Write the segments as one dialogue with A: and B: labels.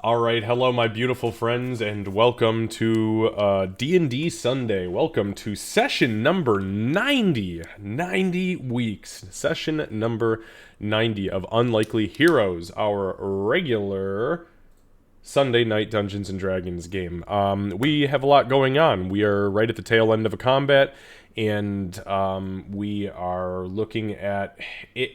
A: All right, hello, my beautiful friends, and welcome to D&D Sunday. Welcome to session number 90. 90 weeks. Session number 90 of Unlikely Heroes, our regular Sunday night Dungeons and Dragons game. We have a lot going on. We are right at the tail end of a combat, and we are looking at it.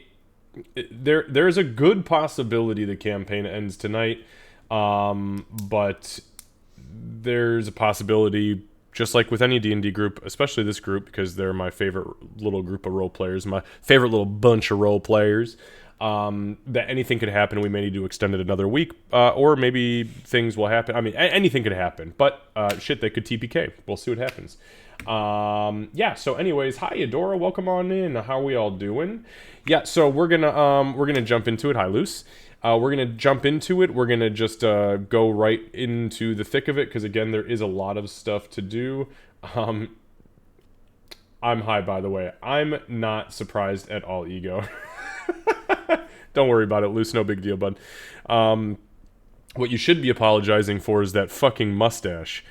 A: There's a good possibility the campaign ends tonight. But there's a possibility, just like with any D&D group, especially this group, because they're my favorite little group of role players, my favorite little bunch of role players, that anything could happen. We may need to extend it another week, or maybe things will happen. I mean, anything could happen, but shit, they could TPK. We'll see what happens. Yeah, so anyways, hi Adora, welcome on in. How are we all doing? Yeah, so we're gonna jump into it. Hi Luce. We're going to jump into it. We're going to just go right into the thick of it, because, again, there is a lot of stuff to do. I'm high, by the way. I'm not surprised at all, Ego. Don't worry about it, Luce. No big deal, bud. What you should be apologizing for is that fucking mustache.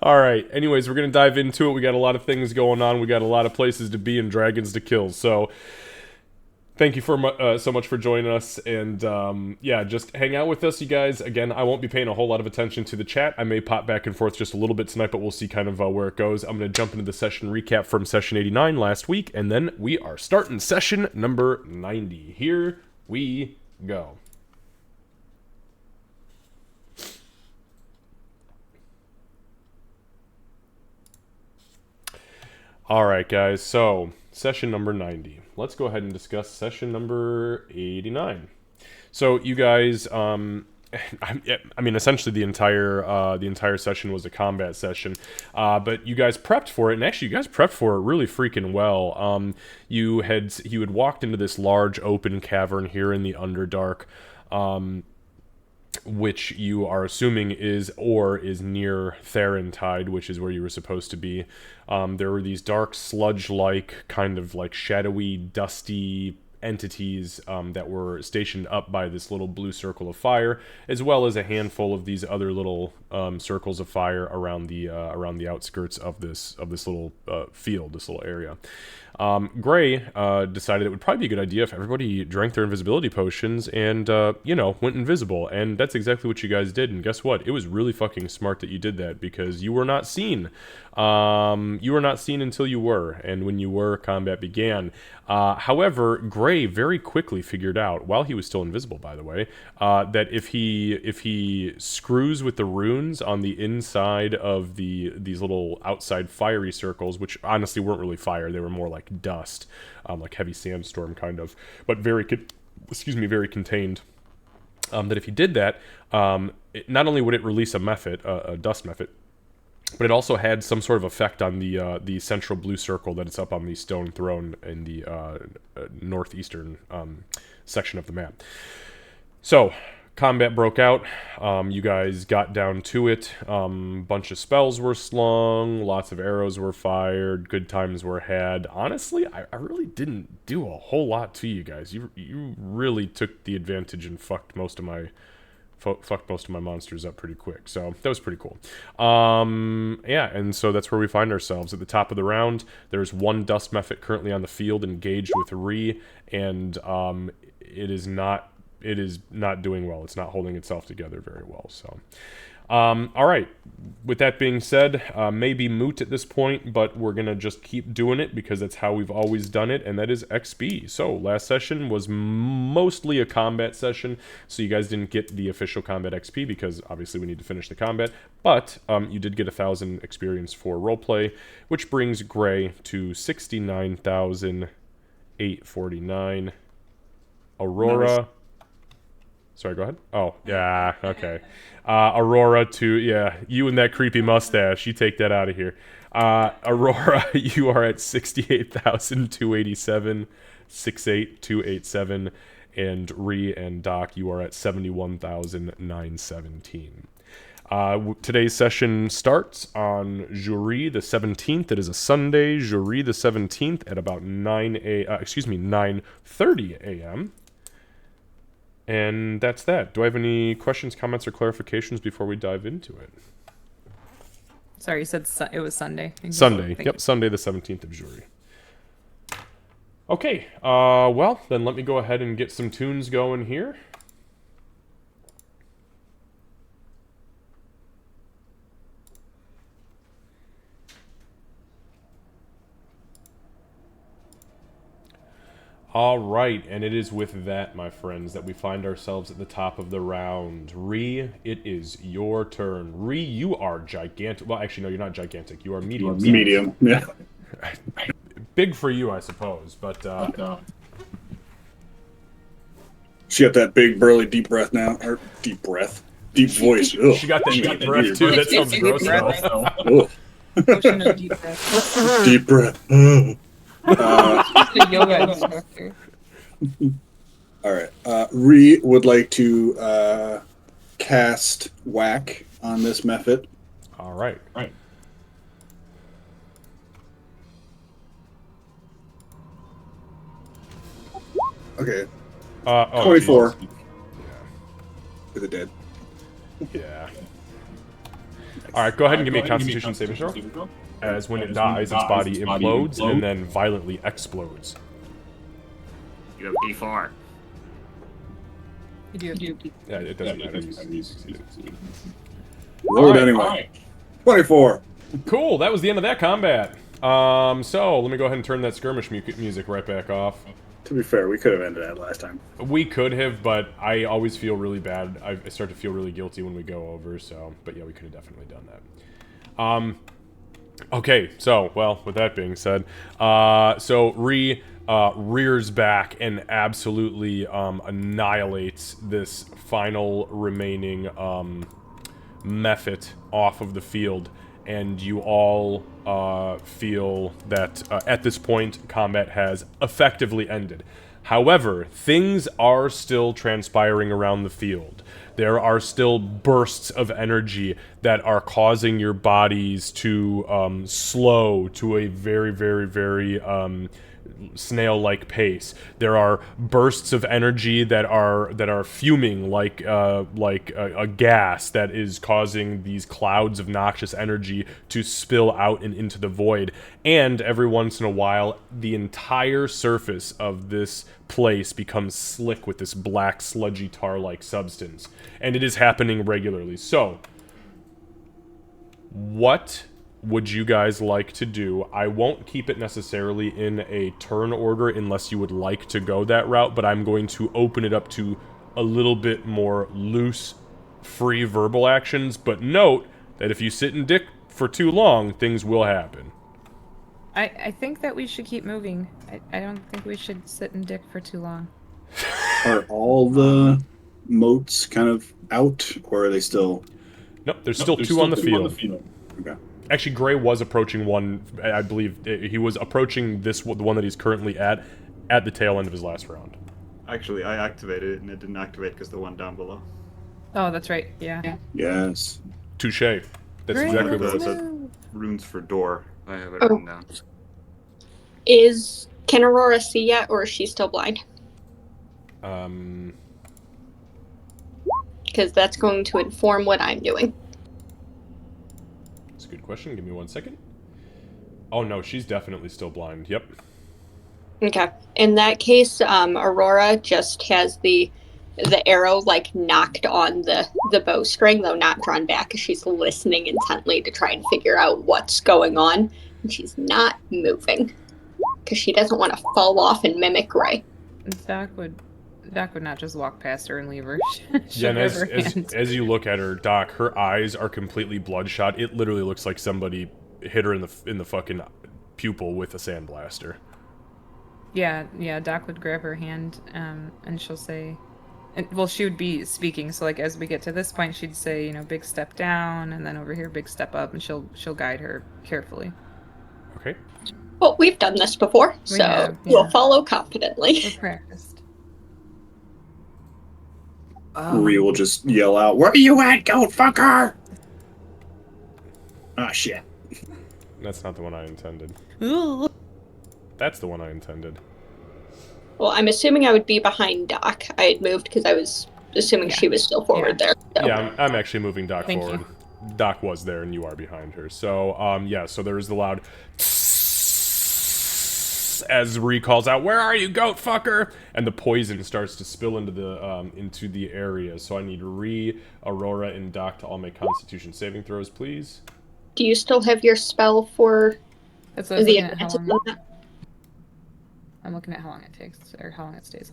A: All right. Anyways, we're going to dive into it. We got a lot of things going on. We got a lot of places to be and dragons to kill. So thank you for so much for joining us. And yeah, just hang out with us, you guys. Again, I won't be paying a whole lot of attention to the chat. I may pop back and forth just a little bit tonight, but we'll see kind of where it goes. I'm going to jump into the session recap from session 89 last week. And then we are starting session number 90. Here we go. Alright guys, so session number 90. Let's go ahead and discuss session number 89. So you guys, I mean, essentially the entire session was a combat session, but you guys prepped for it, and actually you guys prepped for it really freaking well. You had walked into this large open cavern here in the Underdark, which you are assuming is near Therentide, which is where you were supposed to be. There were these dark sludge-like, kind of like shadowy, dusty entities that were stationed up by this little blue circle of fire, as well as a handful of these other little circles of fire around the outskirts of this little field, this little area. Gray decided it would probably be a good idea if everybody drank their invisibility potions and, went invisible. And that's exactly what you guys did. And guess what? It was really fucking smart that you did that, because you were not seen. You were not seen until you were. And when you were, combat began. However, Gray very quickly figured out, while he was still invisible, by the way, that if he screws with the runes on the inside of these little outside fiery circles, which honestly weren't really fire, they were more like dust, like heavy sandstorm kind of, but very contained. That if he did that, not only would it release a dust method, but it also had some sort of effect on the central blue circle that it's up on the stone throne in the northeastern section of the map. So, combat broke out. You guys got down to it. Bunch of spells were slung. Lots of arrows were fired. Good times were had. Honestly, I really didn't do a whole lot to you guys. You really took the advantage and fucked most of my monsters up pretty quick. So that was pretty cool. Yeah, and so that's where we find ourselves. At the top of the round, there's one dust method currently on the field engaged with Ree, and it is not doing well. It's not holding itself together very well. So all right, with that being said, maybe moot at this point, but we're gonna just keep doing it because that's how we've always done it, and that is XP. So last session was mostly a combat session, so you guys didn't get the official combat XP because obviously we need to finish the combat, but you did get 1,000 experience for roleplay, which brings Gray to 69,849. Aurora.
B: Nice.
A: Sorry, go ahead. Oh, yeah, okay. Aurora you and that creepy mustache, you take that out of here. Aurora, you are at 68,287, 68,287, and Ree and Doc, you are at 71,917. Today's session starts on Jury the 17th. It is a Sunday, Jury the 17th at about 9:30 a.m. And that's that. Do I have any questions, comments, or clarifications before we dive into it?
B: Sorry, you said it was Sunday.
A: Sunday. Yep, Sunday the 17th of Jury. Okay, well, then let me go ahead and get some tunes going here. All right, and it is with that, my friends, that we find ourselves at the top of the round. Ree, it is your turn. Ree, you are gigantic. Well, actually, no, you're not gigantic. You are medium.
C: Medium, yeah.
A: Big for you, I suppose, but...
C: She got that big, burly, deep breath now. Or deep breath. Deep voice. Ugh.
A: She got that deep breath, too. That sounds gross, though.
B: Ocean of deep breath.
C: Deep breath.
B: A yoga instructor.
C: All right. Ree would like to cast Whack on this method.
A: All right.
C: Okay.
A: Jesus.
C: 24. For the dead.
A: Yeah. All right, go ahead and give me a Constitution saving throw. As when it dies, its body implodes and then violently explodes.
D: You have D4.
B: You do.
A: Yeah, it doesn't matter. You succeeded.
C: Load anyway. 24.
A: Cool, that was the end of that combat. So, let me go ahead and turn that skirmish music right back off.
C: To be fair, we could have ended that last time.
A: We could have, but I always feel really bad. I start to feel really guilty when we go over, so... But yeah, we could have definitely done that. Okay, so, well, with that being said, so Ree rears back and absolutely annihilates this final remaining Mephit off of the field, and you all feel that at this point, combat has effectively ended. However, things are still transpiring around the field. There are still bursts of energy that are causing your bodies to slow to a very, very, very snail-like pace. There are bursts of energy that are fuming like a gas that is causing these clouds of noxious energy to spill out and into the void. And every once in a while, the entire surface of this place becomes slick with this black, sludgy, tar-like substance. And it is happening regularly. So, what would you guys like to do? I won't keep it necessarily in a turn order unless you would like to go that route, but I'm going to open it up to a little bit more loose, free verbal actions. But note that if you sit and dick for too long, things will happen.
B: I think that we should keep moving. I don't think we should sit and dick for too long.
C: Are all the moats kind of out, or are they still...
A: Nope, there's still two on the field.
C: Okay.
A: Actually, Gray was approaching one. I believe he was approaching the one that he's currently at the tail end of his last round.
D: Actually, I activated it and it didn't activate because the one down below.
B: Oh, that's right. Yeah.
C: Yes.
A: Touche. That's
B: Great.
A: exactly what it
B: Let's
A: was.
B: move.
D: Runes for door. I have it written down.
E: Can Aurora see yet, or is she still blind? Because that's going to inform what I'm doing.
A: That's a good question. Give me 1 second. Oh no, she's definitely still blind. Yep.
E: Okay. In that case, Aurora just has the arrow like knocked on the bowstring, though not drawn back, because she's listening intently to try and figure out what's going on, and she's not moving because she doesn't want to fall off and mimic Gray.
B: Doc would not just walk past her and leave her.
A: Yeah, and as you look at her, Doc, her eyes are completely bloodshot. It literally looks like somebody hit her in the fucking pupil with a sandblaster.
B: Yeah. Doc would grab her hand, and she'll say, well, she would be speaking. So like as we get to this point, she'd say, big step down, and then over here, big step up, and she'll guide her carefully.
A: Okay.
E: Well, we've done this before, so we'll follow confidently.
B: We're practiced.
C: Ree will just yell out, "Where are you at, goat fucker?" Ah, shit.
A: That's not the one I intended.
B: Ooh.
A: That's the one I intended.
E: Well, I'm assuming I would be behind Doc. I had moved because I was assuming
B: Yeah.
E: she was still forward there. So.
A: Yeah, I'm actually moving Doc
B: Thank
A: forward.
B: you.
A: Doc was there, and you are behind her. So, yeah, so there is the loud as Ree calls out, "Where are you, goat fucker?" And the poison starts to spill into the area. So I need Ree, Aurora, and Doc to all make Constitution saving throws, please.
E: Do you still have your spell for
B: That's what I was
E: the
B: looking at how
E: advances
B: long.
E: on that?
B: I'm looking at how long it takes, or how long it stays.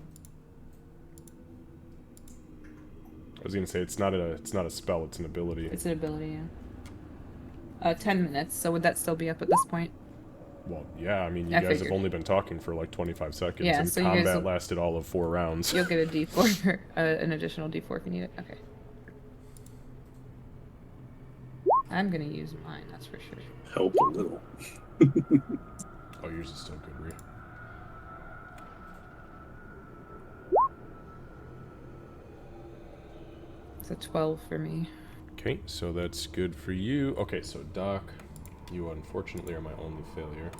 A: I was gonna say it's not a spell, it's an ability.
B: It's an ability, yeah. 10 minutes, so would that still be up at this point?
A: Well, yeah, I mean, you
B: I
A: guys have
B: figured.
A: only been talking for like 25 seconds,
B: Yeah,
A: and
B: so you guys
A: combat
B: will-
A: lasted all of 4 rounds.
B: You'll get a D4, an additional D4 if you need it. Okay. I'm gonna use mine, that's for sure.
C: Help a little.
A: Oh, yours is still good, Ree.
B: It's a 12 for me.
A: Okay, so that's good for you. Okay, so Doc, you unfortunately are my only failure.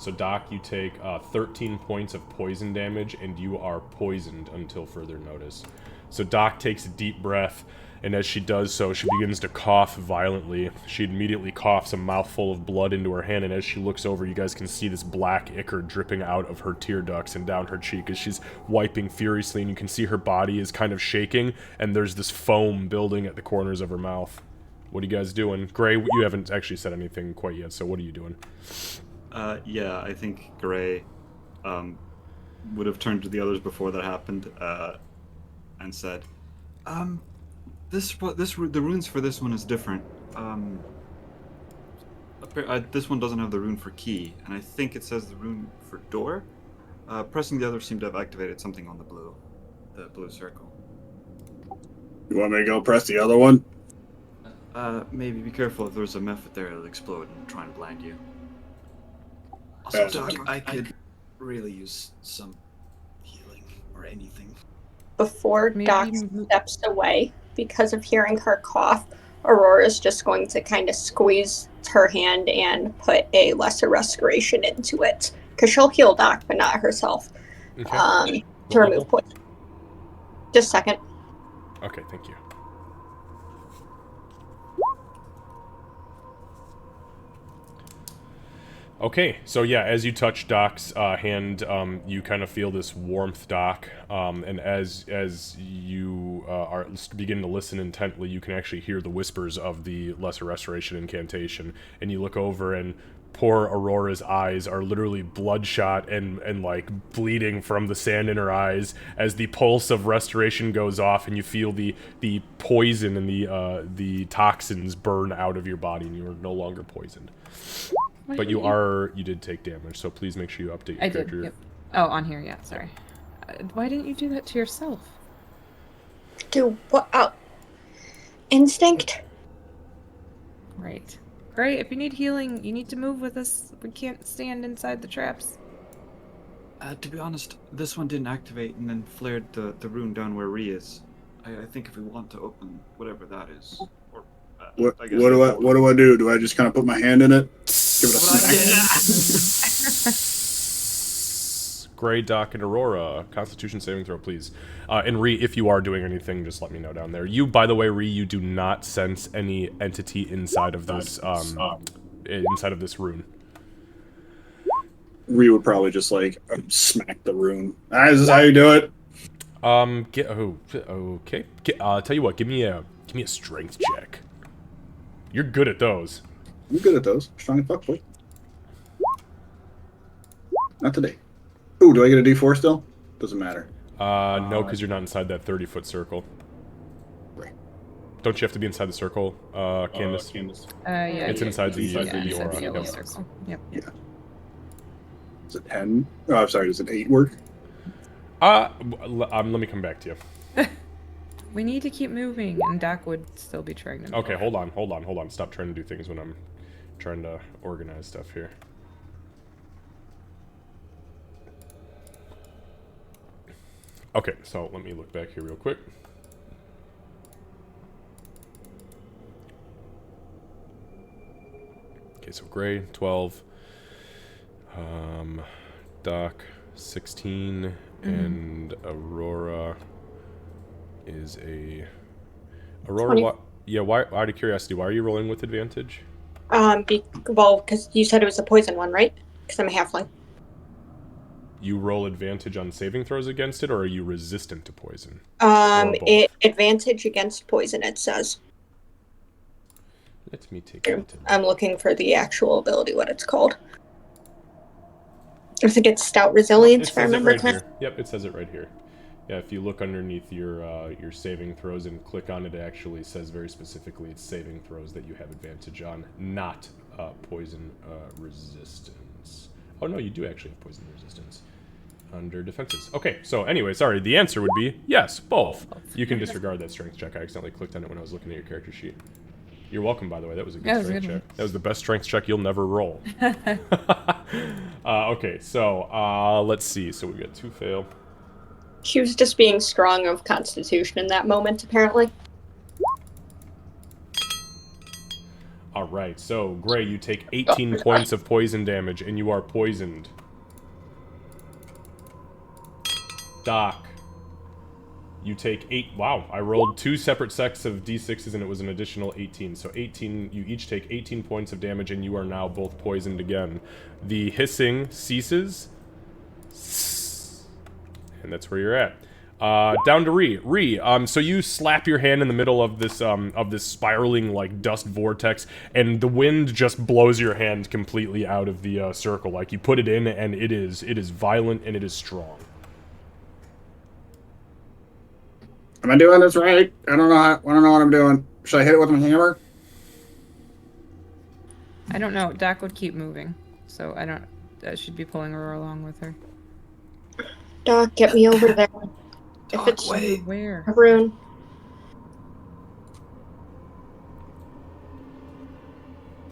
A: So Doc, you take 13 points of poison damage, and you are poisoned until further notice. So Doc takes a deep breath, and as she does so, she begins to cough violently. She immediately coughs a mouthful of blood into her hand, and as she looks over, you guys can see this black ichor dripping out of her tear ducts and down her cheek as she's wiping furiously, and you can see her body is kind of shaking, and there's this foam building at the corners of her mouth. What are you guys doing? Gray, you haven't actually said anything quite yet, so what are you doing?
D: Yeah, I think Gray would have turned to the others before that happened and said, the runes for this one is different. This one doesn't have the rune for key, and I think it says the rune for door. Pressing the others seemed to have activated something on the blue circle.
C: You want me to go press the other one?
D: Maybe be careful. If there's a method there, it'll explode and try and blind you. Also, Doc, I could really use some healing or anything.
E: Before
B: Maybe
E: Doc
B: you-
E: steps away, because of hearing her cough, Aurora's just going to kind of squeeze her hand and put a lesser restoration into it. Because she'll heal Doc, but not herself.
A: Okay.
E: To
A: What
E: remove
A: level?
E: poison. Just a second.
A: Okay, thank you. Okay, so yeah, as you touch Doc's hand, you kind of feel this warmth, Doc, and as you are begin to listen intently, you can actually hear the whispers of the Lesser Restoration incantation, and you look over, and poor Aurora's eyes are literally bloodshot and like bleeding from the sand in her eyes as the pulse of restoration goes off, and you feel the poison and the toxins burn out of your body, and you are no longer poisoned. But you did take damage, so please make sure you update your
B: I did,
A: character.
B: yep. Oh, on here, yeah, sorry. Why didn't you do that to yourself?
E: Do what? Instinct?
B: Right. Great, if you need healing, you need to move with us. We can't stand inside the traps.
D: To be honest, this one didn't activate and then flared the rune down where Ree is. I think if we want to open whatever that is, or
C: What
D: I guess
C: what do I do? Do I just kind of put my hand in it? Give it a smack?
A: Gray, Doc, and Aurora, Constitution saving throw, please. And Ree, if you are doing anything, just let me know down there. You, by the way, Ree, you do not sense any entity inside of this rune.
C: Ree would probably just like smack the rune. Is this how you do it?
A: Okay. Tell you what, give me a strength check. You're good at those.
C: I'm good at those. Strong as fuck, boy. Not today. Ooh, do I get a D4 still? Doesn't matter.
A: No, because you're not inside that 30-foot circle.
C: Right.
A: Don't you have to be inside the circle, Candace?
B: Yeah.
A: It's inside the
B: yeah,
A: aura.
B: inside the yellow
A: Yep.
B: circle. Yep.
C: Yeah. Is it 10? Oh, I'm sorry. Does it 8 work?
A: Let me come back to you.
B: We need to keep moving, and Doc would still be trying to move.
A: Okay, hold on. Stop trying to do things when I'm trying to organize stuff here. Okay, so let me look back here real quick. Okay, so Gray 12, Doc 16, and Aurora is a Aurora.
E: 20.
A: Yeah, why? Out of curiosity, why are you rolling with advantage?
E: Because you said it was a poison one, right? Because I'm a halfling.
A: You roll advantage on saving throws against it, or are you resistant to poison? Or both?
E: Advantage against poison, it says.
A: Let me take that.
E: I'm looking for the actual ability, what it's called. I think it's Stout Resilience,
A: It
E: if I
A: says it
E: remember
A: right
E: correctly.
A: here. Yep, it says it right here. Yeah, if you look underneath your saving throws and click on it, it actually says very specifically it's saving throws that you have advantage on, not poison resistance. Oh no, you do actually have poison resistance under defenses. Okay, so anyway, sorry, the answer would be yes, both. You can disregard that strength check. I accidentally clicked on it when I was looking at your character sheet. You're welcome, by the way. That was a good strength check. That was the best strength check you'll never roll. Okay, so let's see. So we got 2 fail.
E: She was just being strong of constitution in that moment, apparently.
A: Alright, so Gray, you take 18 points of poison damage, and you are poisoned. Doc, you take 8... Wow, I rolled 2 separate sets of d6s, and it was an additional 18. So 18, you each take 18 points of damage, and you are now both poisoned again. The hissing ceases. And that's where you're at. Down to Ree. Ree, so you slap your hand in the middle of this spiraling, like, dust vortex, and the wind just blows your hand completely out of the circle. Like, you put it in, and it is violent, and it is strong.
C: Am I doing this right? I don't know what I'm doing. Should I hit it with my hammer?
B: I don't know. Doc would keep moving, so I should be pulling her along with her.
E: Doc, get me over there. If
D: Doc,
E: it's
D: wait.
B: Where?
E: a rune.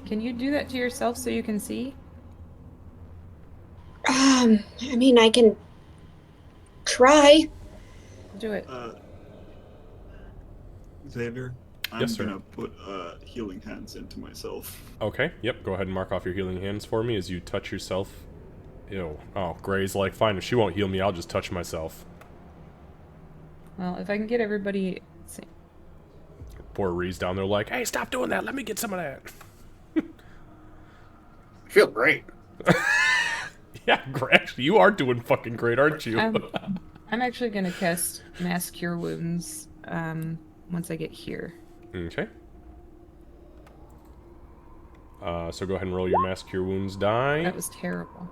B: Can you do that to yourself so you can see?
E: I mean, I can try.
B: Do it.
D: Xavier, I'm
A: Yes, sir.
D: gonna put healing hands into myself.
A: Okay, yep, go ahead and mark off your healing hands for me as you touch yourself. Ew. Oh, Gray's like, fine, if she won't heal me, I'll just touch myself.
B: Well, if I can get everybody... let's see.
A: Poor Ree's down there like, hey, stop doing that, let me get some of that.
C: I feel great.
A: Yeah, actually, you are doing fucking great, aren't you?
B: I'm actually gonna cast Mass Cure Wounds once I get here.
A: Okay. So go ahead and roll your Mass Cure Wounds die.
B: That was terrible.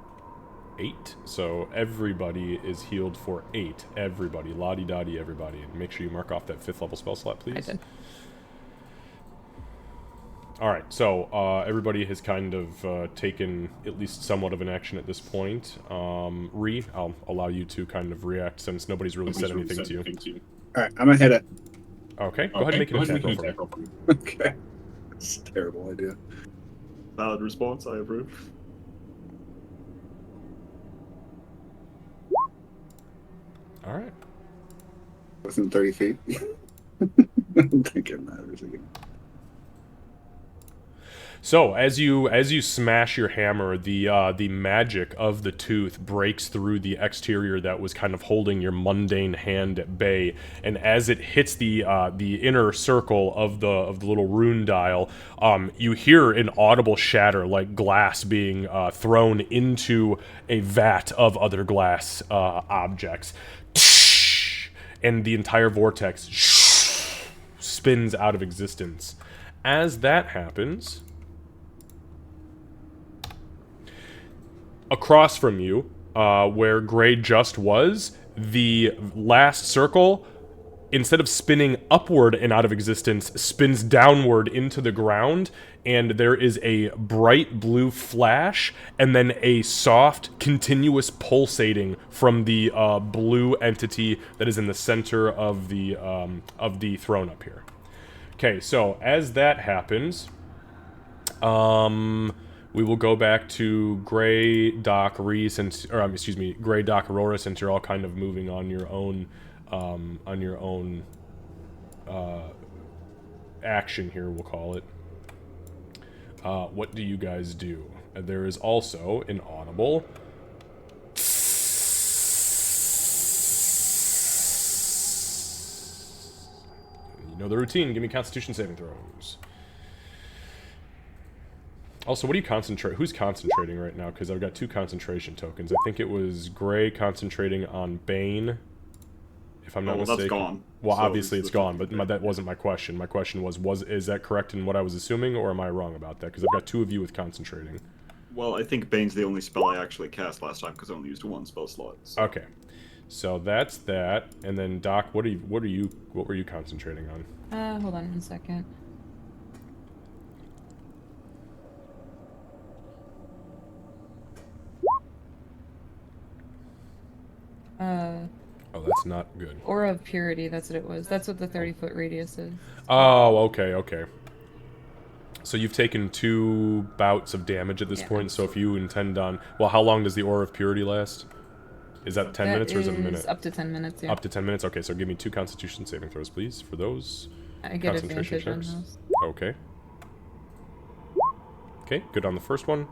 A: 8. So everybody is healed for 8. Everybody. La-di-da-di, everybody. And make sure you mark off that 5th level spell slot, please.
B: I did.
A: Alright, so everybody has kind of taken at least somewhat of an action at this point. Ree, I'll allow you to kind of react since nobody's really said anything to you.
C: Alright, I'm gonna hit it.
A: Okay, go ahead and make an attack roll for me.
C: Okay. It's a terrible idea.
D: Valid response, I approve.
A: Alright.
C: Within 30 feet. I don't think it matters again.
A: So as you smash your hammer, the magic of the tooth breaks through the exterior that was kind of holding your mundane hand at bay, and as it hits the inner circle of the little rune dial, you hear an audible shatter, like glass being thrown into a vat of other glass objects, and the entire vortex spins out of existence. As that happens, across from you, where Gray just was, the last circle, instead of spinning upward and out of existence, spins downward into the ground, and there is a bright blue flash, and then a soft, continuous pulsating from the blue entity that is in the center of the throne up here. Okay, so as that happens, we will go back to Gray, Doc, Ree, Gray, Doc, Aurora, since you're all kind of moving on your own action here, we'll call it. What do you guys do? There is also an audible. You know the routine. Give me Constitution saving throws. Also, what do you concentrate? Who's concentrating right now? Because I've got 2 concentration tokens. I think it was Gray concentrating on Bane, if I'm not mistaken.
C: That's gone.
A: Well,
C: So
A: obviously it's gone, but
C: Bane.
A: that wasn't my question. My question was is that correct in what I was assuming, or am I wrong about that? Because I've got 2 of you with concentrating.
C: Well, I think Bane's the only spell I actually cast last time because I only used 1 spell slot. So.
A: Okay, so that's that. And then Doc, what were you concentrating on?
B: Hold on 1 second.
A: Oh, that's not good.
B: Aura of Purity, that's what it was. That's what the 30-foot radius is.
A: Oh, okay. So you've taken 2 bouts of damage at this point, so if you intend on... Well, how long does the Aura of Purity last? Is that 10 minutes or is it a minute?
B: Up to 10 minutes, yeah.
A: Up to 10 minutes? Okay, so give me 2 Constitution saving throws, please, for those.
B: I get
A: concentration
B: advantage on
A: checks.
B: those.
A: Okay. Okay, good on the first one.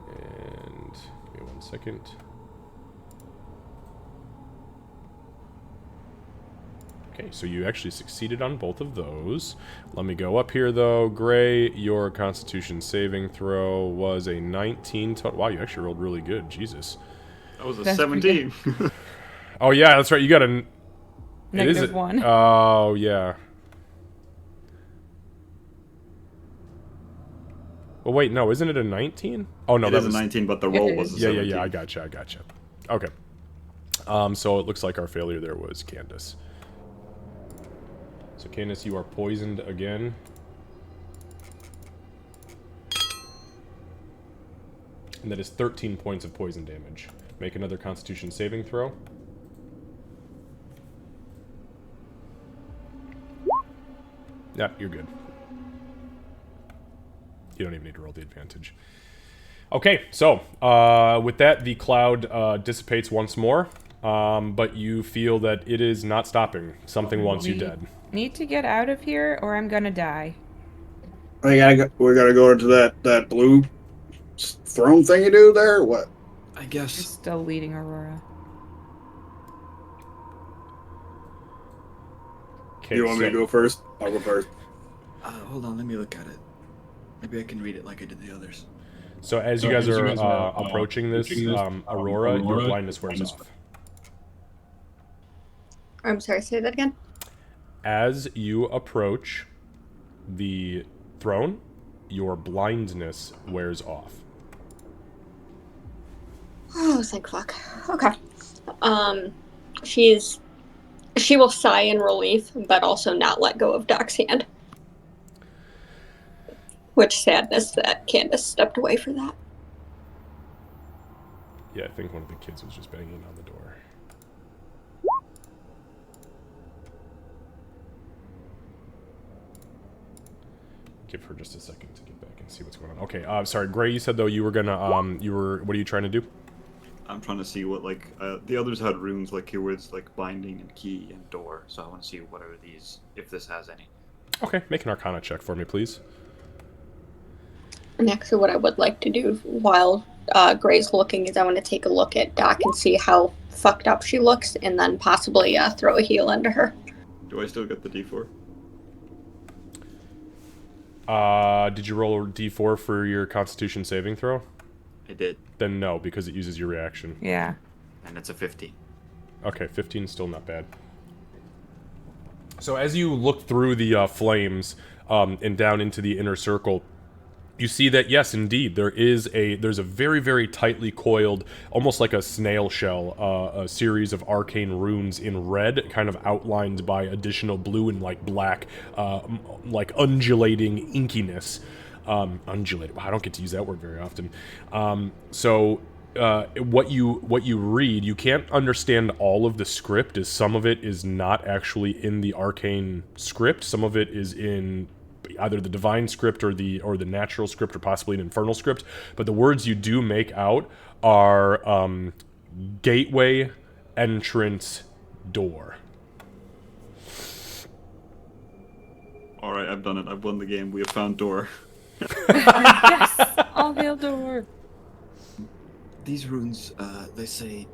A: And give me 1 second. Okay, so you actually succeeded on both of those. Let me go up here, though. Gray, your Constitution saving throw was a 19 total. Wow, you actually rolled really good. Jesus.
C: That was a
B: That's
C: 17.
A: Oh, yeah, that's right. You got a...
B: Negative 1.
A: Oh, yeah. Well, wait, no, isn't it a 19? Oh, no,
C: It
A: that
C: is
A: was...
C: a 19, but the roll was a
A: Yeah,
C: 17.
A: I gotcha. Okay. So it looks like our failure there was Candace. So, Candace, you are poisoned again. And that is 13 points of poison damage. Make another Constitution saving throw. Yeah, you're good. You don't even need to roll the advantage. Okay, so, with that, the cloud dissipates once more. But you feel that it is not stopping. Something wants you dead.
B: Need to get out of here, or I'm gonna die.
C: We gotta go into that blue throne thing you do there, or what?
D: I
B: You're
D: guess.
B: still leading Aurora.
A: Okay,
C: You want me to go first? I'll go first.
D: Hold on, let me look at it. Maybe I can read it like I did the others.
A: So as you guys are approaching this, Aurora, your blindness wears off.
E: I'm sorry, say that again.
A: As you approach the throne, your blindness wears off.
E: Oh, thank fuck. Okay. She will sigh in relief, but also not let go of Doc's hand. Which sadness that Candace stepped away for that.
A: Yeah, I think one of the kids was just banging on the door. Give her just a second to get back and see what's going on. Okay, sorry, Gray, you said though you were gonna, what are you trying to do?
C: I'm trying to see what, like, the others had runes, like, here was, like, binding and key and door, so I want to see what are these, if this has any.
A: Okay, make an Arcana check for me, please.
E: And actually, what I would like to do while Gray's looking is I want to take a look at Doc and see how fucked up she looks, and then possibly throw a heal into her.
C: Do I still get the D4?
A: Did you roll a D4 for your Constitution saving throw?
C: I did,
A: Then no, because it uses your reaction.
B: Yeah.
C: and it's a 15.
A: Okay, 15 is still not bad. So as you look through the flames and down into the inner circle, you see that, yes, indeed, there's a very, very tightly coiled, almost like a snail shell, a series of arcane runes in red, kind of outlined by additional blue and, like, black, like, undulating inkiness. Undulated. Wow, I don't get to use that word very often. What you read, you can't understand all of the script, as some of it is not actually in the arcane script. Some of it is in either the divine script or the natural script, or possibly an infernal script. But the words you do make out are gateway, entrance, door.
C: All right, I've done it. I've won the game. We have found door.
B: Yes! All hail door!
D: These runes, they say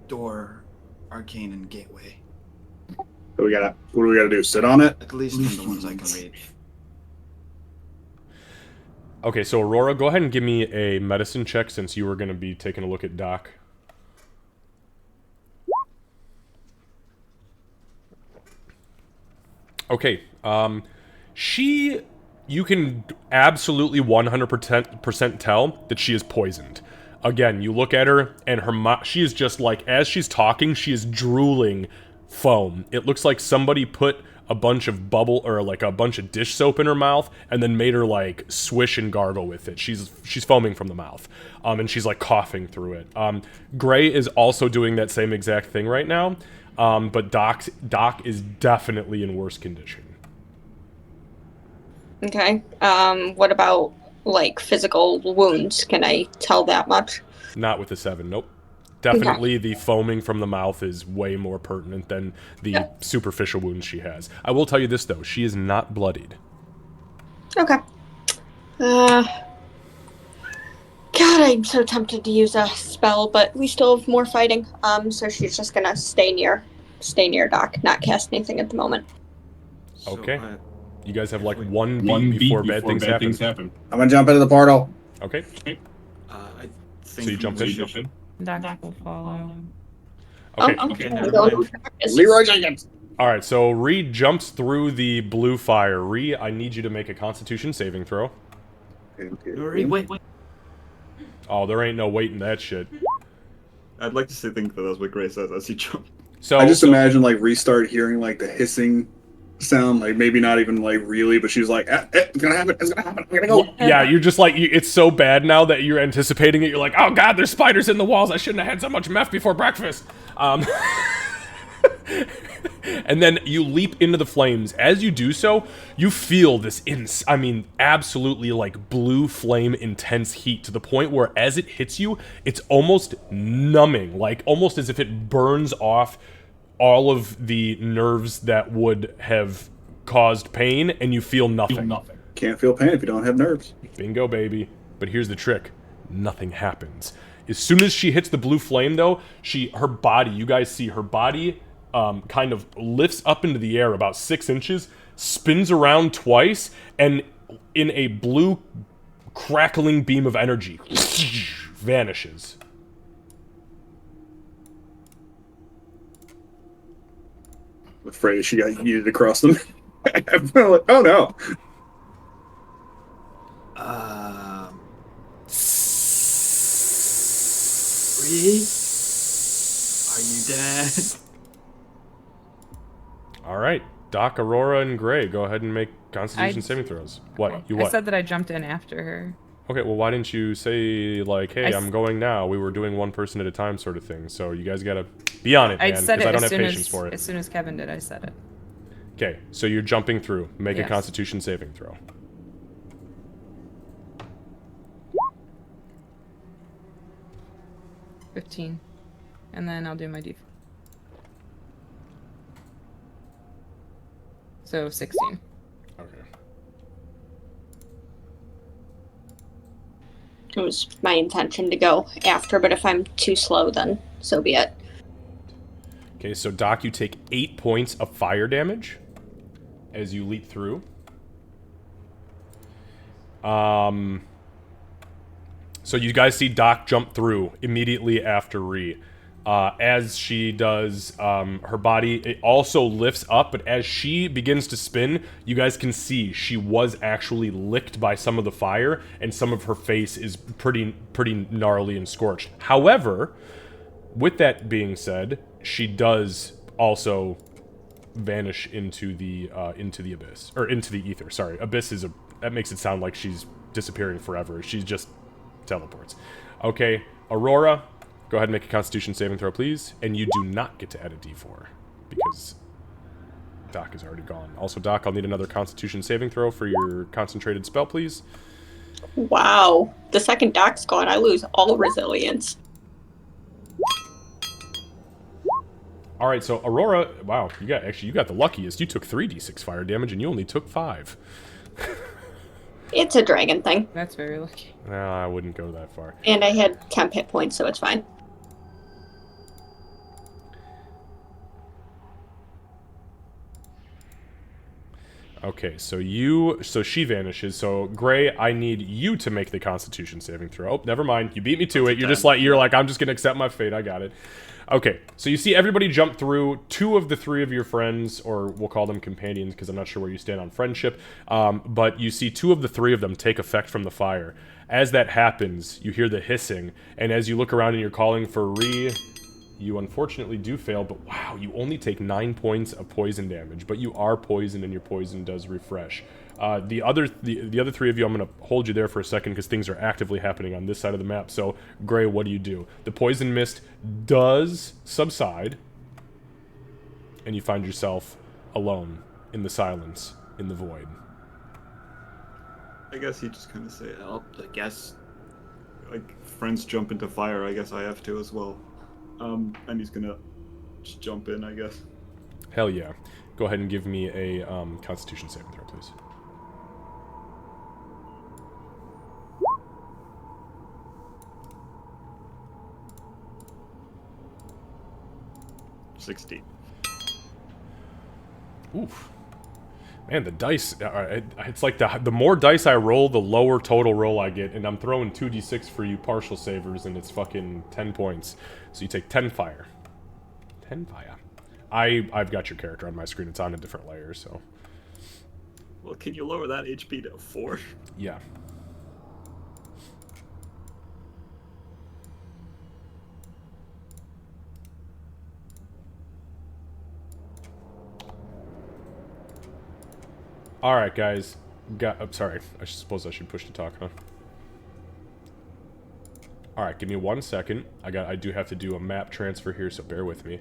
D: door, arcane, and gateway.
F: So what do we gotta do? Sit on it?
D: At least from the ones I can read.
A: Okay, so Aurora, go ahead and give me a medicine check since you were going to be taking a look at Doc. Okay, you can absolutely 100% tell that she is poisoned. Again, you look at her, and she is just like, as she's talking, she is drooling foam. It looks like somebody put a bunch of bubble, or like a bunch of dish soap in her mouth, and then made her like swish and gargle with it. She's foaming from the mouth, and she's like coughing through it. Gray is also doing that same exact thing right now, but Doc is definitely in worse condition.
E: Okay. What about like physical wounds? Can I tell that much?
A: Not with the 7, nope. Definitely the foaming from the mouth is way more pertinent than the superficial wounds she has. I will tell you this, though. She is not bloodied.
E: Okay. God, I'm so tempted to use a spell, but we still have more fighting. So she's just gonna stay near Doc, not cast anything at the moment.
A: Okay. You guys have like one beat before bad things happen.
F: I'm gonna jump into the portal.
A: Okay.
D: I think
A: So you jump in?
B: Doc will follow.
A: Okay.
E: Okay.
F: Leroy Jenkins.
A: All right, so Ree jumps through the blue fire. Ree, I need you to make a Constitution saving throw.
D: Wait.
A: Oh, there ain't no weight in that shit.
C: I'd like to think that that's what Gray says as he jumps.
A: So
F: I just imagine like restart hearing like the hissing sound, like maybe not even like really, but she's like, it's gonna happen, I'm gonna go.
A: yeah, you're just like, it's so bad now that you're anticipating it. You're like, oh god, there's spiders in the walls. I shouldn't have had so much meth before breakfast. And then you leap into the flames. As you do so, you feel this absolutely like blue flame intense heat to the point where as it hits you, it's almost numbing, like almost as if it burns off all of the nerves that would have caused pain, and you feel nothing.
F: Can't feel pain if you don't have nerves.
A: Bingo, baby. But here's the trick. Nothing happens. As soon as she hits the blue flame, though, her body, you guys see her body kind of lifts up into the air about 6 inches, spins around twice, and in a blue crackling beam of energy, vanishes.
F: I'm afraid she got yeeted across them. Like, oh no.
D: Ree? Are you dead?
A: All right. Doc, Aurora, and Gray, go ahead and make Constitution saving throws. What?
B: I said that I jumped in after her.
A: Okay, well, why didn't you say, like, hey, I'm going now? We were doing one person at a time sort of thing. So you guys gotta be on it, man, because I don't have patience for it.
B: As soon as Kevin did, I said it.
A: Okay, so you're jumping through. Make a
B: Yes.
A: Constitution saving throw.
B: $15. And then I'll do my default. So 16.
A: Okay.
E: It was my intention to go after, but if I'm too slow, then so be it.
A: Okay, so Doc, you take 8 points of fire damage as you leap through. So you guys see Doc jump through immediately after Ree. As she does, her body, it also lifts up, but as she begins to spin, you guys can see she was actually licked by some of the fire, and some of her face is pretty gnarly and scorched. However, with that being said, she does also vanish into the abyss, or into the ether. Sorry, abyss is that makes it sound like she's disappearing forever. She's just teleports. Okay, Aurora, go ahead and make a Constitution saving throw, please. And you do not get to add a D4 because Doc is already gone. Also, Doc, I'll need another Constitution saving throw for your concentrated spell, please.
E: Wow. The second Doc's gone, I lose all resilience.
A: All right, so Aurora, wow, you got the luckiest. You took 3d6 fire damage, and you only took 5.
E: It's a dragon thing.
B: That's very lucky.
A: No, I wouldn't go that far.
E: And I had temp hit points, so it's fine.
A: Okay, so she vanishes. So Gray, I need you to make the Constitution saving throw. Oh, never mind. You beat me to it. You're like, I'm just gonna accept my fate. I got it. Okay, so you see everybody jump through. 2 of the 3 of your friends, or we'll call them companions because I'm not sure where you stand on friendship, but you see 2 of the 3 of them take effect from the fire. As that happens, you hear the hissing, and as you look around and you're calling for Ree, you unfortunately do fail, but wow, you only take 9 points of poison damage, but you are poisoned and your poison does refresh. The other 3 of you, I'm going to hold you there for a second because things are actively happening on this side of the map. So, Gray, what do you do? The poison mist does subside, and you find yourself alone in the silence, in the void.
C: I guess he just kind of say, "Oh, I guess, like friends jump into fire. I guess I have to as well." And he's gonna just jump in, I guess.
A: Hell yeah! Go ahead and give me a Constitution saving throw, please.
C: $60.
A: Oof. Man, the dice, it's like the more dice I roll, the lower total roll I get, and I'm throwing 2d6 for you partial savers, and it's fucking 10 points. So you take 10 fire. 10 fire. I've got your character on my screen. It's on a different layer, so...
C: Well, can you lower that HP to 4?
A: Yeah. Alright, guys. I'm sorry. I suppose I should push to talk, huh? Alright, give me 1 second. I do have to do a map transfer here, so bear with me.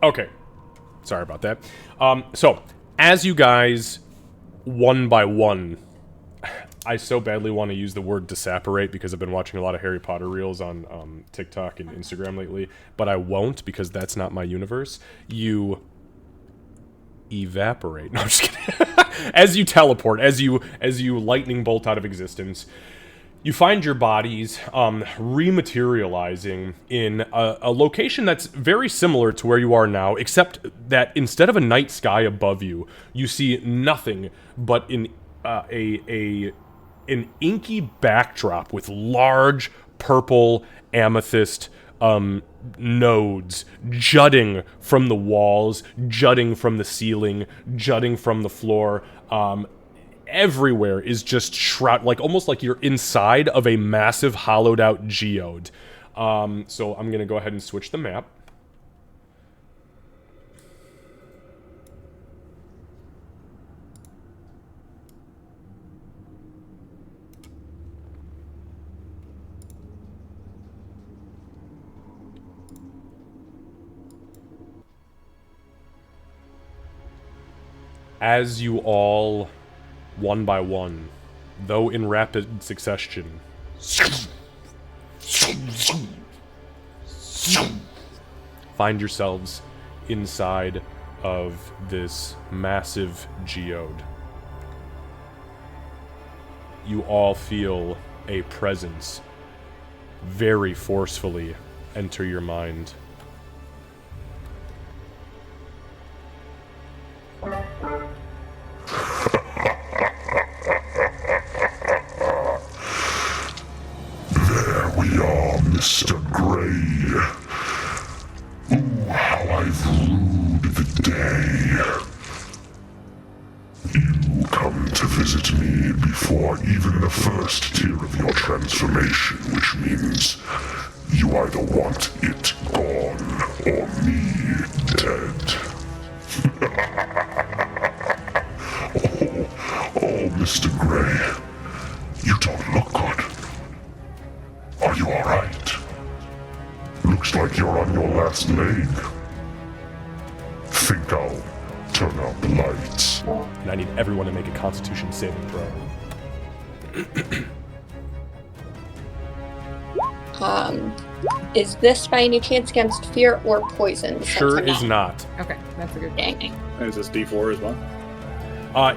A: Okay. Sorry about that. So, as you guys, one by one, I so badly want to use the word disapparate because I've been watching a lot of Harry Potter reels on TikTok and Instagram lately, but I won't because that's not my universe. You evaporate. No, I'm just kidding. As you teleport, as you lightning bolt out of existence, you find your bodies rematerializing in a location that's very similar to where you are now, except that instead of a night sky above you, you see nothing but an inky backdrop with large purple amethyst nodes jutting from the walls, jutting from the ceiling, jutting from the floor. Everywhere is just shroud, like almost like you're inside of a massive hollowed out geode. So I'm gonna go ahead and switch the map. As you all, one by one, though in rapid succession, find yourselves inside of this massive geode. You all feel a presence very forcefully enter your mind.
G: Mr. Gray. Ooh, how I've ruled the day. You come to visit me before even the first tier of your transformation, which means want it gone or me dead. Oh, Mr. Gray, you don't look good. Are you alright? Looks like you're on your last leg. Think I'll turn out the lights.
A: And I need everyone to make a Constitution saving throw.
E: Is this by any chance against fear or poison? since
A: Sure
E: I'm
A: is not.
B: Okay, that's a good.
E: Dang.
F: Is this D4 as well?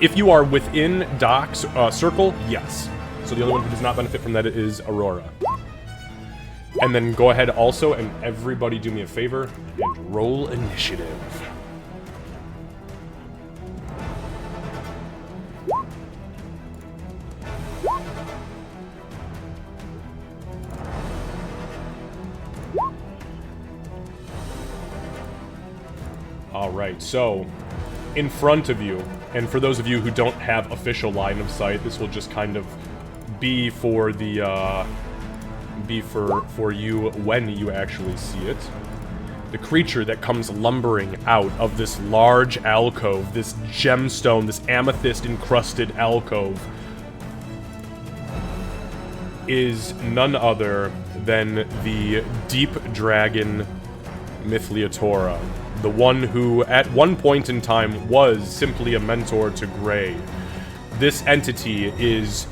A: If you are within Doc's circle, yes. So the only one who does not benefit from that is Aurora. And then go ahead also, and everybody do me a favor, and roll initiative. Alright, so in front of you, and for those of you who don't have official line of sight, this will just kind of be for the for you when you actually see it. The creature that comes lumbering out of this large alcove, this gemstone, this amethyst-encrusted alcove, is none other than the deep dragon Mythliatora, the one who at one point in time was simply a mentor to Gray. This entity is,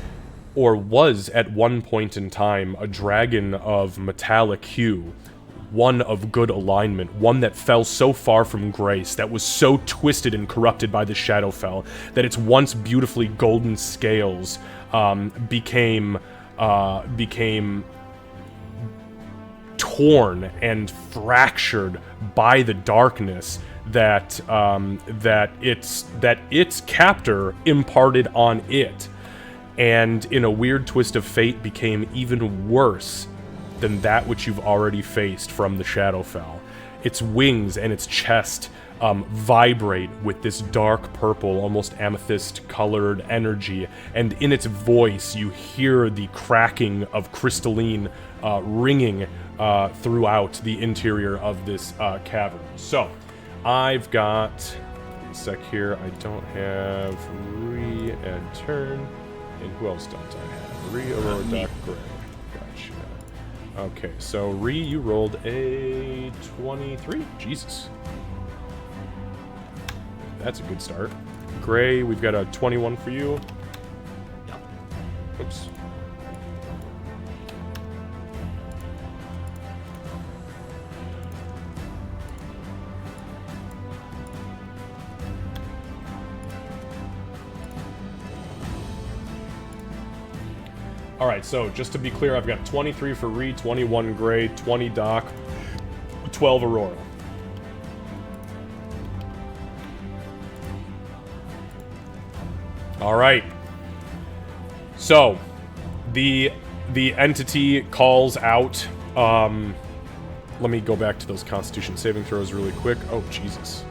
A: or was at one point in time, a dragon of metallic hue, one of good alignment, one that fell so far from grace, that was so twisted and corrupted by the Shadowfell, that its once beautifully golden scales became torn and fractured by the darkness that its captor imparted on it, and in a weird twist of fate became even worse than that which you've already faced from the Shadowfell. Its wings and its chest vibrate with this dark purple, almost amethyst-colored energy, and in its voice you hear the cracking of crystalline ringing throughout the interior of this cavern. So, I've got... a sec here, I don't have Ree and Turn. And who else don't I have? Ree, Aurora, Doc, Gray. Gotcha. Okay, so Ree, you rolled a 23? Jesus. That's a good start. Gray, we've got a 21 for you. Oops. Alright, so just to be clear, I've got 23 for Ree, 21 Gray, 20 Doc, 12 Aurora. Alright. So, the entity calls out, let me go back to those Constitution saving throws really quick. Oh, Jesus.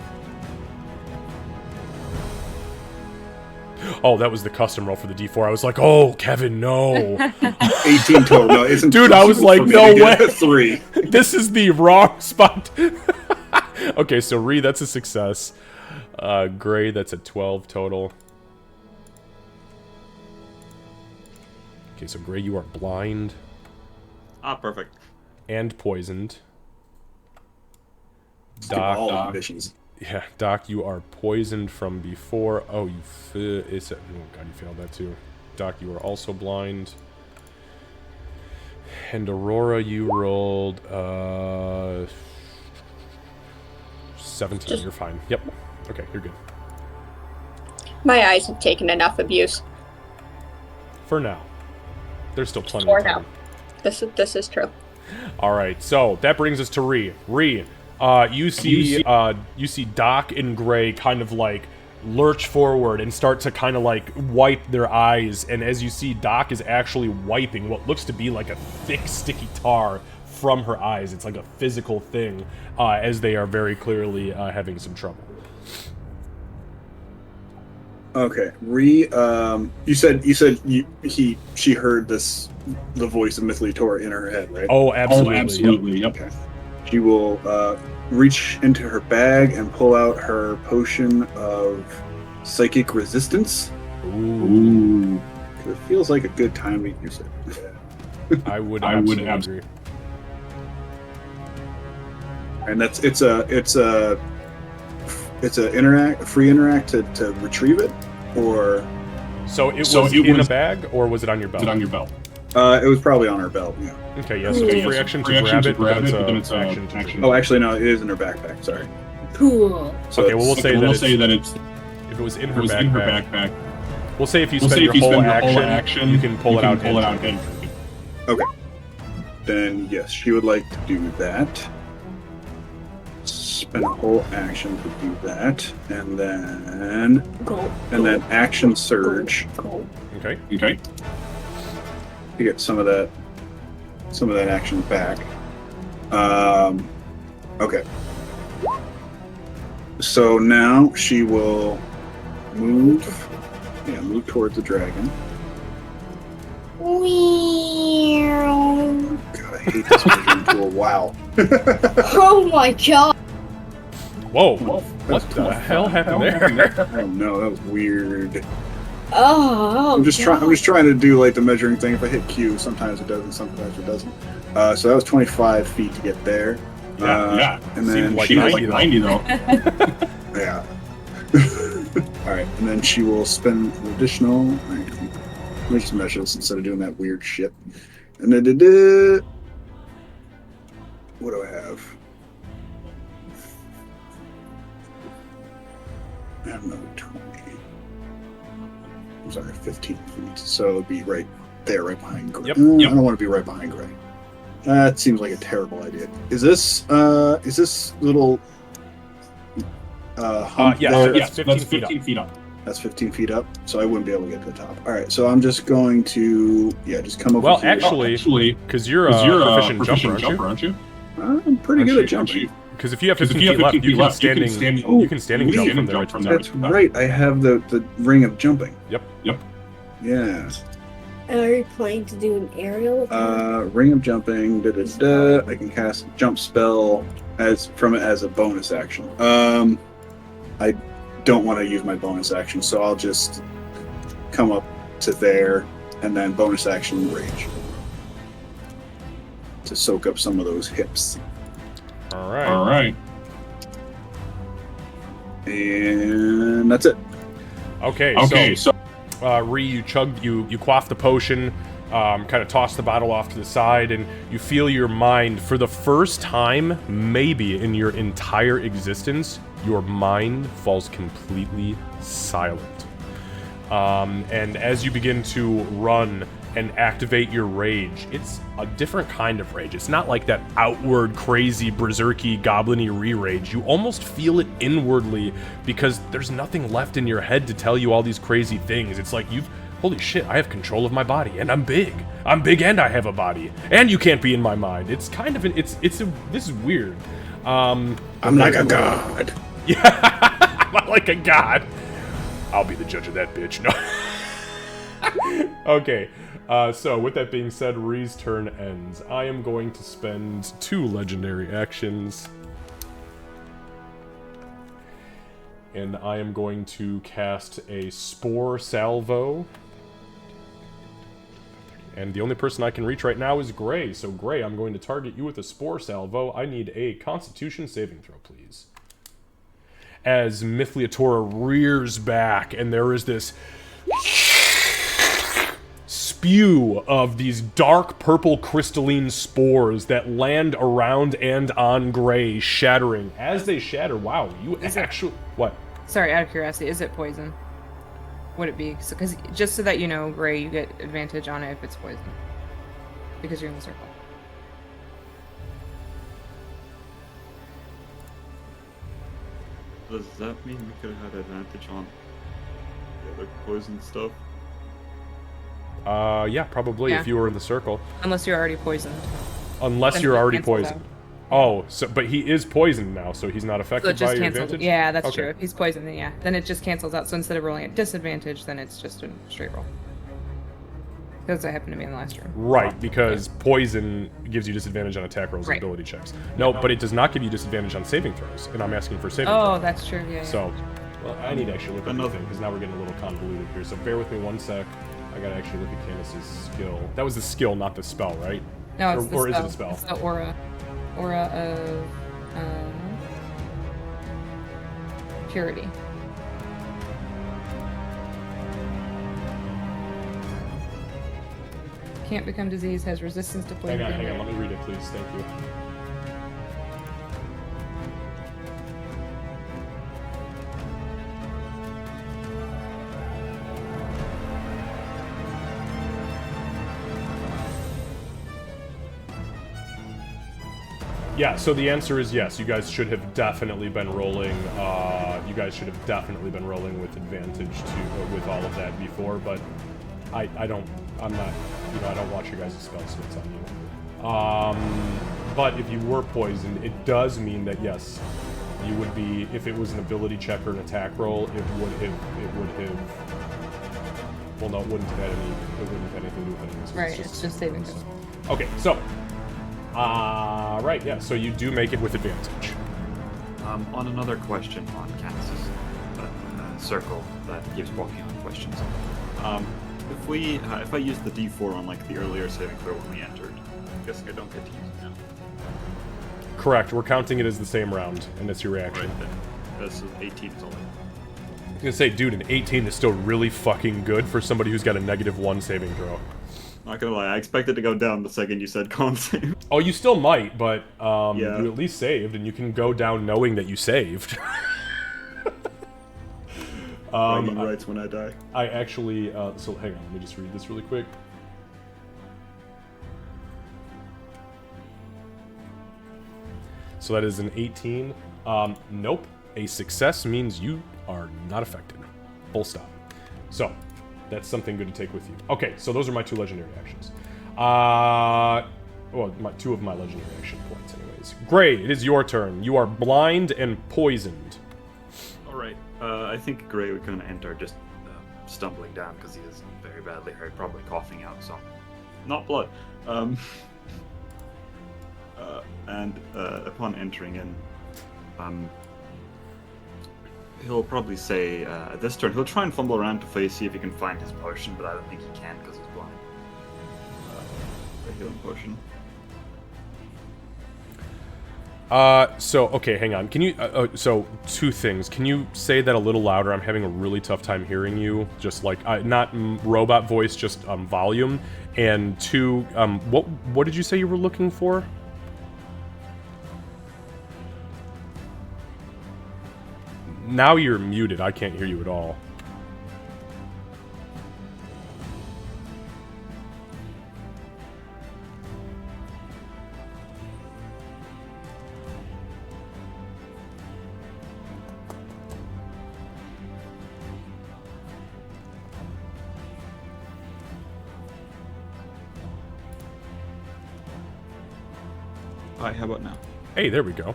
A: Oh, that was the custom roll for the D4. I was like, oh, Kevin, no.
F: 18 total. No, isn't.
A: Dude, I was like, no way.
F: 3.
A: This is the wrong spot. Okay, so Ree, that's a success. Gray, that's a 12 total. Okay, so Gray, you are blind.
C: Ah, perfect.
A: And poisoned.
F: All
A: Doc,
F: ambitions.
A: yeah, Doc, you are poisoned from before. Oh, you oh god, you failed that too. Doc, you are also blind. And Aurora, you rolled 17. You're fine. Yep. Okay, you're good.
E: My eyes have taken enough abuse.
A: For now. There's still plenty
E: For
A: of time.
E: now. This is true.
A: All right, so that brings us to Ree. Ree, you see Doc and Gray kind of like lurch forward and start to kind of like wipe their eyes, and as you see, Doc is actually wiping what looks to be like a thick, sticky tar from her eyes. It's like a physical thing, as they are very clearly having some trouble.
F: Okay, she heard the voice of Mythliator in her head, right?
A: Oh, absolutely.
G: Absolutely. Yep.
F: Okay. She will reach into her bag and pull out her potion of psychic resistance.
A: Ooh.
G: Ooh.
F: 'Cause it feels like a good time to use it.
A: I would
G: I would
A: absolutely agree.
F: And it's a free interact to retrieve it, or
A: So it was in a bag, or was it on your belt?
G: Is it on your belt?
F: it was probably on her belt. Yeah.
A: Okay, yes. Yeah, so free action to grab it, but then it's
G: action
A: action.
F: Oh, actually, no, it is in her backpack. Sorry.
H: Cool.
F: So
A: Okay, well, we'll
F: it's-
A: say that
G: it's
A: if it was in
G: it
A: her
G: was in her
A: backpack,
G: backpack.
A: we'll say if you
G: We'll
A: spend
G: say
A: your
G: if you
A: whole
G: spend your whole
A: action,
G: action,
A: you can pull it out.
G: Pull it out.
A: and-
F: Okay. Then yes, she would like to do that. Spend a whole action to do that, and then action surge
H: Go.
A: Okay.
G: Okay.
F: to get some of that action back. Okay. So now she will move towards the dragon. God, I hate this measuring tool. Wow.
H: Oh my god.
A: Whoa.
G: Whoa.
A: What the hell happened there?
F: Oh no, that was weird.
H: Oh.
F: I'm just trying to do like the measuring thing. If I hit Q, sometimes it does and sometimes it doesn't. So that was 25 feet to get there.
G: Yeah.
F: And then
A: Seemed like
F: she
A: 90
G: Like 90 though.
F: yeah. All right, and then she will spend an additional. Let me just measure this instead of doing that weird shit. And then what do I have? I have another 20. I'm sorry, 15 feet. So it'd be right there, right behind Gray.
A: Yep.
F: I don't want to be right behind Gray. That seems like a terrible idea. Is this little hump
A: yeah,
F: there?
A: that's
G: Yes,
A: 15 feet up.
F: That's 15 feet up, so I wouldn't be able to get to the top. All right, so I'm just going to just come over.
A: Well,
F: here.
A: actually, because you're a proficient jumper,
G: aren't you?
F: I'm pretty good at jumping.
A: Because if you have
G: 'Cause
A: 15 feet left, you can you can standing jump from there.
G: from
F: That's right. I have the ring of jumping.
A: Yep.
F: Yeah.
H: Are you planning to do an aerial attack?
F: Ring of jumping. I can cast jump spell as a bonus action. I don't want to use my bonus action, so I'll just come up to there and then bonus action rage to soak up some of those hips.
A: All right.
G: All right.
F: And that's it.
A: Okay.
G: So
A: Ree, you quaff the potion, kind of toss the bottle off to the side, and you feel your mind, for the first time, maybe in your entire existence, your mind falls completely silent. And as you begin to run and activate your rage, it's a different kind of rage. It's not like that outward, crazy, berserky, goblin-y re-rage. You almost feel it inwardly because there's nothing left in your head to tell you all these crazy things. It's like holy shit, I have control of my body, and I'm big. I'm big and I have a body. And you can't be in my mind. It's kind of, this is weird.
F: I'm like a god.
A: Yeah, I'm like a god. I'll be the judge of that bitch. No. Okay, so with that being said, Ree's turn ends. I am going to spend 2 legendary actions. And I am going to cast a Spore Salvo. And the only person I can reach right now is Gray. So Gray, I'm going to target you with a Spore Salvo. I need a Constitution saving throw, please. As Mythliator rears back, and there is this spew of these dark purple crystalline spores that land around and on Gray, shattering. As they shatter, wow, you actually... What?
B: Sorry, out of curiosity, is it poison? Would it be? Because just so that you know, Gray, you get advantage on it if it's poison. Because you're in the circle.
C: Does that mean we could have had advantage on the other poison stuff?
A: Yeah, probably,
B: Yeah.
A: if you were in the circle.
B: Unless you're already poisoned.
A: Unless
B: Then
A: you're
B: it
A: already
B: cancels
A: poisoned. Oh, so but he is poisoned now, so he's not
B: So
A: affected
B: it just
A: by your
B: cancels.
A: advantage?
B: Yeah, that's
A: Okay.
B: true. If he's poisoned, then yeah. Then it just cancels out. So instead of rolling at disadvantage, then it's just a straight roll. Because I happened to be in the last room.
A: Right, because poison gives you disadvantage on attack rolls and
B: Right.
A: ability checks. No, but it does not give you disadvantage on saving throws, and I'm asking for saving
B: Oh,
A: throws.
B: that's true. Yeah.
A: So, well, I need to actually look at
C: Another-
A: anything, because now we're getting a little convoluted here. So bear with me one sec. I gotta actually look at Candace's skill. That was the skill, not the spell, right?
B: No, it's the
A: or
B: spell.
A: is it a spell?
B: It's the aura. Aura of purity. Can't become diseased, has resistance to poison.
A: Hang on, let me read it, please. Thank you. Yeah, so the answer is yes. You guys should have definitely been rolling. You guys should have definitely been rolling with advantage with all of that before. But I don't. I'm not. I don't watch your guys' spells, so it's on you. But if you were poisoned, it does mean that yes, you would be. If it was an ability check or an attack roll, it would have. Well, no, it wouldn't have had any. It wouldn't have anything to do with anything.
B: Right, it's just saving throws.
A: Okay, so. Right, yeah, so you do make it with advantage.
D: On another question on Candace's circle that gives walking on questions.
C: If I use the D4 on like the earlier saving throw when we entered, I'm guessing I don't get to use it now.
A: Correct, we're counting it as the same round, and that's your reaction.
C: Right then. That's 18 is all.
A: I was gonna say, dude, an 18 is still really fucking good for somebody who's got a -1 saving throw.
C: Not gonna lie, I expected to go down the second you said con save.
A: Oh, you still might, but
C: Yeah.
A: you at least saved, and you can go down knowing that you saved.
C: Bragging rights when I die.
A: I actually, so hang on, let me just read this really quick. So that is an 18. Nope. A success means you are not affected. Full stop. So, that's something good to take with you. Okay, so those are my 2 legendary actions. Well, two of my legendary action points, anyways. Gray, it is your turn. You are blind and poisoned.
C: Alright, I think Gray would kind of enter just stumbling down because he is very badly hurt, probably coughing out some. Not blood. And upon entering in, he'll probably say, this turn, he'll try and fumble around to see if he can find his potion, but I don't think he can because he's blind. A healing potion.
A: So, okay, hang on. Can you, so, 2 things. Can you say that a little louder? I'm having a really tough time hearing you. Just like, not robot voice, just, volume. And 2, what did you say you were looking for? Now you're muted. I can't hear you at all.
C: Hi, how about now?
A: Hey, there we go.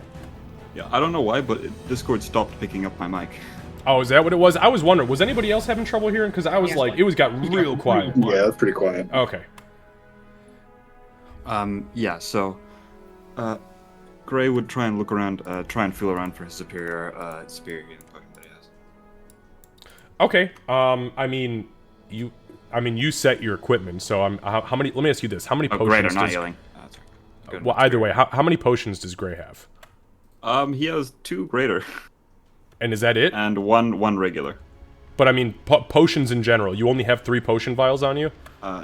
C: Yeah, I don't know why, but Discord stopped picking up my mic.
A: Oh, is that what it was? I was wondering, was anybody else having trouble hearing? Because I was
B: Yeah.
A: like, it got real quiet.
F: Yeah, that's pretty quiet.
A: Okay.
C: Yeah, so, Gray would try and look around, try and feel around for his superior healing potion that he has.
A: Okay. I mean, you set your equipment, so how many, let me ask you this. How many potions
C: Greater, not
A: does,
C: healing. That's right. Good.
A: well, either way, how many potions does Gray have?
C: He has 2 greater
A: And is that it?
C: and one regular.
A: But I mean, potions in general. You only have 3 potion vials on you?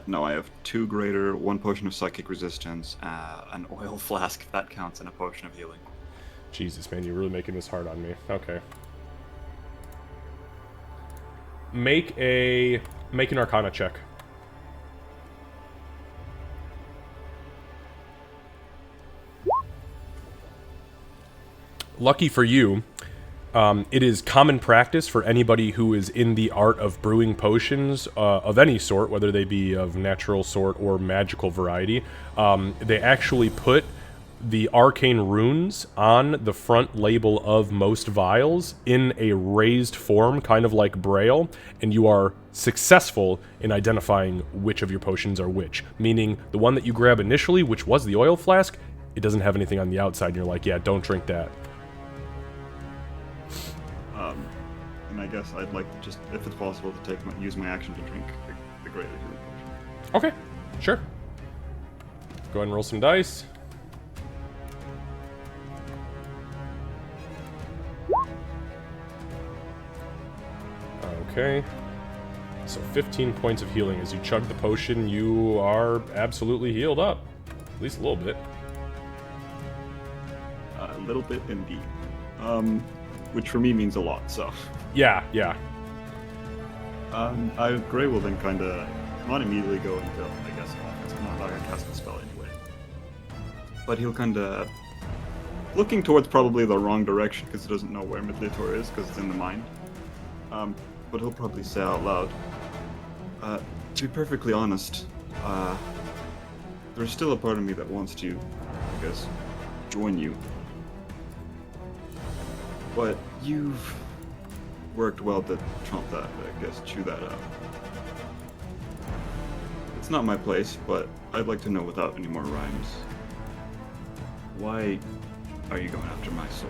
C: No, I have 2 greater, 1 potion of psychic resistance, an oil flask if that counts, and a potion of healing.
A: Jesus, man, you're really making this hard on me. Okay. Make an Arcana check. Lucky for you, it is common practice for anybody who is in the art of brewing potions of any sort, whether they be of natural sort or magical variety. They actually put the arcane runes on the front label of most vials in a raised form, kind of like Braille, and you are successful in identifying which of your potions are which. Meaning, the one that you grab initially, which was the oil flask, it doesn't have anything on the outside, and you're like, yeah, don't drink that.
C: And I guess I'd like to just, if it's possible, to use my action to drink the greater healing potion.
A: Okay, sure. Go ahead and roll some dice. Okay. So 15 points of healing. As you chug the potion, you are absolutely healed up. At least a little bit.
C: A little bit indeed. Which for me means a lot, so.
A: Yeah, yeah.
C: Gray will then kind of not immediately go into, I guess, offense. I'm not going to cast the spell anyway. But he'll kind of looking towards probably the wrong direction because he doesn't know where Midlitor is because it's in the mind. But he'll probably say out loud, to be perfectly honest, there's still a part of me that wants to, I guess, join you. But you've worked well to trump that, I guess, chew that out. It's not my place, but I'd like to know without any more rhymes. Why are you going after my soul?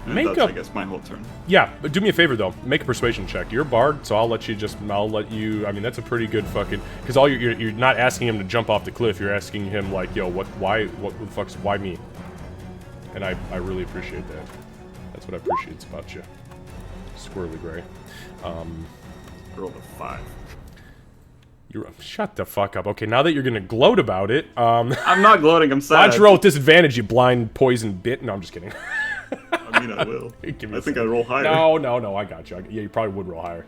C: And that's, I guess, my whole turn.
A: Yeah, but do me a favor though. Make a persuasion check. You're a bard, so I'll let you. I mean, that's a pretty good fucking. Because you're not asking him to jump off the cliff. You're asking him like, yo, what the fuck's, why me? And I really appreciate that. That's what I appreciate about you, Squirrely Gray.
C: Rolled a 5.
A: Shut the fuck up. Okay, now that you're gonna gloat about it,
C: I'm not gloating. I'm sad.
A: Why don't you roll with disadvantage, you blind poison bit? No, I'm just kidding.
C: I mean, I will. I think I'd roll higher.
A: No, I got you. Yeah, you probably would roll higher.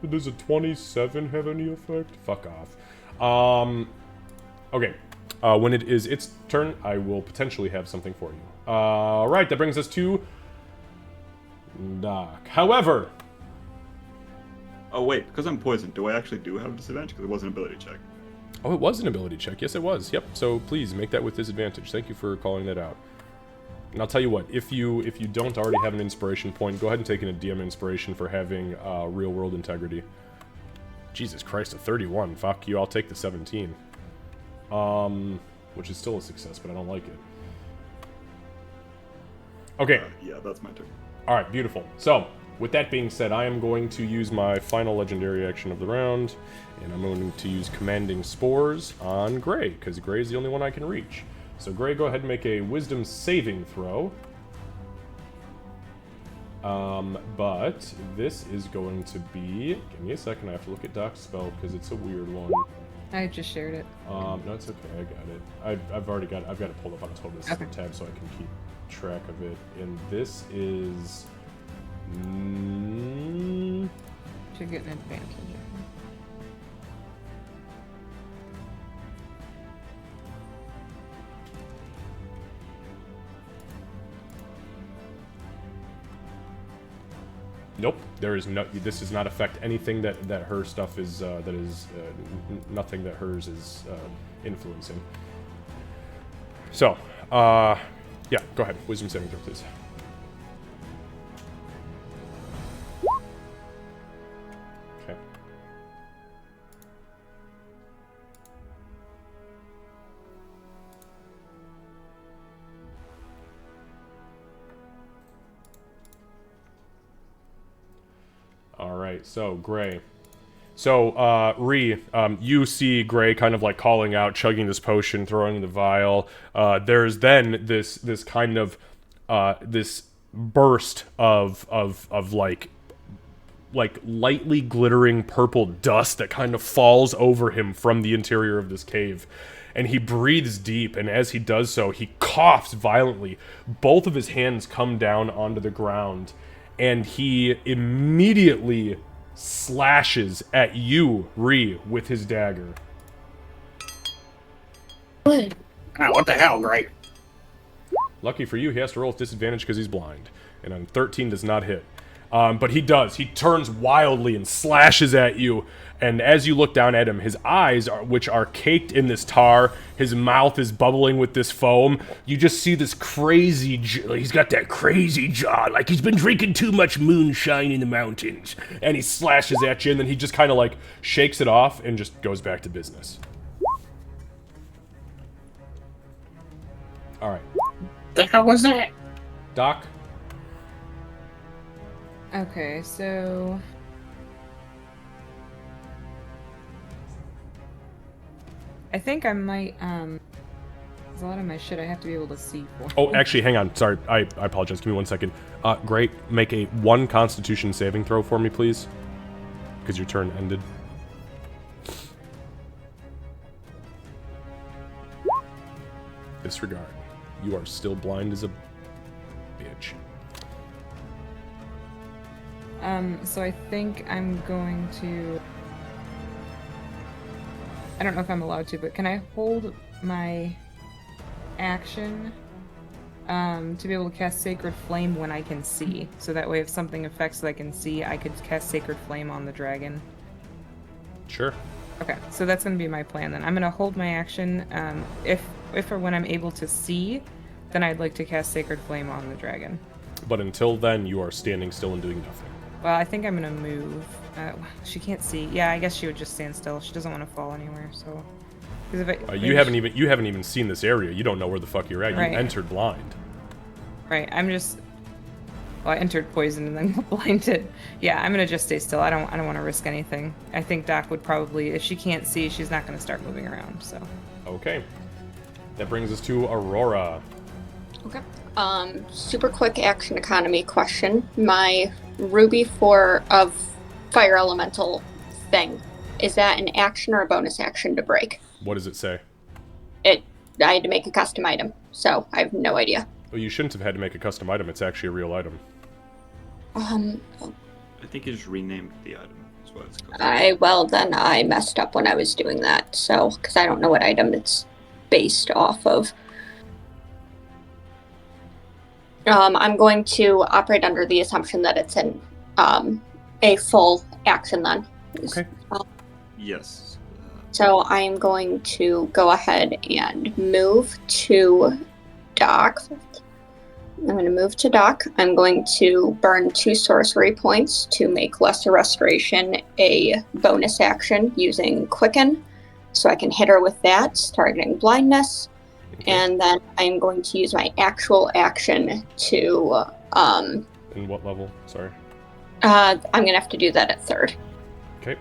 A: Does a 27 have any effect? Fuck off. Okay. When it is its turn, I will potentially have something for you. Right, that brings us to Doc. However...
C: Oh, wait, because I'm poisoned, do I actually have a disadvantage? Because it was an ability check.
A: Oh, it was an ability check. Yes, it was. Yep, so please make that with disadvantage. Thank you for calling that out. And I'll tell you what, if you don't already have an inspiration point, go ahead and take in a DM inspiration for having real-world integrity. Jesus Christ, a 31. Fuck you, I'll take the 17. Which is still a success, but I don't like it. Okay.
C: Yeah, that's my turn.
A: Alright, beautiful. So, with that being said, I am going to use my final legendary action of the round, and I'm going to use Commanding Spores on Gray, because Gray is the only one I can reach. So Gray, go ahead and make a Wisdom saving throw. But this is going to be... Give me a second, I have to look at Doc's spell, because it's a weird one.
B: I just shared it.
A: No, it's okay, I got it. I've got it pulled up on a total tab so I can keep track of it. And this is...
B: Should get an advantage.
A: Nope, there is no. This does not affect anything that her stuff is. Nothing that hers is influencing. So, yeah, go ahead. Wisdom saving throw, please. Okay. Alright, so, Gray. So, you see Gray kind of like calling out, chugging this potion, throwing the vial. There's then this kind of, this burst of like lightly glittering purple dust that kind of falls over him from the interior of this cave. And he breathes deep, and as he does so, he coughs violently. Both of his hands come down onto the ground, and he immediately slashes at you, Ree, with his dagger.
H: What?
F: What the hell, Gray?
A: Lucky for you, he has to roll with disadvantage because he's blind. And on 13 does not hit. But he does. He turns wildly and slashes at you. And as you look down at him, his eyes, which are caked in this tar, his mouth is bubbling with this foam. You just see this crazy, he's got that crazy jaw, like he's been drinking too much moonshine in the mountains. And he slashes at you, and then he just kind of like shakes it off and just goes back to business. All right.
I: The hell was that?
A: Doc?
B: Okay, so I think I might, there's a lot of my shit I have to be able to see for.
A: Oh, actually, hang on. Sorry, I apologize. Give me 1 second. Great. Make a 1 Constitution saving throw for me, please. Because your turn ended. Disregard. You are still blind as a bitch.
B: So I think I'm going to, I don't know if I'm allowed to, but can I hold my action to be able to cast Sacred Flame when I can see? So that way if something affects that I can see, I could cast Sacred Flame on the dragon.
A: Sure.
B: Okay, so that's going to be my plan then. I'm going to hold my action. If or when I'm able to see, then I'd like to cast Sacred Flame on the dragon.
A: But until then, you are standing still and doing nothing.
B: Well, I think I'm going to move. She can't see. Yeah, I guess she would just stand still. She doesn't want to fall anywhere, so... If
A: you haven't even seen this area. You don't know where the fuck you're at.
B: Right.
A: You entered blind.
B: Right, I'm just... Well, I entered poison and then got blinded. Yeah, I'm gonna just stay still. I don't want to risk anything. I think Doc would probably, if she can't see, she's not gonna start moving around. So.
A: Okay. That brings us to Aurora.
E: Okay. Super quick action economy question. My Ruby 4 of Fire Elemental thing, is that an action or a bonus action to break?
A: What does it say?
E: I had to make a custom item, so I have no idea.
A: Well, you shouldn't have had to make a custom item. It's actually a real item.
C: I think you just renamed the item. That's what it's called.
E: Well, then I messed up when I was doing that, so, because I don't know what item it's based off of. I'm going to operate under the assumption that it's in a full action then.
A: Okay.
C: Yes.
E: So I am going to go ahead and move to Doc. I'm going to move to Doc. I'm going to burn 2 sorcery points to make Lesser Restoration a bonus action using Quicken. So I can hit her with that, targeting blindness.
A: Okay.
E: And then I'm going to use my actual action to...
A: In what level? Sorry.
E: I'm going to have to do that at 3rd.
A: Okay.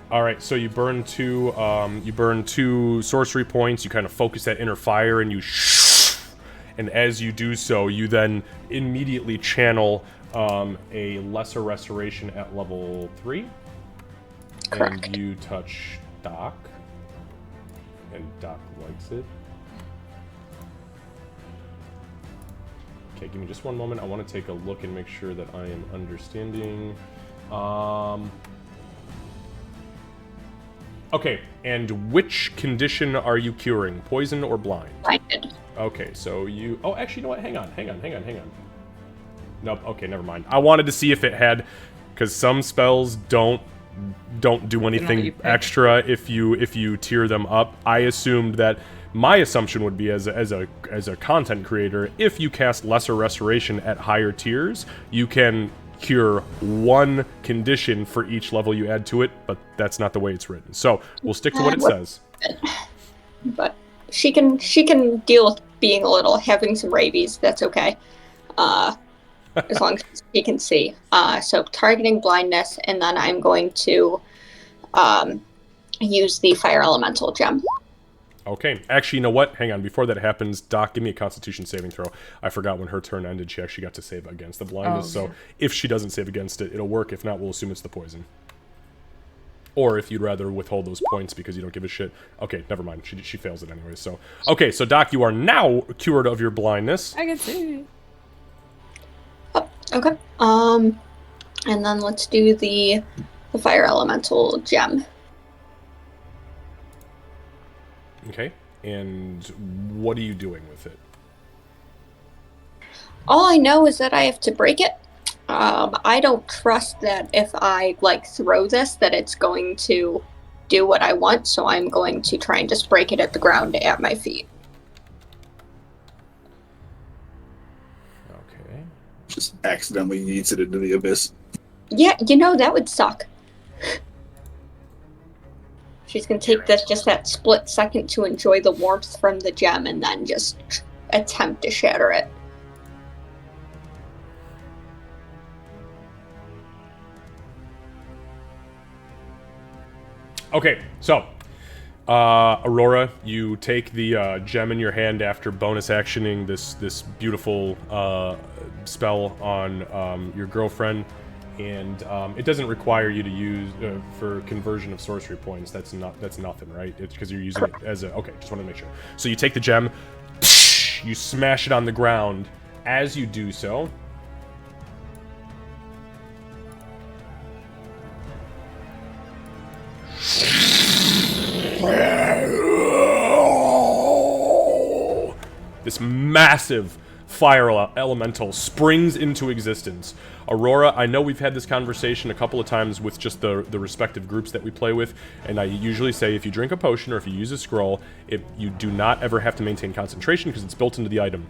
A: All right. So you burn 2 sorcery points. You kind of focus that inner fire, and you. And as you do so, you then immediately channel a Lesser Restoration at level 3.
E: Correct.
A: And you touch Doc. And Doc likes it. Okay, give me just one moment. I want to take a look and make sure that I am understanding. Okay, and which condition are you curing? Poison or blind?
E: Blinded.
A: Okay, so you... Oh, actually, you know what? Hang on. Nope, okay, never mind. I wanted to see if it had... Because some spells don't do anything extra if you tier them up. I assumed that... My assumption would be, as a content creator, if you cast Lesser Restoration at higher tiers, you can cure 1 condition for each level you add to it, but that's not the way it's written. So we'll stick to what it says.
E: But she can deal with being having some rabies. That's okay, as long as she can see. So targeting blindness, and then I'm going to use the Fire Elemental gem.
A: Okay. Actually, you know what? Hang on. Before that happens, Doc, give me a Constitution saving throw. I forgot when her turn ended, she actually got to save against the blindness.
B: Oh,
A: so if she doesn't save against it, it'll work. If not, we'll assume it's the poison. Or if you'd rather withhold those points because you don't give a shit. Okay, never mind. She fails it anyway. So okay, so Doc, you are now cured of your blindness.
B: I can see.
E: Oh, okay. And then let's do the Fire Elemental gem.
A: Okay. And what are you doing with it?
E: All I know is that I have to break it. I don't trust that if I like throw this that it's going to do what I want, so I'm going to try and just break it at the ground at my feet.
A: Okay.
F: Just accidentally yeets it into the abyss.
E: Yeah, you know, that would suck. She's gonna take this just that split second to enjoy the warmth from the gem and then just attempt to shatter it.
A: Okay, so Aurora, you take the gem in your hand after bonus actioning this beautiful spell on your girlfriend, and it doesn't require you to use for conversion of sorcery points. That's nothing, right? It's because you're using it as a. Okay, just want to make sure. So you take the gem, you smash it on the ground. As you do so, this massive fire elemental springs into existence. Aurora, I know we've had this conversation a couple of times with just the respective groups that we play with, and I usually say if you drink a potion or if you use a scroll, you do not ever have to maintain concentration because it's built into the item.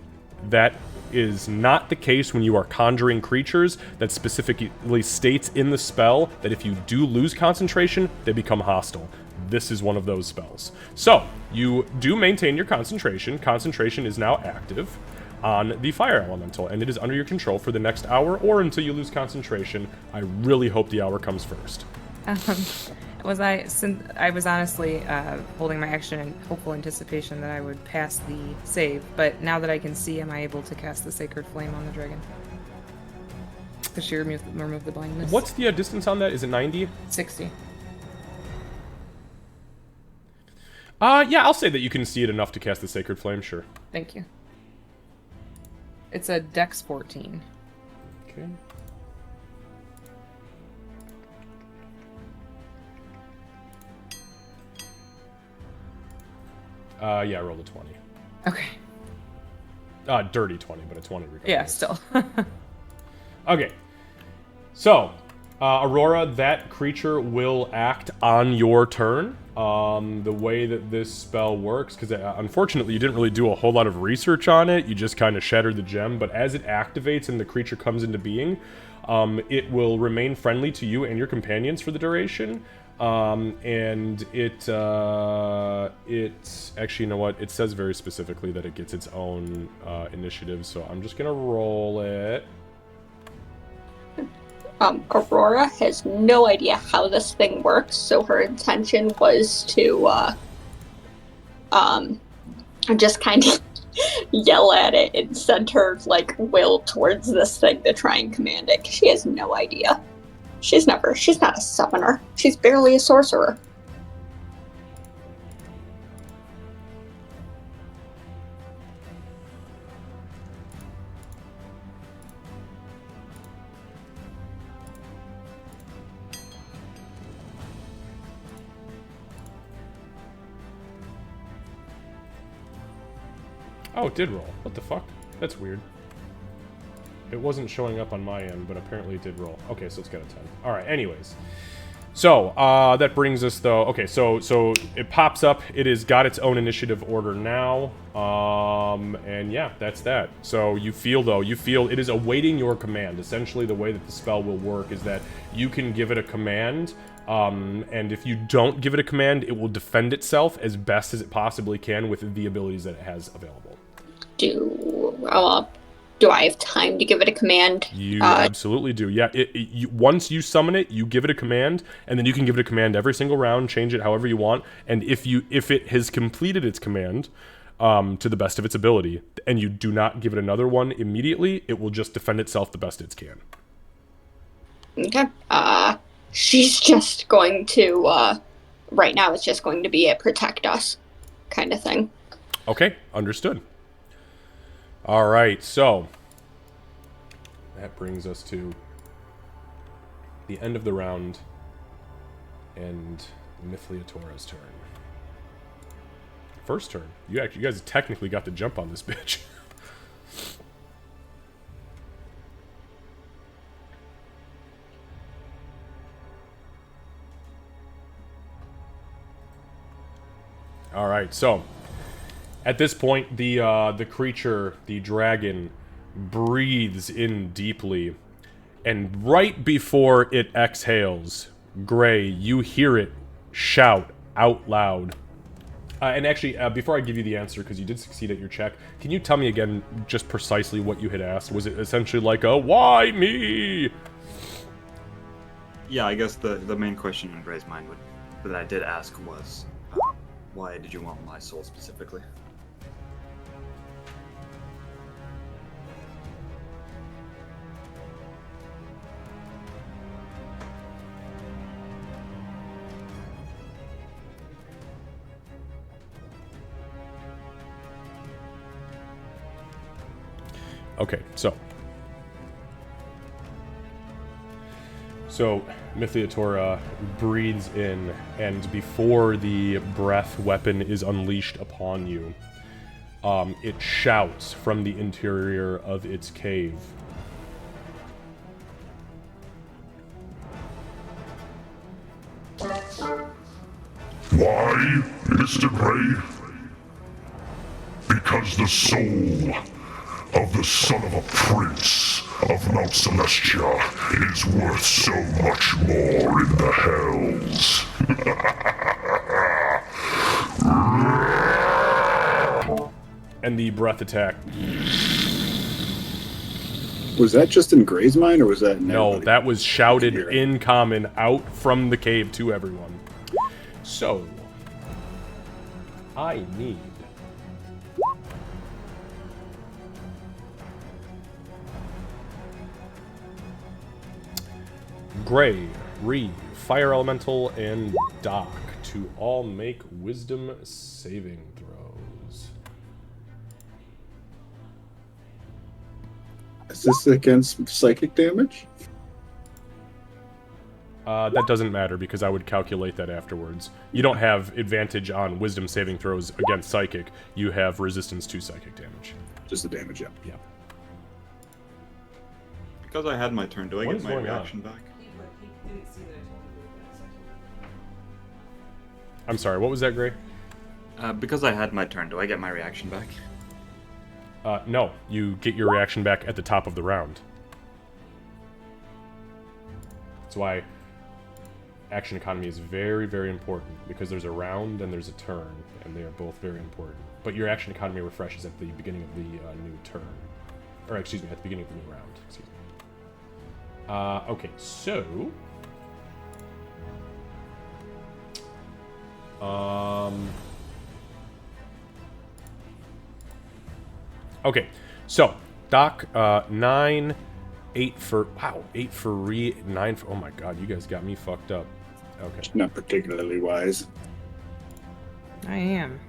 A: That is not the case when you are conjuring creatures. That specifically states in the spell that if you do lose concentration, they become hostile. This is one of those spells. So, you do maintain your concentration. Concentration is now active on the fire elemental, and it is under your control for the next hour or until you lose concentration. I really hope the hour comes first.
B: I was honestly holding my action in hopeful anticipation that I would pass the save, but now that I can see, am I able to cast the Sacred Flame on the dragon? Because she removed the blindness.
A: What's the distance on that? Is it 90?
B: 60.
A: Yeah, I'll say that you can see it enough to cast the Sacred Flame, sure.
B: Thank you. It's a Dex 14.
A: Okay. Yeah, roll a 20.
B: Okay.
A: Dirty 20, but a 20 regardless.
B: Yeah, still.
A: Okay. So, Aurora, that creature will act on your turn. The way that this spell works, because unfortunately you didn't really do a whole lot of research on it, you just kind of shattered the gem, but as it activates and the creature comes into being, it will remain friendly to you and your companions for the duration. And it actually, you know what? It says very specifically that it gets its own initiative, so I'm just gonna roll it.
E: Aurora has no idea how this thing works, so her intention was to just kind of yell at it and send her like will towards this thing to try and command it, 'cause she has no idea. She's not a summoner. She's barely a sorcerer.
A: Oh, it did roll. What the fuck? That's weird. It wasn't showing up on my end, but apparently it did roll. Okay, so it's got a 10. Alright, anyways. So, that brings us, though... Okay, so it pops up. It has got its own initiative order now. And yeah, that's that. So you feel it is awaiting your command. Essentially, the way that the spell will work is that you can give it a command, and if you don't give it a command, it will defend itself as best as it possibly can with the abilities that it has available.
E: Do I have time to give it a command?
A: You absolutely do. Yeah, once you summon it, you give it a command, and then you can give it a command every single round, change it however you want, and if it has completed its command to the best of its ability, and you do not give it another one immediately, it will just defend itself the best it can.
E: Okay. She's just going to, right now it's just going to be a protect us kind of thing.
A: Okay, understood. All right, so that brings us to the end of the round and Mithliatora's turn. First turn. You guys technically got the jump on this bitch. right, so at this point, the creature, the dragon, breathes in deeply, and right before it exhales, Gray, you hear it shout out loud. And actually, before I give you the answer, because you did succeed at your check, can you tell me again just precisely what you had asked? Was it essentially like a, why me?
C: Yeah, I guess the main question in Gray's mind that I did ask was, why did you want my soul specifically?
A: Okay, so Mythiatora breathes in, and before the breath weapon is unleashed upon you, it shouts from the interior of its cave.
G: Why, Mr. Gray? Because the soul of the son of a prince of Mount Celestia is worth so much more in the hells.
A: And the breath attack.
F: Was that just in Gray's mind, or was that in
A: No,
F: everybody?
A: that was shouted in common out from the cave to everyone. So, I need... Gray, Ree, Fire Elemental, and Doc to all make Wisdom saving throws.
F: Is this against psychic damage?
A: That doesn't matter because I would calculate that afterwards. You don't have advantage on Wisdom saving throws against Psychic. You have resistance to Psychic damage.
F: Just the damage, yeah.
A: Yeah.
C: Because I had my turn, do I
A: What
C: get
A: is
C: my
A: going on?
C: reaction back?
A: I'm sorry, what was that, Gray?
C: Because I had my turn, do I get my reaction back?
A: No. You get your reaction back at the top of the round. That's why action economy is very, very important, because there's a round and there's a turn, and they are both very important. But your action economy refreshes at the beginning of the new turn. Or, excuse me, at the beginning of the new round. Excuse me. Okay, so... Okay, so, Doc, 9... 8 for... Wow, 8 for Ree, 9 for... Oh my god, you guys got me fucked up. Okay.
F: Not particularly wise.
B: I am.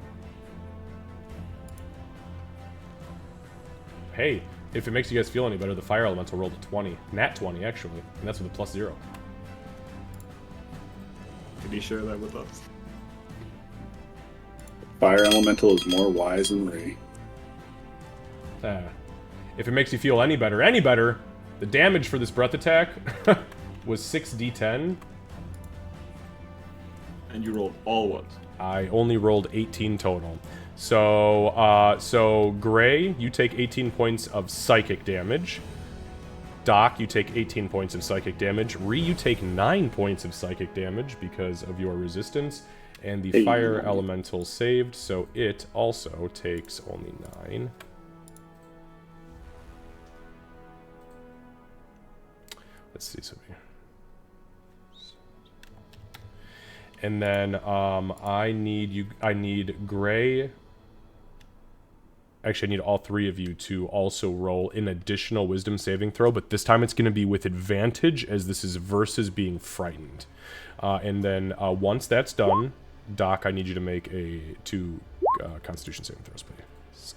A: Hey, if it makes you guys feel any better, the Fire Elemental rolled a 20. Nat 20, actually. And that's with a +0.
C: Did he share that with us?
F: Fire Elemental is more wise than Ray.
A: If it makes you feel any better, the damage for this breath attack was 6d10.
C: And you rolled all ones.
A: I only rolled 18 total. So Gray, you take 18 points of psychic damage. Doc, you take 18 points of psychic damage. Ree, you take 9 points of psychic damage because of your resistance. And the Fire Elemental saved, so it also takes only 9. Let's see something. And then I need Gray. Actually, I need all three of you to also roll an additional Wisdom saving throw, but this time it's going to be with advantage, as this is versus being frightened. And then once that's done, Doc, I need you to make two Constitution saving throws, please.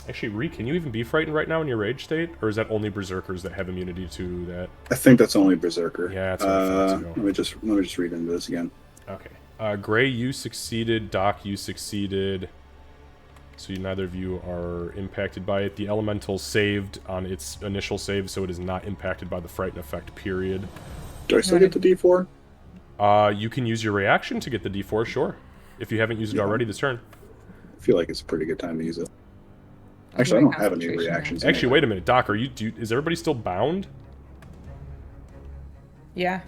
A: Actually, Ree, can you even be frightened right now in your rage state? Or is that only Berserkers that have immunity to that?
F: I think that's only Berserker.
A: Yeah, that's what I thought, too.
F: Let me just read into this again.
A: Okay. Gray, you succeeded. Doc, you succeeded. So neither of you are impacted by it. The elemental saved on its initial save, so it is not impacted by the frighten effect, period.
F: Do I still get the D4?
A: You can use your reaction to get the D4, sure. If you haven't used it already this turn.
F: I feel like it's a pretty good time to use it. Actually, I don't have any reactions.
A: Actually, wait a minute, Doc. Is everybody still bound?
B: Yeah.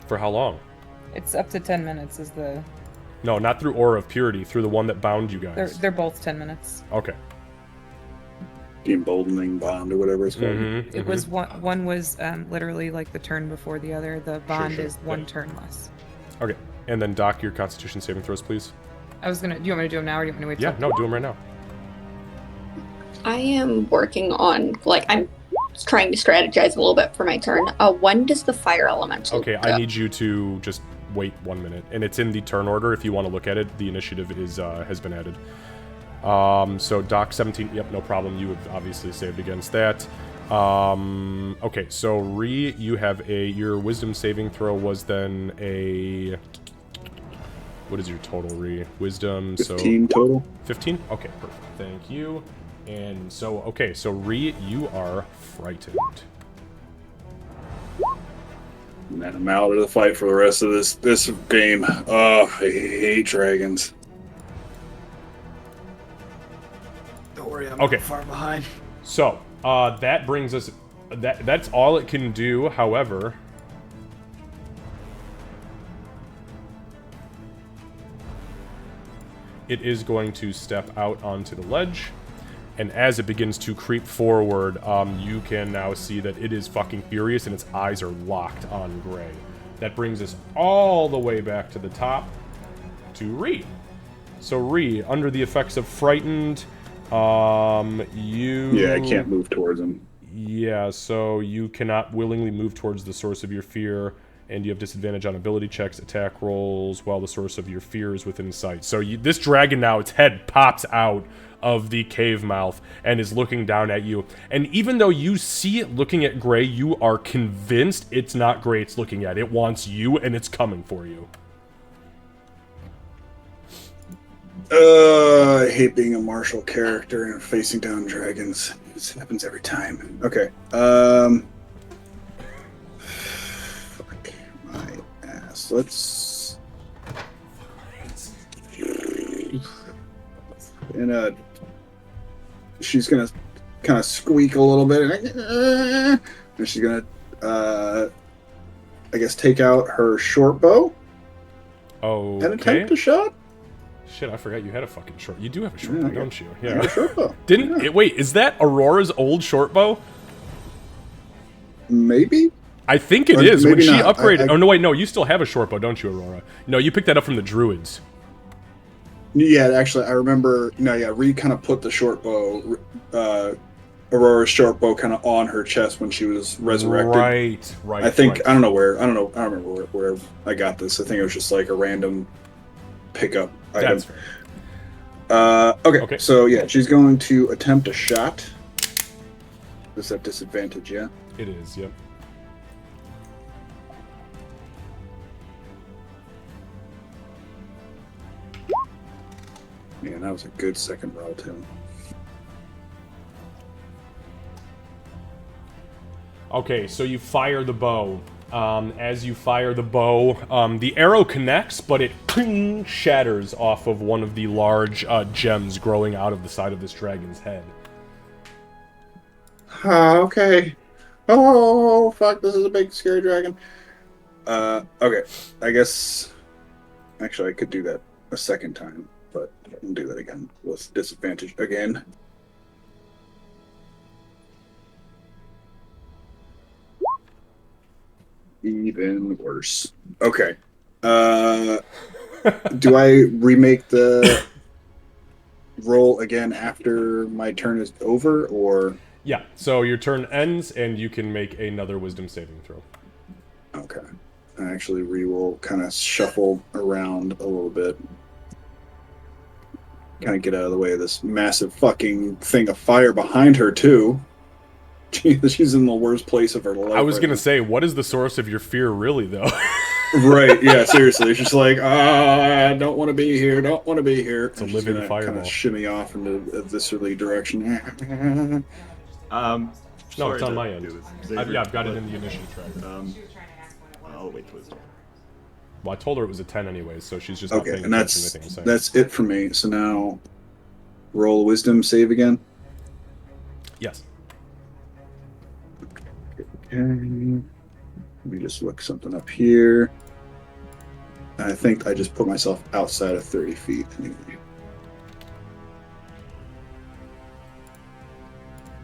A: For how long?
B: It's up to 10 minutes is the...
A: No, not through Aura of Purity, through the one that bound you guys.
B: They're both 10 minutes.
A: Okay.
F: The emboldening bond or whatever it's called.
A: Mm-hmm,
B: It was one was literally like the turn before the other. The bond
A: sure.
B: is one turn less.
A: Okay. And then, Doc, your Constitution saving throws, please.
B: I was gonna... Do you want me to do them now, or do you want me to wait?
A: Yeah,
B: till...
A: no, do them right now.
E: I am working on, like, I'm trying to strategize a little bit for my turn. When does the fire elemental
A: Okay,
E: go?
A: I need you to just wait 1 minute. And it's in the turn order if you want to look at it. The initiative is has been added. So Doc 17, yep, no problem. You have obviously saved against that. Okay, so Ree, you have your wisdom saving throw was then a... What is your total, Ree? Wisdom,
F: 15 total.
A: 15? Okay, perfect. Thank you. And so, okay, so Ree, you are frightened.
F: And then I'm out of the fight for the rest of this game. Oh, I hate dragons.
D: Don't worry, I'm
A: Okay.
D: not far behind.
A: So, that brings us... That's all it can do, however... It is going to step out onto the ledge, and as it begins to creep forward, you can now see that it is fucking furious, and its eyes are locked on Gray. That brings us all the way back to the top to Ree. So Ree, under the effects of frightened, you...
F: Yeah, I can't move towards him.
A: Yeah, so you cannot willingly move towards the source of your fear, and you have disadvantage on ability checks, attack rolls, while the source of your fear is within sight. So this dragon now, its head pops out of the cave mouth and is looking down at you. And even though you see it looking at Gray, you are convinced it's not Gray it's looking at. It wants you, and it's coming for you.
F: I hate being a martial character and facing down dragons. This happens every time. Okay. Fuck my ass. Let's... And, she's gonna kind of squeak a little bit. And she's gonna, I guess, take out her short bow.
A: Okay.
F: And attempt a shot.
A: Shit, I forgot you had a fucking short... You do have a short
F: Yeah,
A: bow,
F: I got-
A: don't you?
F: I got a short bow.
A: Didn't...
F: Yeah.
A: Wait, is that Aurora's old short bow?
F: Maybe?
A: I think it
F: Or
A: is. When
F: maybe
A: she
F: not.
A: upgraded...
F: I-
A: Oh, no, wait, no. You still have a short bow, don't you, Aurora? No, you picked that up from the druids.
F: Yeah, actually, I remember. Ree kind of put the short bow, Aurora's short bow, kind of on her chest when she was resurrected.
A: Right.
F: I think
A: right.
F: I don't know. I don't remember where I got this. I think it was just like a random pickup item.
A: That's fair.
F: Okay. So yeah, she's going to attempt a shot. Is that disadvantage? Yeah.
A: It is, yep.
F: Man, that was a good second roll too.
A: Okay, so you fire the bow. As you fire the bow, the arrow connects, but it shatters off of one of the large gems growing out of the side of this dragon's head.
F: Okay. Oh, fuck, this is a big scary dragon. Okay. I guess... Actually, I could do that a second time, but I'll do that again with disadvantage again. Even worse. Okay. Do I remake the roll again after my turn is over, or...
A: Yeah, so your turn ends, and you can make another wisdom saving throw.
F: Okay. Actually, Ree will kind of shuffle around a little bit. Kind of get out of the way of this massive fucking thing of fire behind her, too. She's in the worst place of her life.
A: I was
F: right
A: going
F: now.
A: to say, what is the source of your fear really, though?
F: Right, yeah, seriously. It's just like, I don't want to be here, don't want to be here.
A: It's a living
F: Kind
A: fireball.
F: of shimmy off into a viscerally direction.
C: Um,
A: No,
C: sorry
A: it's on
C: to
A: my
C: do
A: end.
C: this, Xavier,
A: Yeah, I've got it
C: but,
A: in the initiative tracker.
C: I'll wait till it's done.
A: Well, I told her it was a 10 anyways, so she's just
F: Okay,
A: not paying
F: and
A: attention to anything I'm saying.
F: that's it for me. So now, roll a wisdom save again.
A: Yes.
F: Okay. Let me just look something up here. I think I just put myself outside of 30 feet anyway.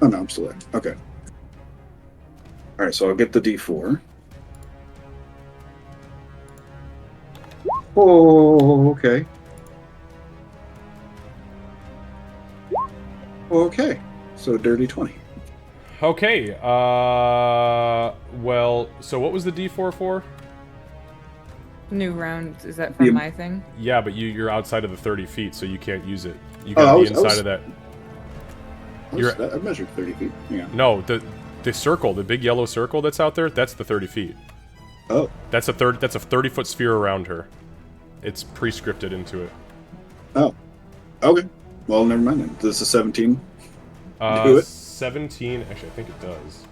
F: Oh no, I'm still there. Okay. Alright, so I'll get the D4. Oh, okay. Okay. So dirty 20.
A: Okay, well, so what was the D4 for?
B: New round, is that from
F: Yeah.
B: my thing?
A: Yeah, but you're outside of the 30 feet, so you can't use it. You
F: Oh, I
A: gotta be
F: was- I
A: inside
F: was-
A: of that.
F: I measured 30 feet. Yeah.
A: No, the circle, the big yellow circle that's out there, that's the 30 feet.
F: Oh.
A: That's a 30-foot sphere around her. It's pre-scripted into it.
F: Oh. Okay. Well, never mind then. This is 17. Do it.
A: 17. Actually, I think it does.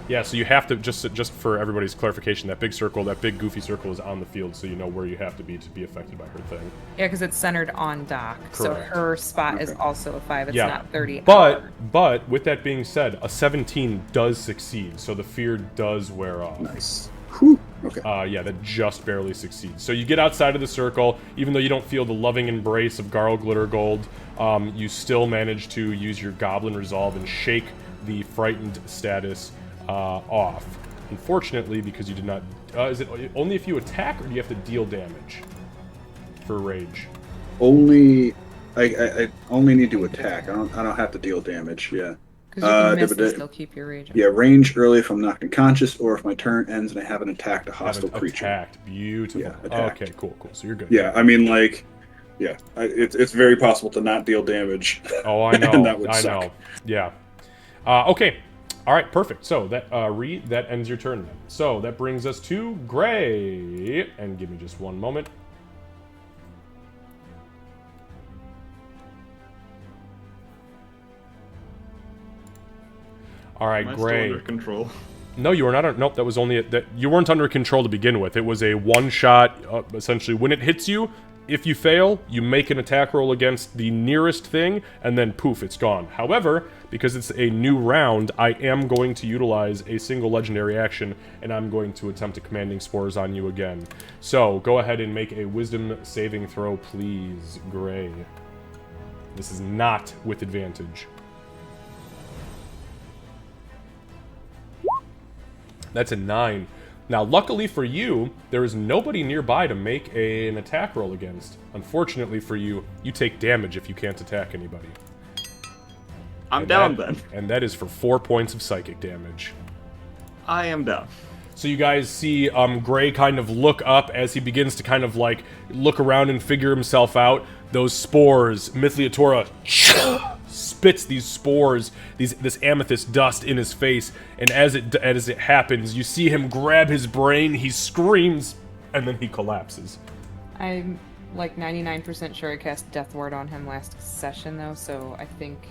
A: Yeah, so you have to just for everybody's clarification, that big circle, that big goofy circle is on the field, so you know where you have to be affected by her thing.
B: Yeah, because it's centered on Doc. So
A: Correct.
B: her spot is also a 5. It's
A: Yeah,
B: not 30.
A: But with that being said, a 17 does succeed, so the fear does wear off.
F: Nice. Whew. Okay.
A: Yeah, that just barely succeeds. So you get outside of the circle, even though you don't feel the loving embrace of Garl Glittergold, you still manage to use your Goblin Resolve and shake the frightened status off. Unfortunately, because you did not... is it only if you attack, or do you have to deal damage for rage?
F: Only... I only need to attack. I don't have to deal damage, yeah.
B: Because you can miss and still keep your rage.
F: Yeah, range early if I'm knocked unconscious, or if my turn ends and I haven't attacked a hostile creature.
A: Attacked. Beautiful.
F: Yeah, attacked.
A: Okay, cool. So you're good.
F: Yeah, I mean, like... Yeah, it's very possible to not deal damage.
A: Oh, I know.
F: And that would
A: I
F: suck.
A: know. Yeah. Okay. All right. Perfect. So that that ends your turn. Then. So that brings us to Gray. And give me just one moment. All right,
C: Am I still
A: Gray.
C: under control?
A: No, you were not. Nope, that was only that you weren't under control to begin with. It was a one-shot. Essentially, when it hits you, if you fail, you make an attack roll against the nearest thing, and then poof, it's gone. However, because it's a new round, I am going to utilize a single legendary action, and I'm going to attempt a commanding spores on you again. So go ahead and make a wisdom saving throw, please, Gray. This is not with advantage. That's a 9. Now, luckily for you, there is nobody nearby to make an attack roll against. Unfortunately for you, you take damage if you can't attack anybody.
C: I'm down
A: that,
C: then.
A: And that is for 4 points of psychic damage.
C: I am down.
A: So you guys see Gray kind of look up as he begins to kind of like look around and figure himself out. Those spores, Mithliatora spits these spores, this amethyst dust in his face, and as it happens, you see him grab his brain, he screams, and then he collapses.
B: I'm like 99% sure I cast Death Ward on him last session though, so I think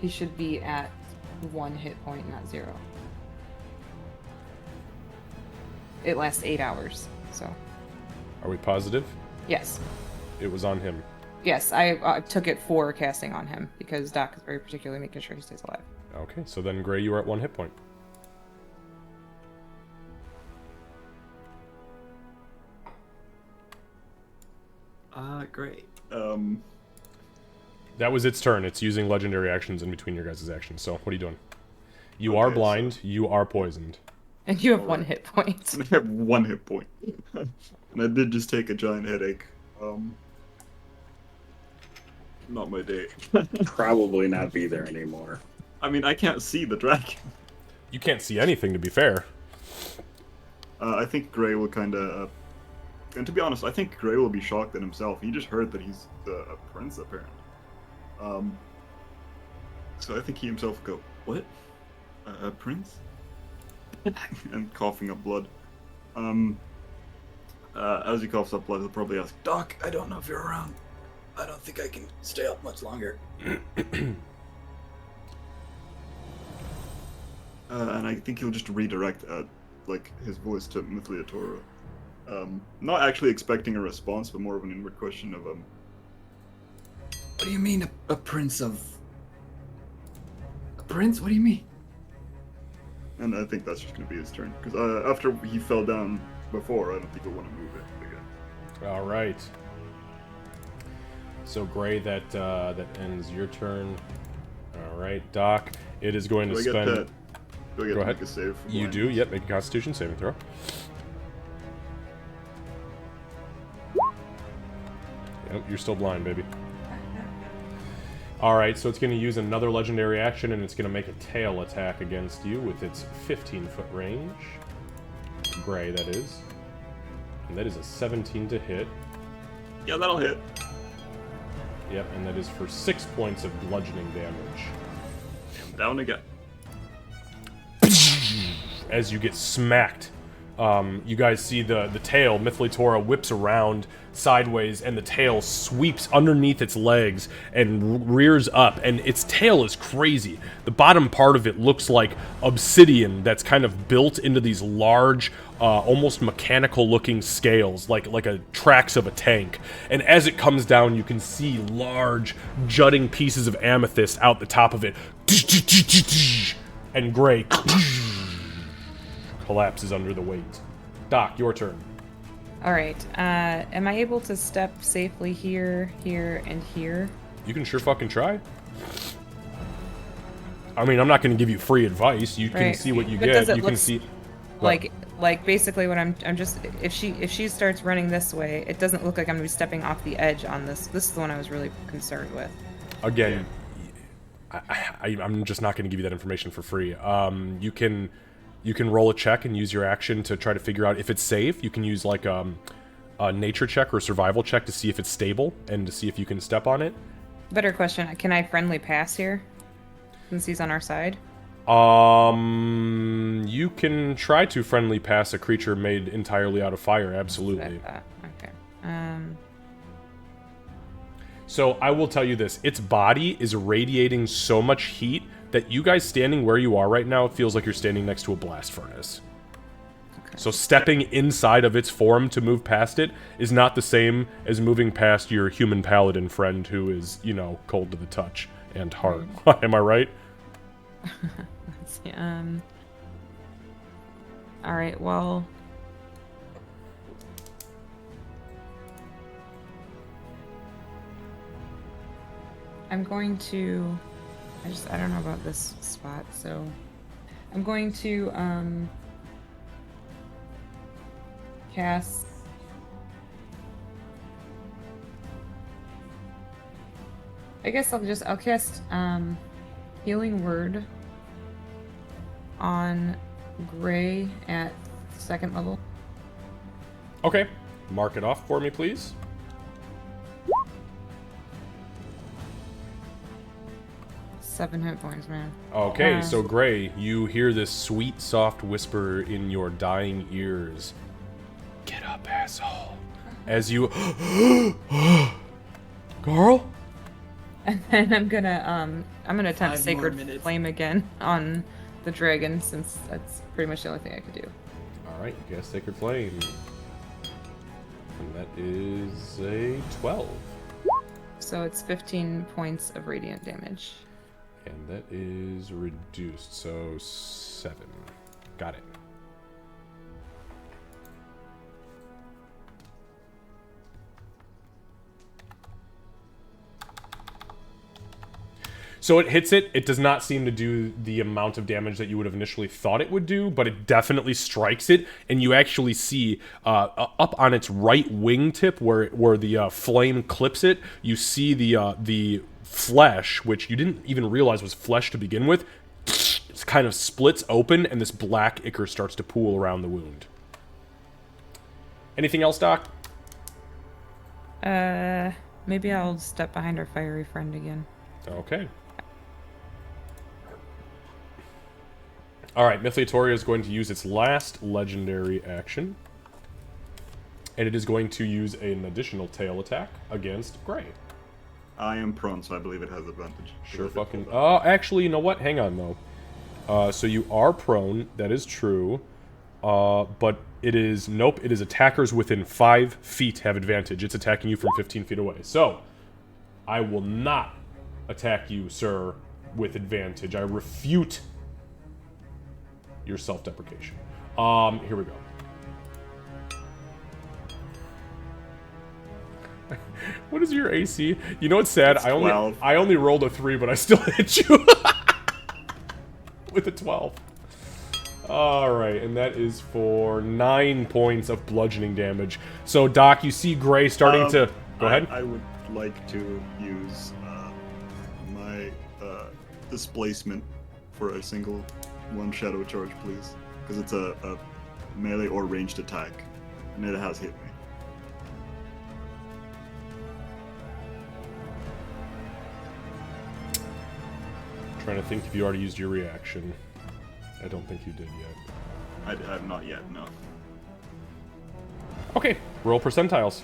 B: he should be at 1 hit point, not 0. It lasts 8 hours, so.
A: Are we positive?
B: Yes.
A: It was on him.
B: Yes, I took it for casting on him because Doc is very particularly making sure he stays alive.
A: Okay, so then Gray, you are at 1 hit point.
C: Great.
A: That was its turn. It's using legendary actions in between your guys' actions. So, what are you doing? You are blind. You are poisoned.
B: And you have 1 hit point.
C: I have 1 hit point. And I did just take a giant headache. Not my day.
F: Probably not be there anymore.
C: I mean, I can't see the dragon.
A: You can't see anything, to be fair.
C: I think Gray will kind of... and to be honest, I think Gray will be shocked at himself. He just heard that he's a prince, apparently. So I think he himself will go, what? A prince? and coughing up blood. As he coughs up blood, he'll probably ask,
D: Doc, I don't know if you're around. I don't think I can stay up much longer.
C: And I think he'll just redirect like his voice to Mithliatora. Not actually expecting a response, but more of an inward question of
D: What do you mean a prince of... A prince? What do you mean?
C: and I think that's just gonna be his turn because after he fell down before, I don't think he'll want to move it again.
A: All right. So Gray, that ends your turn. All right, Doc. It is going
C: Do
A: to
C: I get
A: spend.
C: that? Do I get
A: Go
C: to
A: ahead.
C: make a save? for
A: You do.
C: blindness?
A: Yep. Make a Constitution saving throw. Yep. You're still blind, baby. All right. So it's going to use another legendary action, and it's going to make a tail attack against you with its 15-foot range. Gray, that is. And that is a 17 to hit.
C: Yeah, that'll hit.
A: Yep, and that is for 6 points of bludgeoning damage.
C: Down again.
A: As you get smacked, you guys see the tail, Mithliatora, whips around sideways, and the tail sweeps underneath its legs and rears up, and its tail is crazy. The bottom part of it looks like obsidian that's kind of built into these large, almost mechanical-looking scales, like a tracks of a tank. And as it comes down, you can see large, jutting pieces of amethyst out the top of it. And Gray collapses under the weight. Doc, your turn.
B: All right. Am I able to step safely here, here, and here?
A: You can sure fucking try. I mean, I'm not going to give you free advice. You can
B: Right.
A: see what you
B: But
A: get.
B: does it
A: You can
B: look
A: see.
B: Like basically what I'm just if she starts running this way, it doesn't look like I'm gonna be stepping off the edge on this. This is the one I was really concerned with.
A: Again, I'm just not going to give you that information for free. You can roll a check and use your action to try to figure out if it's safe. You can use like a nature check or a survival check to see if it's stable and to see if you can step on it.
B: Better question: can I friendly pass here, since he's on our side?
A: You can try to friendly pass a creature made entirely out of fire. Absolutely.
B: Okay.
A: So I will tell you this: its body is radiating so much heat that you guys standing where you are right now, it feels like you're standing next to a blast furnace.
B: Okay.
A: So stepping inside of its form to move past it is not the same as moving past your human paladin friend who is, you know, cold to the touch and hard. Am I right?
B: Let's see. All right. Well. I'm going to. I don't know about this spot, so I'm going to cast. I guess I'll cast Healing Word on Gray at 2nd level.
A: Okay. Mark it off for me, please.
B: Seven hit points, man.
A: Okay, so Gray, you hear this sweet, soft whisper in your dying ears. Get up, asshole. As you... Carl?
B: And then I'm gonna attempt
D: 5 more
B: Sacred
D: minutes.
B: Flame again on the dragon, since that's pretty much the only thing I could do.
A: Alright, you got Sacred Flame. And that is a 12.
B: So it's 15 points of radiant damage.
A: And that is reduced, so 7. Got it. So it hits it. It does not seem to do the amount of damage that you would have initially thought it would do, but it definitely strikes it, and you actually see up on its right wingtip where the flame clips it, you see the flesh, which you didn't even realize was flesh to begin with. It kind of splits open, and this black ichor starts to pool around the wound. Anything else, Doc?
B: Maybe I'll step behind our fiery friend again.
A: Okay. Alright, Mythleatoria is going to use its last legendary action. And it is going to use an additional tail attack against Gray.
C: I am prone, so I believe it has advantage.
A: Sure fucking... Oh, actually, you know what? Hang on, though. So you are prone, that is true. But it is... Nope, it is attackers within 5 feet have advantage. It's attacking you from 15 feet away. So, I will not attack you, sir, with advantage. I refute your self-deprecation. Here we go. What is your AC? You know what's sad?
C: It's
A: I
C: 12.
A: only rolled a 3, but I still hit you with a 12. Alright, and that is for 9 points of bludgeoning damage. So, Doc, you see Gray starting to... Go ahead.
C: I would like to use my displacement for a single one shadow charge, please. Because it's a melee or ranged attack, and it has hit me.
A: Trying to think if you already used your reaction. I don't think you did yet.
C: I have not yet, no.
A: Okay, roll percentiles.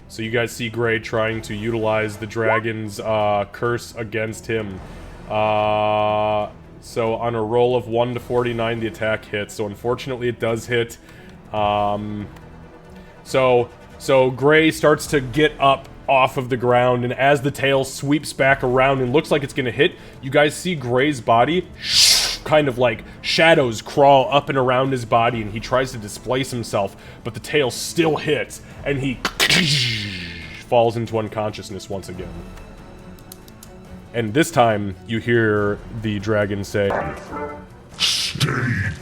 A: So you guys see Gray trying to utilize the dragon's curse against him. So on a roll of 1 to 49, the attack hits. So unfortunately, it does hit. So Gray starts to get up off of the ground, and as the tail sweeps back around and looks like it's gonna hit, you guys see Gray's body kind of like shadows crawl up and around his body, and he tries to displace himself, but the tail still hits, and he falls into unconsciousness once again. And this time, you hear the dragon say,
G: Stay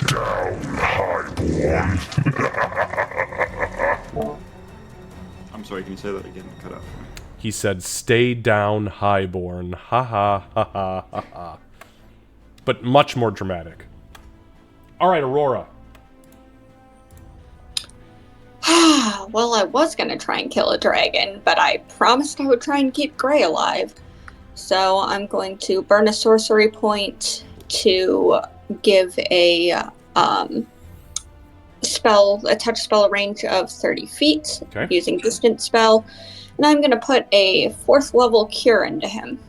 G: down, Highborn.
C: I'm sorry, can you say that again? Cut out for me.
A: he said, "Stay down, Highborn. Ha ha ha ha ha ha." But much more dramatic. Alright, Aurora.
E: Well, I was gonna try and kill a dragon, but I promised I would try and keep Gray alive. So I'm going to burn a sorcery point to give a touch spell range of 30 feet,
A: Okay.
E: using distance spell. And I'm gonna put a 4th level cure into him.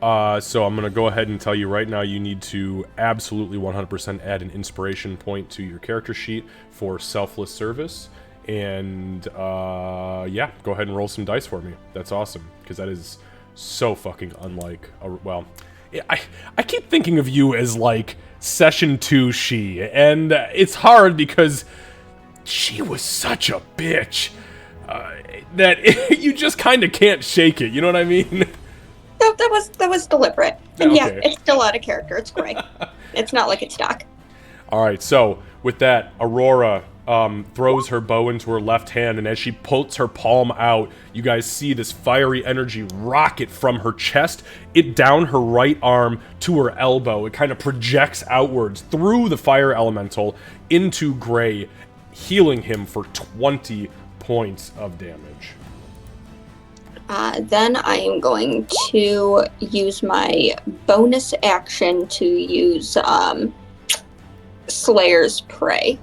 A: So I'm going to go ahead and tell you right now you need to absolutely 100% add an inspiration point to your character sheet for selfless service. And, yeah, go ahead and roll some dice for me. That's awesome, because that is so fucking unlike... well, I keep thinking of you as, like, Session 2 She, and it's hard because she was such a bitch that you just kind of can't shake it, you know what I mean?
E: No, that was deliberate. And
A: Okay.
E: yeah, it's still out of character. It's Gray. It's not like it's Doc.
A: Alright, so with that, Aurora throws her bow into her left hand, and as she pulls her palm out, you guys see this fiery energy rocket from her chest, it down her right arm to her elbow. It kind of projects outwards through the fire elemental into Gray, healing him for 20 points of damage.
E: Then I am going to use my bonus action to use Slayer's Prey,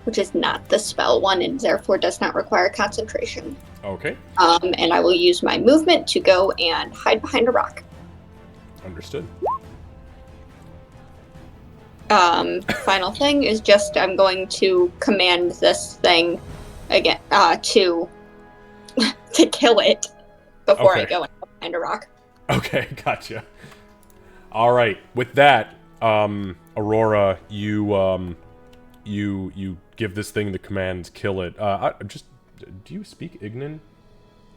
E: which is not the spell one and therefore does not require concentration.
A: Okay,
E: And I will use my movement to go and hide behind a rock.
A: understood.
E: Final thing is just I'm going to command this thing again to kill it before I
A: Okay.
E: go behind a rock.
A: Okay, gotcha. Alright, with that, Aurora, you give this thing the command, kill it. Do you speak Ignan?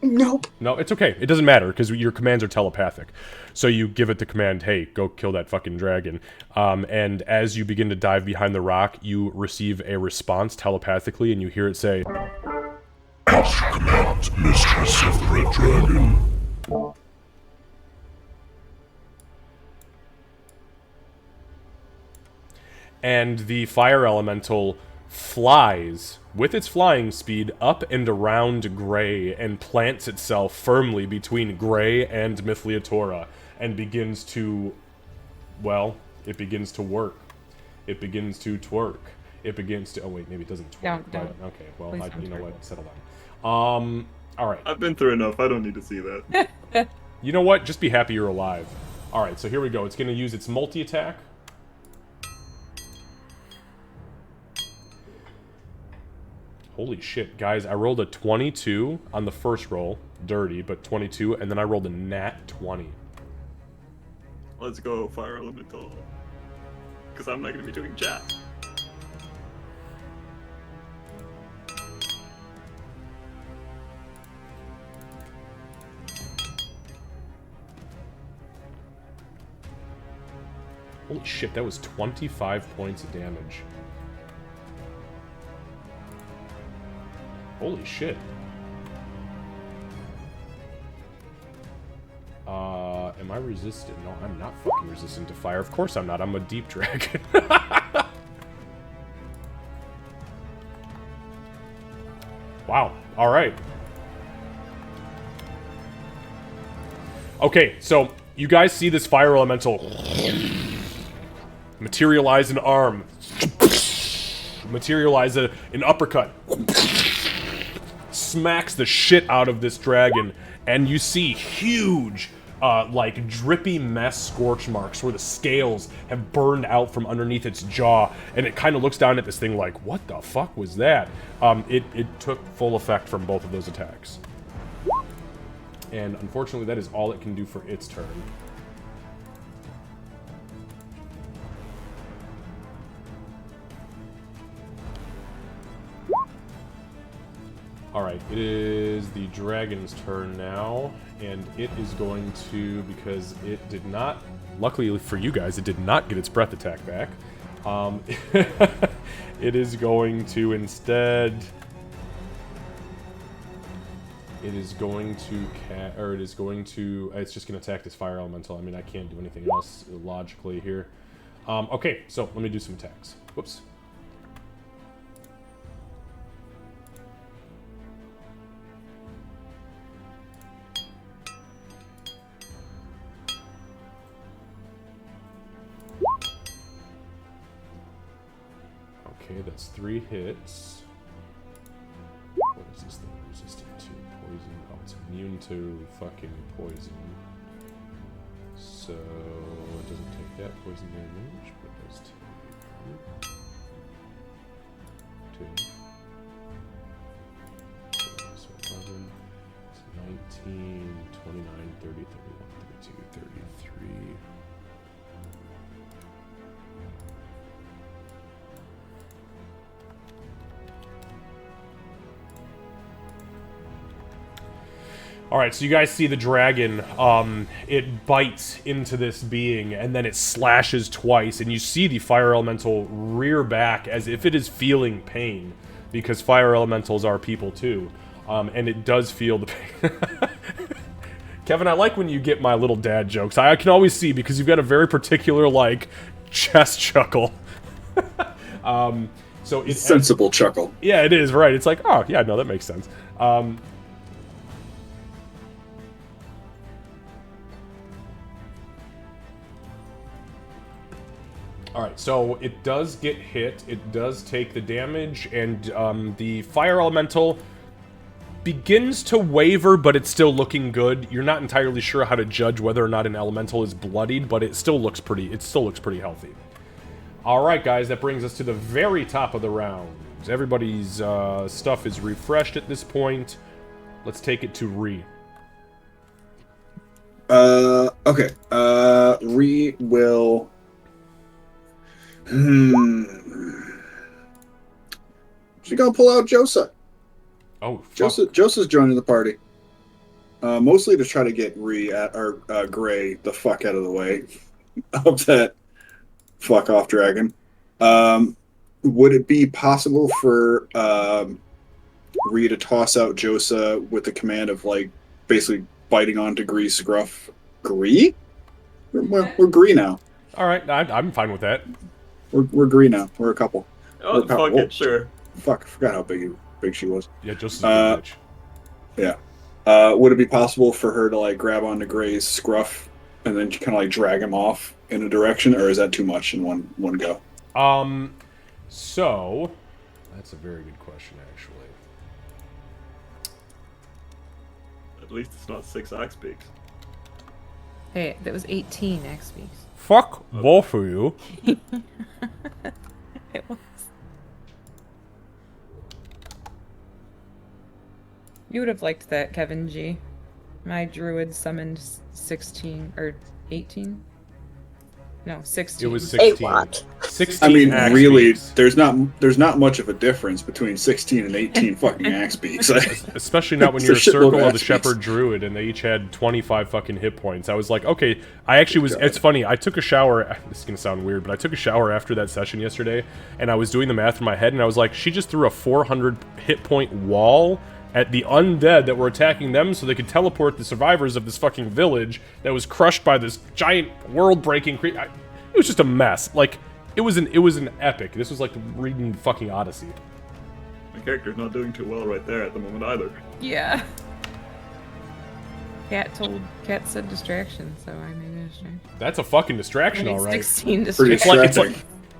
E: Nope.
A: No, it's okay. It doesn't matter, because your commands are telepathic. So you give it the command, hey, go kill that fucking dragon. And as you begin to dive behind the rock, you receive a response telepathically, and you hear it say,
G: As you command, Mistress of the Red Dragon.
A: and the fire elemental flies with its flying speed up and around Gray and plants itself firmly between Gray and Mythliatora and begins to, well, it begins to work. It begins to twerk. It begins to, oh wait, maybe it doesn't twerk.
B: Don't.
A: Okay, well,
B: Please don't
A: you know
B: twerk.
A: what, settle down. Alright.
C: I've been through enough. I don't need to see that.
A: You know what, just be happy you're alive. Alright, so here we go. It's going to use its multi-attack. Holy shit, guys, I rolled a 22 on the first roll. Dirty, but 22, and then I rolled a nat 20.
C: Let's go, Fire Elemental. Because I'm not going to be doing jack.
A: Holy shit, that was 25 points of damage. Holy shit. Am I resistant? No, I'm not fucking resistant to fire. Of course I'm not. I'm a deep dragon. Wow. Alright. Okay, so you guys see this fire elemental materialize an arm, materialize an uppercut, smacks the shit out of this dragon, and you see huge, like, drippy mess scorch marks where the scales have burned out from underneath its jaw, and it kind of looks down at this thing like, what the fuck was that? It took full effect from both of those attacks. And unfortunately, that is all it can do for its turn. Alright, it is the dragon's turn now, and it is going to, because it did not, luckily for you guys, it did not get its breath attack back. It is going to instead... It is going to it's just going to attack this fire elemental. I mean, I can't do anything else logically here. Okay, so let me do some attacks. Whoops. Okay, that's 3 hits. What is this thing resistant to? Poison. Oh, it's immune to fucking poison. So it doesn't take that poison damage, but it does take 2. So 11, it's 19, 29, 30, 31, 32, 33. Alright, so you guys see the dragon, it bites into this being, and then it slashes twice, and you see the fire elemental rear back as if it is feeling pain, because fire elementals are people too, and it does feel the pain. Kevin, I like when you get my little dad jokes. I can always see, because you've got a very particular, like, chest chuckle. So it's
F: sensible chuckle.
A: Yeah, it is, right. It's like, oh, yeah, no, that makes sense. Alright, so it does get hit, it does take the damage, and the fire elemental begins to waver, but it's still looking good. You're not entirely sure how to judge whether or not an elemental is bloodied, but it still looks pretty healthy. Alright guys, that brings us to the very top of the round. Everybody's stuff is refreshed at this point. Let's take it to Ree.
F: Okay. Ree will... She's gonna pull out Josa.
A: Oh, fuck.
F: Josa's joining the party. Mostly to try to get Gray the fuck out of the way of that fuck off dragon. Would it be possible for Ree to toss out Josa with the command of, like, basically biting onto Gree's scruff? Gree? We're Gree now.
A: Alright, I'm fine with that.
F: We're Gree now. We're a couple.
C: Oh,
F: Look how-
C: fuck
F: whoa.
C: it, sure.
F: Fuck, I forgot how big she was.
A: Yeah, Joseph's a good bitch.
F: Yeah. Would it be possible for her to like grab onto Gray's scruff and then kind of like drag him off in a direction, or is that too much in one go?
A: So that's a very good question, actually.
C: At least it's not 6 axe beaks.
B: Hey, that was 18 X speaks.
A: Fuck both of you.
B: It was. You would have liked that, Kevin G. My druid summoned 16 or 18. No, 16.
A: It was
E: A
A: 16.
E: lot.
A: 16
F: I mean,
A: axe
F: really,
A: beaks.
F: there's not much of a difference between 16 and 18 fucking axe beaks.
A: Especially not when
F: It's
A: you're
F: a
A: a
F: shitload
A: circle
F: of
A: of the
F: axe
A: shepherd
F: beaks.
A: druid and they each had 25 fucking hit points. I was like, okay, I actually was.
F: God.
A: It's funny. I took a shower. This is gonna sound weird, but I took a shower after that session yesterday, and I was doing the math in my head, and I was like, she just threw a 400 hit point wall at the undead that were attacking them, so they could teleport the survivors of this fucking village that was crushed by this giant world-breaking creature. It was just a mess. Like, it was an epic. This was like reading fucking Odyssey.
C: My character's not doing too well right there at the moment either.
B: Yeah. Cat said distraction, so I made a distraction.
A: That's a fucking distraction,
B: I made
A: all right.
B: 16
F: Pretty
B: distractions.
A: It's like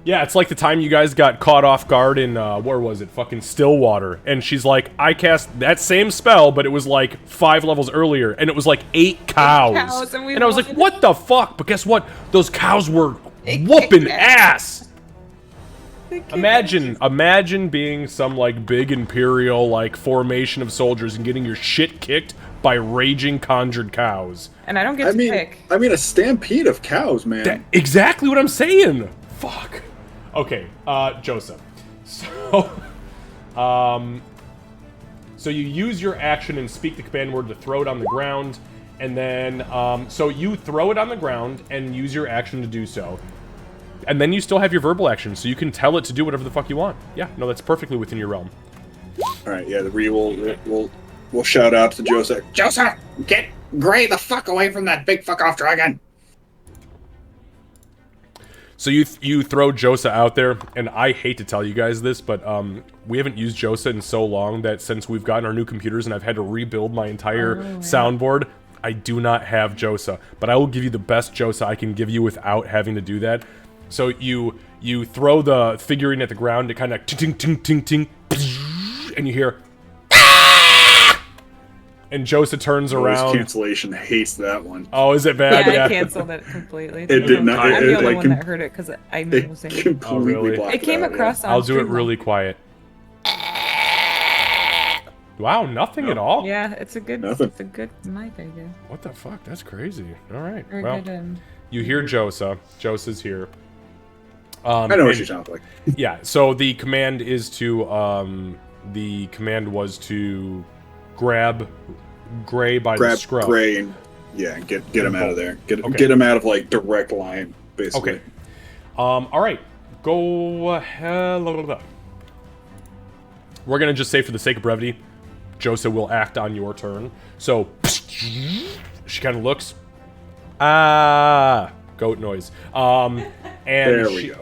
A: yeah, it's like the time you guys got caught off guard in where was it? Fucking Stillwater. And she's like, I cast that same spell, but it was like 5 levels earlier, and it was like 8 cows.
B: cows, and we
A: I was like,
B: won.
A: what the fuck? But guess what? Those cows were whooping ass. Imagine being some like big imperial like formation of soldiers and getting your shit kicked by raging conjured cows.
B: And I don't get to pick.
F: I mean, a stampede of cows, man.
A: That, exactly what I'm saying. Fuck. Okay, Joseph. So, so you use your action and speak the command word to throw it on the ground, and then, so you throw it on the ground and use your action to do so. And then you still have your verbal action, so you can tell it to do whatever the fuck you want. Yeah, no, that's perfectly within your realm.
F: All right, yeah, the Ree will shout out to Joseph.
I: Joseph, get Gray the fuck away from that big fuck off dragon.
A: So you throw Josa out there, and I hate to tell you guys this, but we haven't used Josa in so long that since we've gotten our new computers and I've had to rebuild my entire soundboard, I do not have Josa. But I will give you the best Josa I can give you without having to do that. So you throw the figurine at the ground, it kind of ting ting ting ting, and you hear, and Josa turns around.
F: Cancellation hates that one.
A: Oh, is it bad?
B: Yeah, I canceled it completely.
F: It did not.
B: I'm the only
F: like,
B: one that heard it because I'm
F: it
B: losing.
F: completely
A: Oh, really?
F: blocked
B: It came
F: out,
B: across on
A: I'll do it
B: Streamlabs.
A: really quiet. Wow, nothing at all?
B: Yeah, it's a good
F: Nothing.
B: it's a good mic idea.
A: What the fuck? That's crazy. All right.
B: Or a
A: Well,
B: good
A: you hear Josa. Josa's here.
F: I know what
A: and-
F: she sounds like.
A: Yeah, so the command is to, the command was to grab Gray by the
F: Grab
A: scruff.
F: Gray and get him out of there.
A: Okay.
F: Get him out of like direct line, basically.
A: Okay. All right. Go ahead. We're gonna just say, for the sake of brevity, Josa will act on your turn. So she kind of looks. Goat noise. And
F: There we
A: she,
F: go.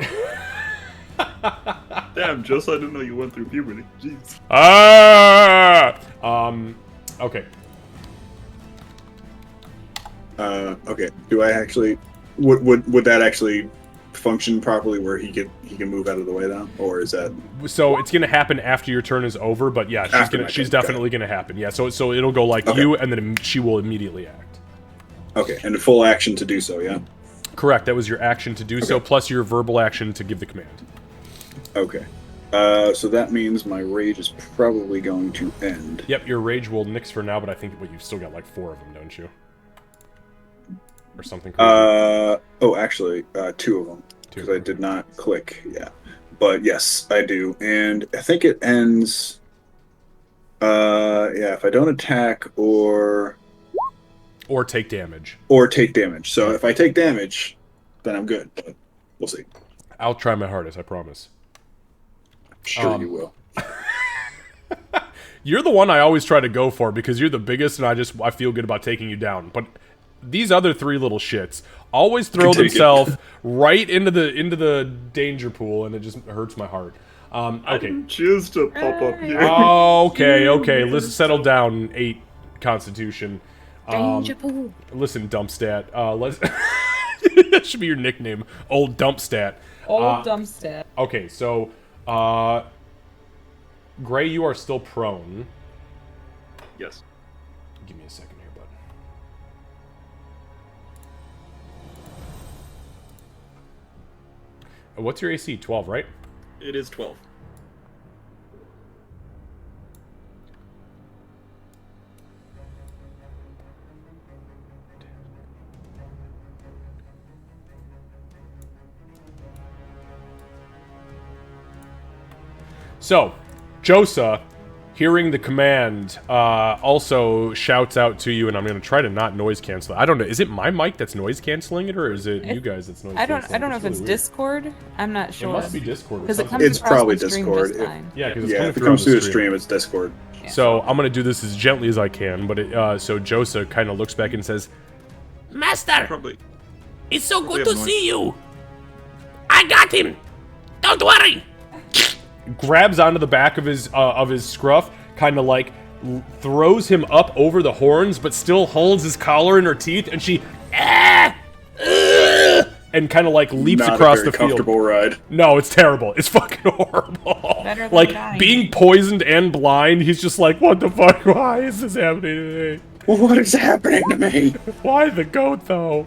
C: Damn, Joseph, I didn't know you went through puberty. Jeez.
A: Okay.
F: Okay. Do I actually? Would that actually function properly where he can move out of the way now, or is that?
A: So it's gonna happen after your turn is over, but yeah,
F: After my
A: she's
F: turn, got
A: definitely gonna happen. Yeah, so it'll go like
F: Okay.
A: you, and then she will immediately act.
F: Okay, and a full action to do so. Yeah.
A: Correct. That was your action to do so,
F: Okay.
A: plus your verbal action to give the command.
F: Okay. So that means my rage is probably going to end.
A: Yep, your rage will nix for now, but I think you've still got like 4 of them, don't you? Or something crazy.
F: Actually, 2 of them because I
A: 2.
F: did not click. Yeah, but yes, I do, and I think it ends. Yeah, if I don't attack or
A: take damage.
F: take damage. So if I take damage, then I'm good. But we'll see.
A: I'll try my hardest, I promise.
F: Sure, you will.
A: You're the one I always try to go for because you're the biggest, and I feel good about taking you down. But these other 3 little shits always throw
F: Can take it.
A: themselves right into the danger pool, and it just hurts my heart.
C: I
A: Okay.
C: didn't choose to pop up here.
A: Oh, okay. Let's settle down. 8 Constitution.
B: Danger pool.
A: Listen, Dumpstat. Let's. That should be your nickname, Old Dumpstat.
B: Old Dumpstat.
A: Okay, so, Gray, you are still prone.
C: Yes.
A: Give me a second here, bud. What's your AC? 12, right?
C: It is 12.
A: So, Josa, hearing the command, also shouts out to you, and I'm going to try to not noise cancel it. I don't know. Is it my mic that's noise canceling it, or is it you guys that's noise canceling it?
B: I don't know if it's
A: really weird.
B: Discord. I'm not sure.
A: It must be Discord.
B: Because it comes
F: It's
B: across
F: probably
B: the stream
F: Discord.
B: just fine.
A: Yeah, because
F: Yeah, if it comes through the stream, it's Discord.
A: So I'm gonna do this as gently as I can, but so Josa kind of looks back and says,
J: Master,
C: Probably.
J: it's so
C: Probably
J: good to
C: have noise.
J: see you. I got him. Don't worry.
A: grabs onto the back of his scruff, kind of like throws him up over the horns, but still holds his collar in her teeth, and she and kind of like leaps
F: Not
A: across
F: a very
A: the field.
F: comfortable ride.
A: No, it's terrible. It's fucking horrible.
B: Better than
A: Like
B: dying.
A: being poisoned and blind, he's just like, what the fuck? Why is this happening to me?
F: What is happening to me?
A: Why the goat though?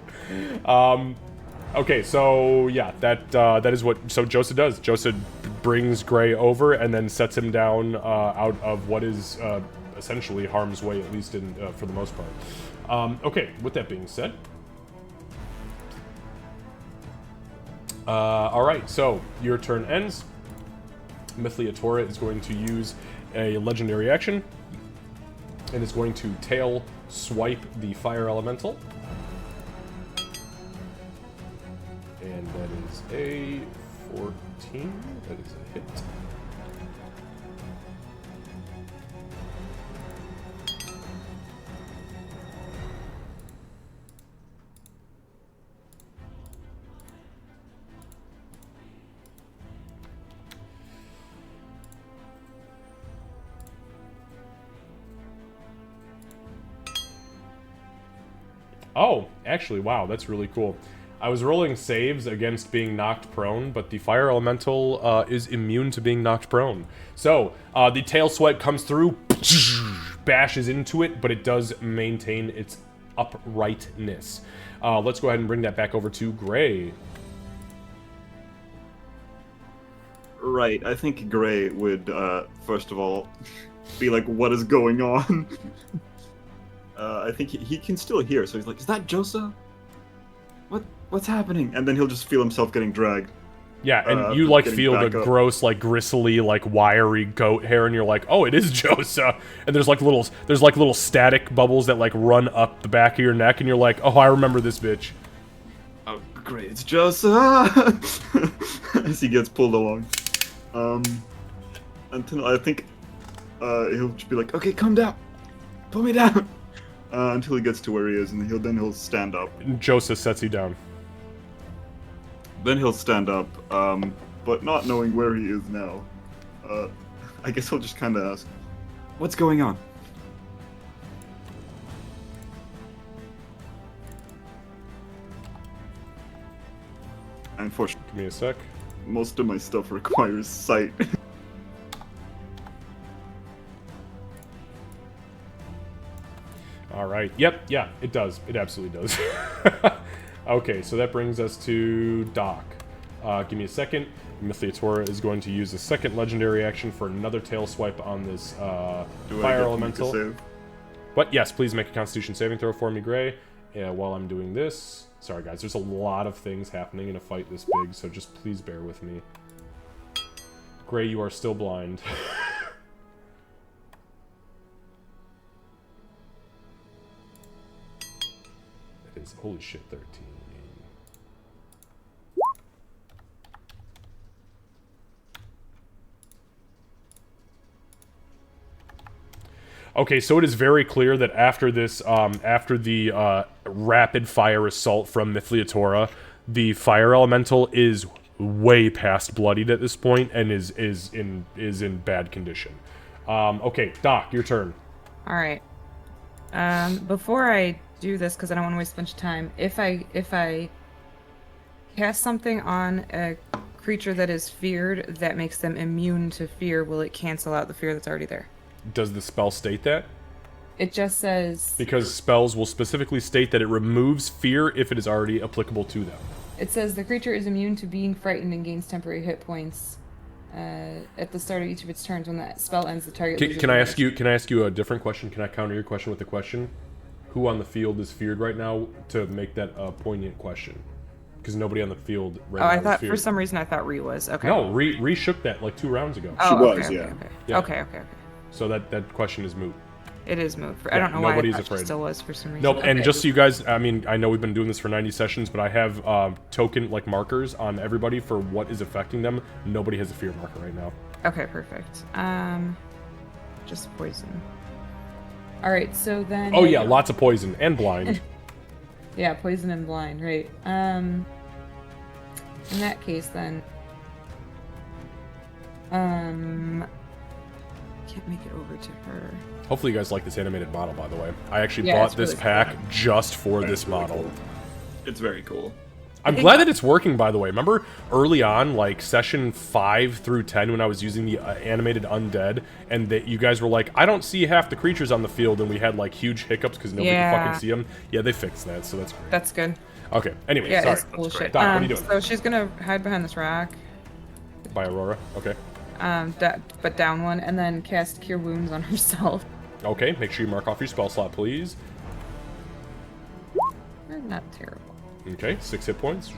A: Okay, so yeah, that is what Josa does. Josa brings Gray over and then sets him down out of what is essentially harm's way, at least in for the most part. Okay, with that being said, all right, so your turn ends. Mithliatora is going to use a legendary action and is going to tail swipe the fire elemental. And that is a 14. That is a hit. Oh, actually, wow, that's really cool. I was rolling saves against being knocked prone, but the fire elemental is immune to being knocked prone. So, the tail swipe comes through, bashes into it, but it does maintain its uprightness. Let's go ahead and bring that back over to Gray.
C: Right, I think Gray would, first of all, be like, what is going on? I think he can still hear, so he's like, is that Josa? What's happening? And then he'll just feel himself getting dragged.
A: Yeah, and you like
C: getting
A: feel the
C: back up.
A: gross, like gristly, like wiry goat hair, and you're like, oh, it is Josa. And there's like little static bubbles that like run up the back of your neck, and you're like, oh, I remember this bitch.
C: Oh, great, it's Josa! As he gets pulled along. Until I think he'll just be like, okay, calm down. Pull me down. Until he gets to where he is, and he'll stand up.
A: Josa sets you down.
C: Then he'll stand up, but not knowing where he is now. I guess he'll just kind of ask, what's going on? Unfortunately,
A: Give me a sec.
C: most of my stuff requires sight.
A: All right. Yep. Yeah, it does. It absolutely does. Okay, so that brings us to Doc. Give me a second. Mithliatora is going to use a second legendary action for another tail swipe on this
C: Do I
A: fire
C: get to make a
A: elemental.
C: save?
A: But yes, please make a Constitution saving throw for me, Gray. Yeah, while I'm doing this. Sorry, guys. There's a lot of things happening in a fight this big, so just please bear with me. Gray, you are still blind. That is, holy shit, 13. Okay, so it is very clear that after this, after the rapid fire assault from Mithliatora, the fire elemental is way past bloodied at this point and is in bad condition. Okay, Doc, your turn.
B: All right. Before I do this, because I don't want to waste a bunch of time, if I cast something on a creature that is feared that makes them immune to fear, will it cancel out the fear that's already there?
A: Does the spell state that?
B: It just says...
A: Because spells will specifically state that it removes fear if it is already applicable to them.
B: It says the creature is immune to being frightened and gains temporary hit points at the start of each of its turns. When that spell ends, the target loses
A: Can I ask you? Can I ask you a different question? Can I counter your question with a question? Who on the field is feared right now to make that a poignant question? Because nobody on the field right now
B: I
A: is
B: thought
A: feared.
B: for some reason I thought Ree was. Okay.
A: No, Ree shook that like 2 rounds ago.
B: Oh,
F: She was,
B: okay,
F: yeah.
B: Okay.
A: Yeah.
B: Okay.
A: So that question is moot.
B: It is moved. I
A: Yeah,
B: don't know why
A: nobody's
B: I thought
A: afraid.
B: she still was for some reason.
A: Nope, and
B: Okay.
A: just so you guys, I mean, I know we've been doing this for 90 sessions, but I have token, like, markers on everybody for what is affecting them. Nobody has a fear marker right now.
B: Okay, perfect. Just poison. All right, so then.
A: Oh, yeah, lots of poison and blind.
B: Yeah, poison and blind, right. In that case, then. Can't make it over to her.
A: Hopefully you guys like this animated model, by the way. I actually
B: Yeah,
A: bought
B: it's
A: this
B: really
A: pack
B: cool.
A: just for
C: That's
A: this
C: really
A: model.
C: cool. It's very cool.
A: I'm glad that it's working, by the way. Remember early on, like session 5 through 10, when I was using the animated undead, and that you guys were like, I don't see half the creatures on the field, and we had like huge hiccups because nobody could fucking see them. Yeah, they fixed that, so that's great.
B: That's good.
A: Okay, anyway,
B: Yeah,
A: sorry.
B: it's bullshit.
A: Doc, what are you doing?
B: So she's gonna hide behind this rock.
A: By Aurora, okay.
B: But down one, and then cast Cure Wounds on herself.
A: Okay, make sure you mark off your spell slot, please.
B: Not terrible.
A: Okay, 6 hit points.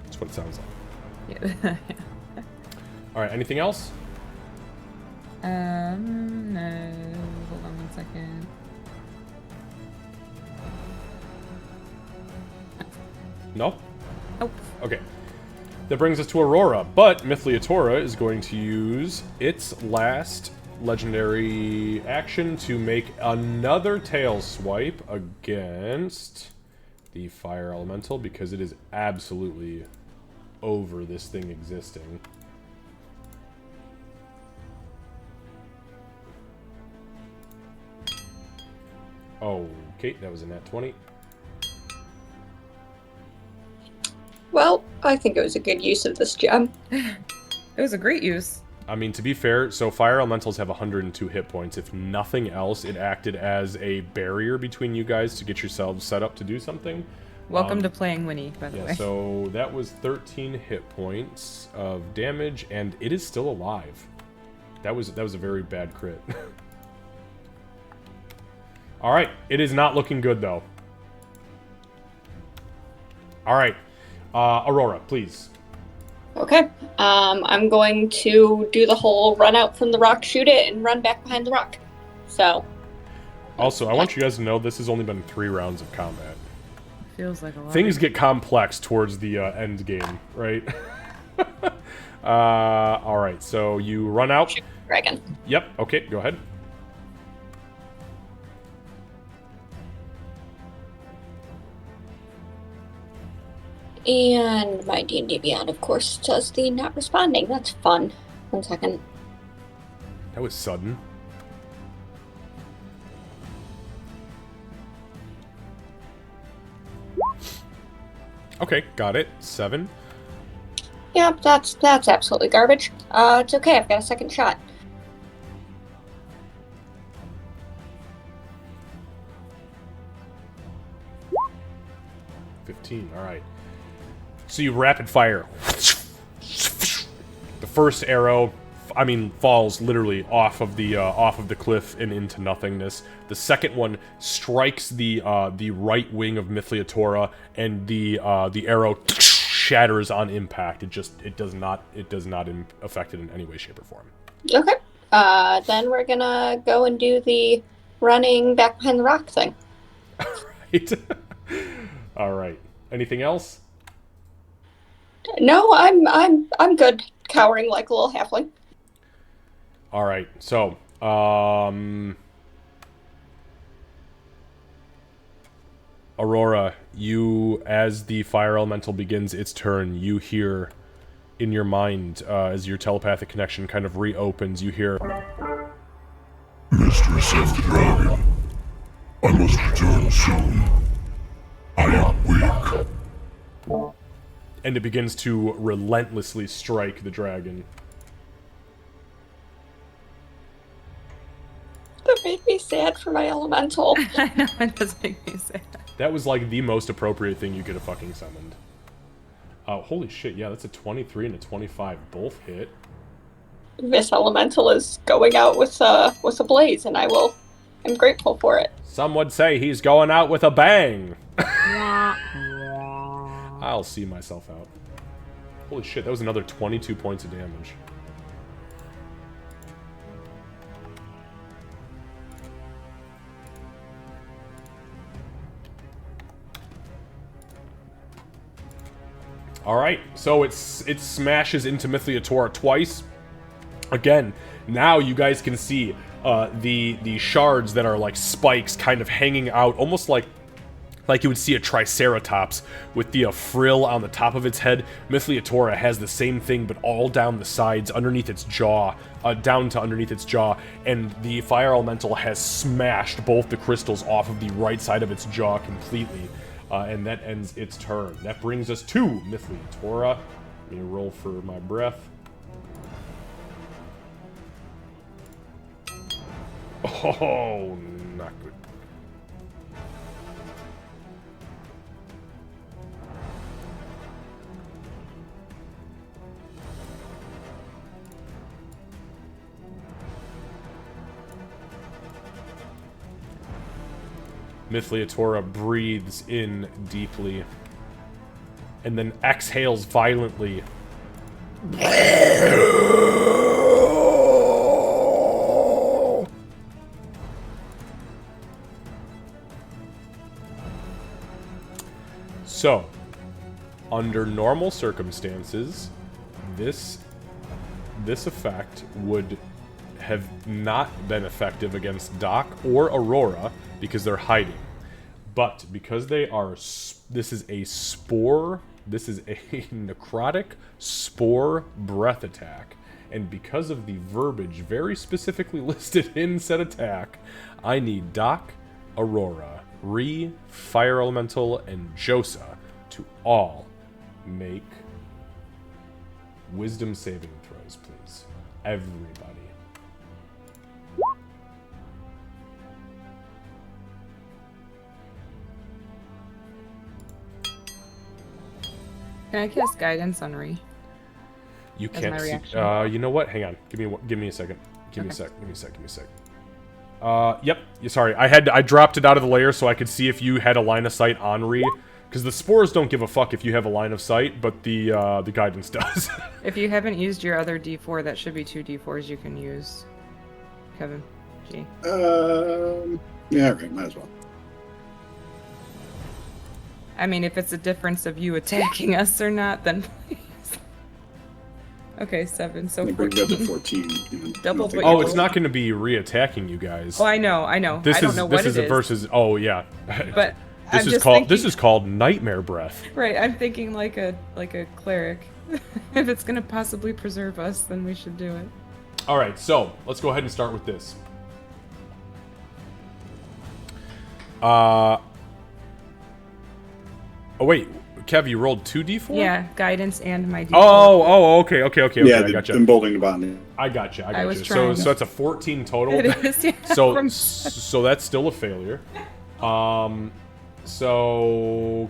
A: That's what it sounds like.
B: Yeah.
A: Alright, anything else?
B: No. Hold on 1 second.
A: No?
B: Nope.
A: Okay. That brings us to Aurora, but Mithliatora is going to use its last legendary action to make another tail swipe against the fire elemental because it is absolutely over this thing existing. Okay, that was a nat 20.
E: Well, I think it was a good use of this gem.
B: It was a great use.
A: I mean, to be fair, so fire elementals have 102 hit points. If nothing else, it acted as a barrier between you guys to get yourselves set up to do something.
B: Welcome to playing Winnie, by the
A: Yeah,
B: way.
A: so that was 13 hit points of damage, and it is still alive. That was a very bad crit. All right, it is not looking good though. All right, Aurora, please.
E: Okay. I'm going to do the whole run out from the rock, shoot it, and run back behind the rock. So.
A: Also, I want you guys to know this has only been 3 rounds of combat.
B: Feels like a lot.
A: Things get complex towards the end game, right? All right, so you run out.
E: Dragon.
A: Yep. Okay, go ahead.
E: And my D&D Beyond, of course, does the not responding. That's fun. 1 second.
A: That was sudden. Okay, got it. 7.
E: Yeah, that's absolutely garbage. It's okay. I've got a second shot.
A: All right. So you rapid fire. The first arrow, I mean, falls literally off of the cliff and into nothingness. The second one strikes the right wing of Mithliatora, and the arrow shatters on impact. It does not affect it in any way, shape, or form.
E: Okay. Then we're gonna go and do the running back behind the rock thing.
A: Right. All right. Anything else?
E: No, I'm good. Cowering like a little halfling.
A: All right. So, Aurora, you, as the fire elemental begins its turn, you hear in your mind, as your telepathic connection kind of reopens, you hear,
G: Mistress of the Dragon, I must return soon. I am weak.
A: and it begins to relentlessly strike the dragon.
E: That made me sad for my elemental.
B: I know, it does make me sad.
A: That was like the most appropriate thing you could have fucking summoned. Holy shit, yeah, that's a 23 and a 25. Both hit.
E: This elemental is going out with a blaze, and I'm grateful for it.
A: Some would say he's going out with a bang. I'll see myself out. Holy shit, that was another 22 points of damage. Alright, so it smashes into Mythliatora twice. Again, now you guys can see the shards that are like spikes kind of hanging out, almost like you would see a Triceratops with the frill on the top of its head. Mythliatora has the same thing, but all down the sides, underneath its jaw, down to underneath its jaw, and the fire elemental has smashed both the crystals off of the right side of its jaw completely. And that ends its turn. That brings us to Mythliatora. Let me roll for my breath. Oh, not good. Mythliatora breathes in deeply and then exhales violently. So, under normal circumstances, this effect would have not been effective against Doc or Aurora because they're hiding. But because they are, this is a necrotic spore breath attack, and because of the verbiage very specifically listed in said attack, I need Doc, Aurora, Ree, Fire Elemental, and Josa to all make wisdom saving throws, please. Everybody.
B: Can I cast guidance on Ree?
A: You
B: As
A: can't
B: my
A: see.
B: reaction?
A: You know what? Hang on. Give me a second. Give me a sec. Yep. Sorry, I dropped it out of the layer so I could see if you had a line of sight on Ree, because the spores don't give a fuck if you have a line of sight, but the guidance does.
B: If you haven't used your other D4, that should be 2 D4s you can use. Kevin, G.
F: Yeah, right. Might as well.
B: I mean, if it's a difference of you attacking us or not, then please. Okay, 7, so
F: I bring it up to
B: 14.
F: 14.
B: Doubled what
A: Oh,
B: you
A: it's not going to be re-attacking you guys.
B: Oh, I know.
A: This
B: I don't know what
A: is
B: it
A: a
B: is.
A: versus. Oh yeah.
B: But
A: this
B: I'm
A: is
B: just
A: called
B: thinking,
A: this is called nightmare breath.
B: right. I'm thinking like a cleric. If it's gonna possibly preserve us, then we should do it.
A: All right, so let's go ahead and start with this. Oh wait, Kev, you rolled 2d4?
B: Yeah, guidance and my D4.
A: Okay.
F: Yeah,
A: I gotcha.
F: emboldening the bottom.
A: I gotcha.
B: I was
A: So
B: trying.
A: that's a 14 total.
B: It is, yeah,
A: So
B: from-
A: so that's still a failure. So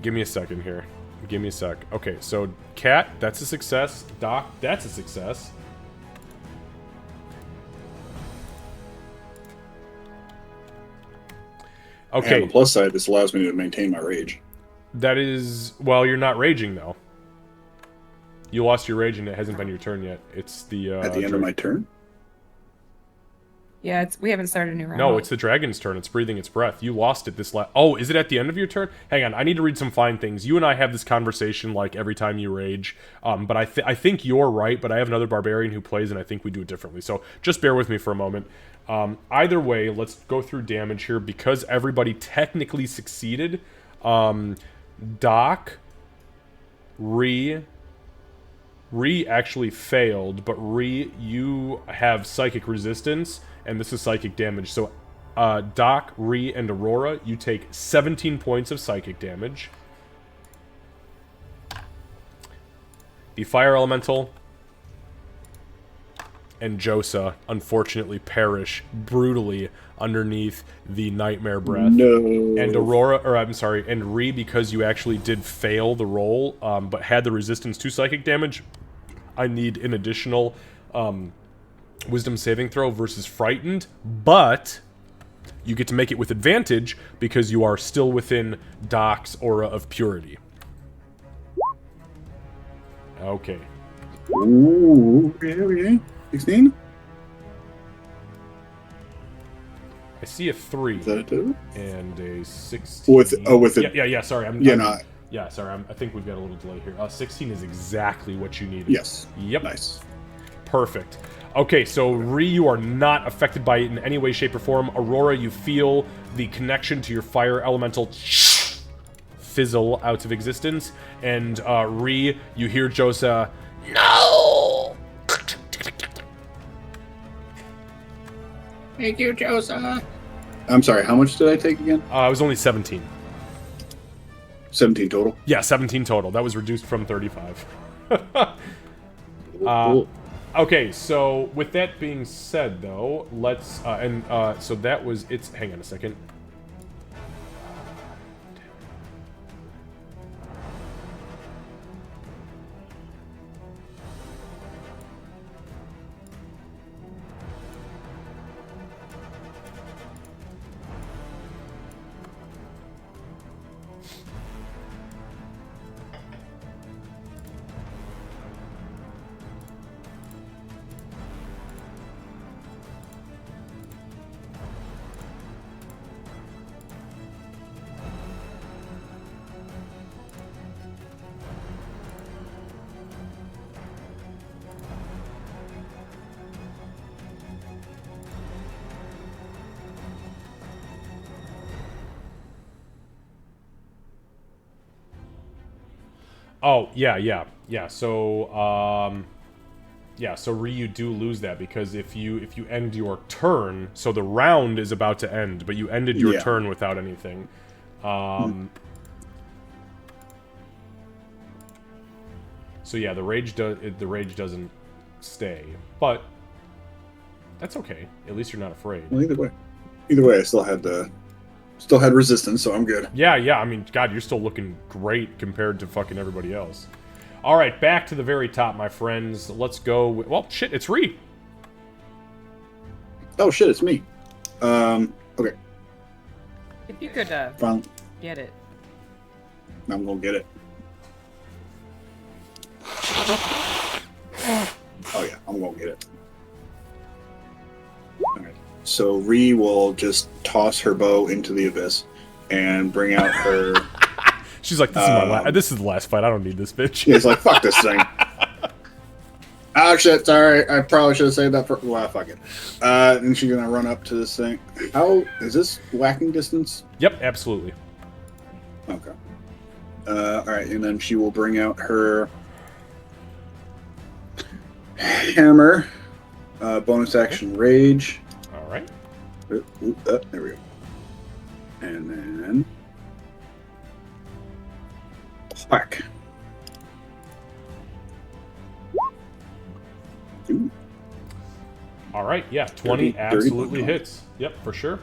A: give me a second here. Give me a sec. Okay, so Cat, that's a success. Doc, that's a success.
F: And
A: Okay,
F: on the plus side, this allows me to maintain my rage.
A: that is, well, you're not raging though. You lost your rage and it hasn't been your turn yet. It's the
F: At the end of my turn?
B: Yeah, we haven't started a new round.
A: No, it's the dragon's turn. It's breathing its breath. You lost it this last... Oh, is it at the end of your turn? Hang on, I need to read some fine things. You and I have this conversation, like, every time you rage. But I think you're right, but I have another barbarian who plays, and I think we do it differently. So just bear with me for a moment. Either way, let's go through damage here. Because everybody technically succeeded, Doc, Ree actually failed, but Ree, you have psychic resistance, and this is psychic damage. So, Doc, Ree, and Aurora, you take 17 points of psychic damage. The Fire Elemental and Josa, unfortunately, perish brutally underneath the Nightmare Breath.
F: No.
A: And Aurora, or I'm sorry, and Ree, because you actually did fail the roll, but had the resistance to psychic damage, I need an additional wisdom saving throw versus frightened, but you get to make it with advantage because you are still within Doc's aura of purity. Okay.
F: Ooh, okay. 16?
A: I see a 3.
F: Is that a 2?
A: And a 16.
F: With it.
A: Yeah, sorry. I think we've got a little delay here. 16 is exactly what you needed.
F: Yes.
A: Yep.
F: Nice.
A: Perfect. Okay, so Ree, you are not affected by it in any way, shape, or form. Aurora, you feel the connection to your fire elemental fizzle out of existence. And Ree, you hear Josa,
J: No!
I: Thank you, Josa.
F: I'm sorry, how much did I take again?
A: it was only 17.
F: 17 total?
A: Yeah, 17 total. That was reduced from 35.
F: Cool.
A: Okay, so with that being said, though, let's so that was it's. Hang on a second. Oh, yeah. So Ree, you do lose that because if you end your turn, so the round is about to end, but you ended your turn without anything. So yeah, the rage doesn't stay, but that's okay. At least you're not afraid.
F: Well, either way, I still had resistance, so I'm good.
A: Yeah. I mean, God, you're still looking great compared to fucking everybody else. All right, back to the very top, my friends. Let's go. Well, shit, it's Ree.
F: Oh shit, it's me. Okay.
B: If you could get it.
F: I'm gonna get it. Oh yeah, I'm gonna get it. Alright. So Ree will just toss her bow into the abyss and bring out her
A: She's like, this is the last fight. I don't need this bitch.
F: He's like, fuck this thing. Oh shit, sorry. I probably should have saved that for fuck it. And she's gonna run up to this thing. How is this whacking distance?
A: Yep, absolutely.
F: Okay. Alright, and then she will bring out her hammer. Bonus action rage.
A: Alright.
F: There we go. And then whack. Ooh.
A: All right, yeah, 20 absolutely hits. Yep, for sure.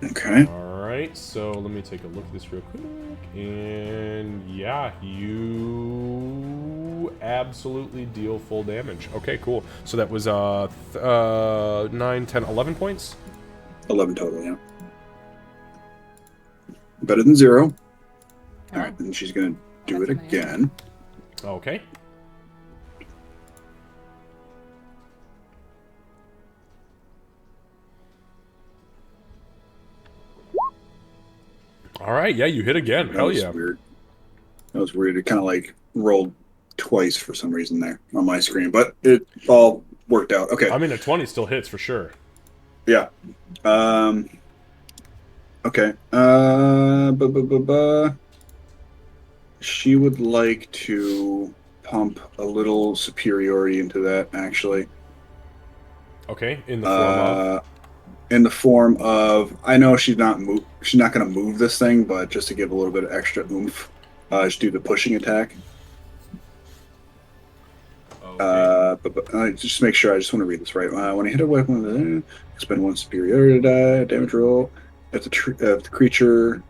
F: Okay.
A: All right, so let me take a look at this real quick. And yeah, you absolutely deal full damage. Okay, cool. So that was 9, 10, 11 points?
F: 11 total, yeah. Better than 0. All right, and she's going to do it again.
A: Okay. All right, yeah, you hit again.
F: That
A: Hell
F: was
A: yeah.
F: weird. That was weird. It kind of like rolled twice for some reason there on my screen, but it all worked out. Okay.
A: I mean, a 20 still hits for sure.
F: Yeah. Okay. She would like to pump a little superiority into that, actually.
A: Okay, in the form of?
F: In the form of, I know she's not going to move this thing, but just to give a little bit of extra oomph, just do the pushing attack. But just make sure, I just want to read this right. When I hit a weapon, expend 1 superiority die, damage roll. If the creature,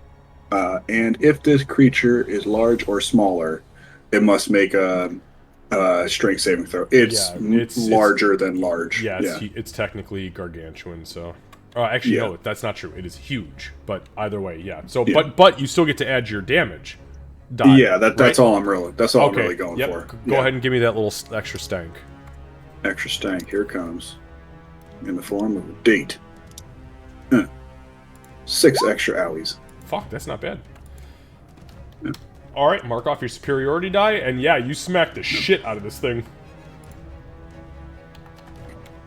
F: and if this creature is large or smaller, it must make a strength saving throw. It's larger than large.
A: Yeah, it's technically gargantuan, so... actually, no, that's not true. It is huge, but either way, yeah. So, but you still get to add your damage. Die,
F: yeah, that's all I'm really. That's all I'm really going for.
A: Go ahead and give me that little extra stank.
F: Extra stank. Here it comes, in the form of a date. 6 extra owies.
A: Fuck, that's not bad. Yeah. All right, mark off your superiority die, and yeah, you smacked the shit out of this thing.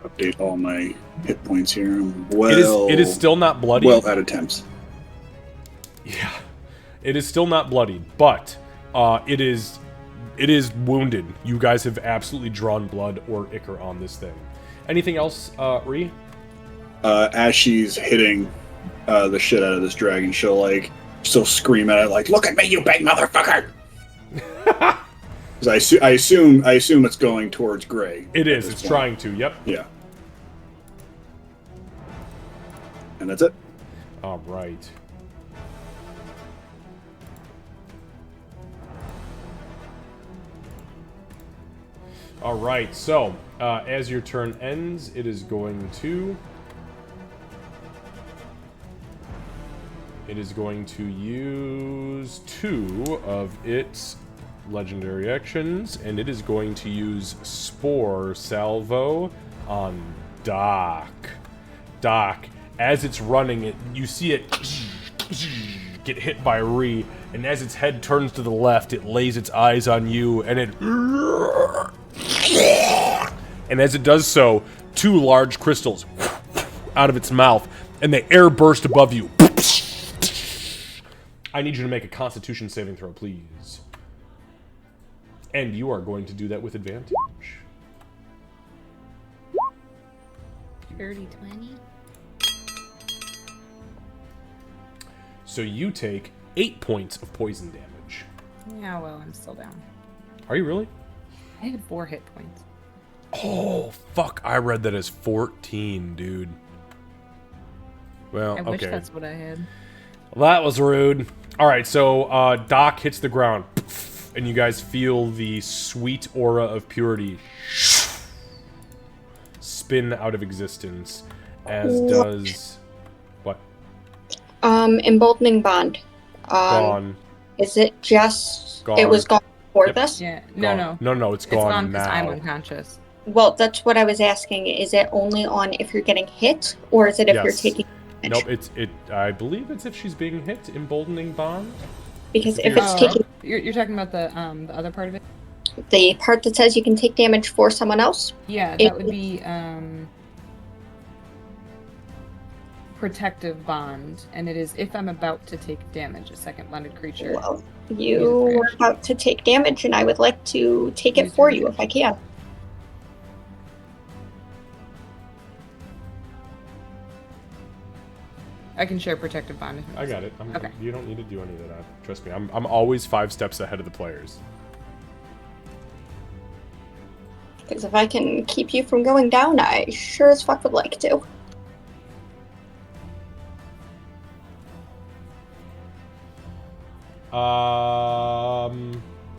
F: Update all my hit points here.
A: It is still not bloody.
F: Well, at attempts.
A: Yeah. It is still not bloodied, but it is wounded. You guys have absolutely drawn blood or ichor on this thing. Anything else, Ree?
F: As she's hitting the shit out of this dragon, she'll scream at it like, "Look at me, you big motherfucker!" Because I assume it's going towards Gray.
A: It is. It's trying to. Yep.
F: Yeah. And that's it.
A: All right. All right, so as your turn ends, it is going to use 2 of its legendary actions, and it is going to use Spore Salvo on Doc. Doc, as it's running, you see it get hit by Ree, and as its head turns to the left, it lays its eyes on you, and it... And as it does so, 2 large crystals out of its mouth, and the air burst above you. I need you to make a Constitution saving throw, please. And you are going to do that with advantage.
B: 30-20.
A: So you take 8 points of poison damage.
B: Yeah, well, I'm still down.
A: Are you really?
B: I had 4 hit points.
A: Oh, fuck. I read that as 14, dude. Well,
B: I
A: okay.
B: wish that's what I had.
A: Well, that was rude. All right, so Doc hits the ground, and you guys feel the sweet aura of purity spin out of existence, as does... What?
E: Emboldening Bond.
A: Gone.
E: Is it just...
A: Gone.
E: It was gone before this?
B: Yeah,
A: No, it's
B: It's gone
A: now.
B: because I'm unconscious.
E: Well, that's what I was asking. Is it only on if you're getting hit, or is it if you're taking damage?
A: Nope, I believe it's if she's being hit, emboldening bond.
E: Because if it's taking...
B: You're talking about the other part of it?
E: The part that says you can take damage for someone else?
B: Yeah, that would be protective bond, and it is if I'm about to take damage, a second-minded creature.
E: Well, you were about to take damage, and I would like to take it for you if I can.
B: I can share protective bond.
A: I got it.
B: Okay.
A: You don't need to do any of that. Trust me. I'm always 5 steps ahead of the players.
E: Because if I can keep you from going down, I sure as fuck would like to.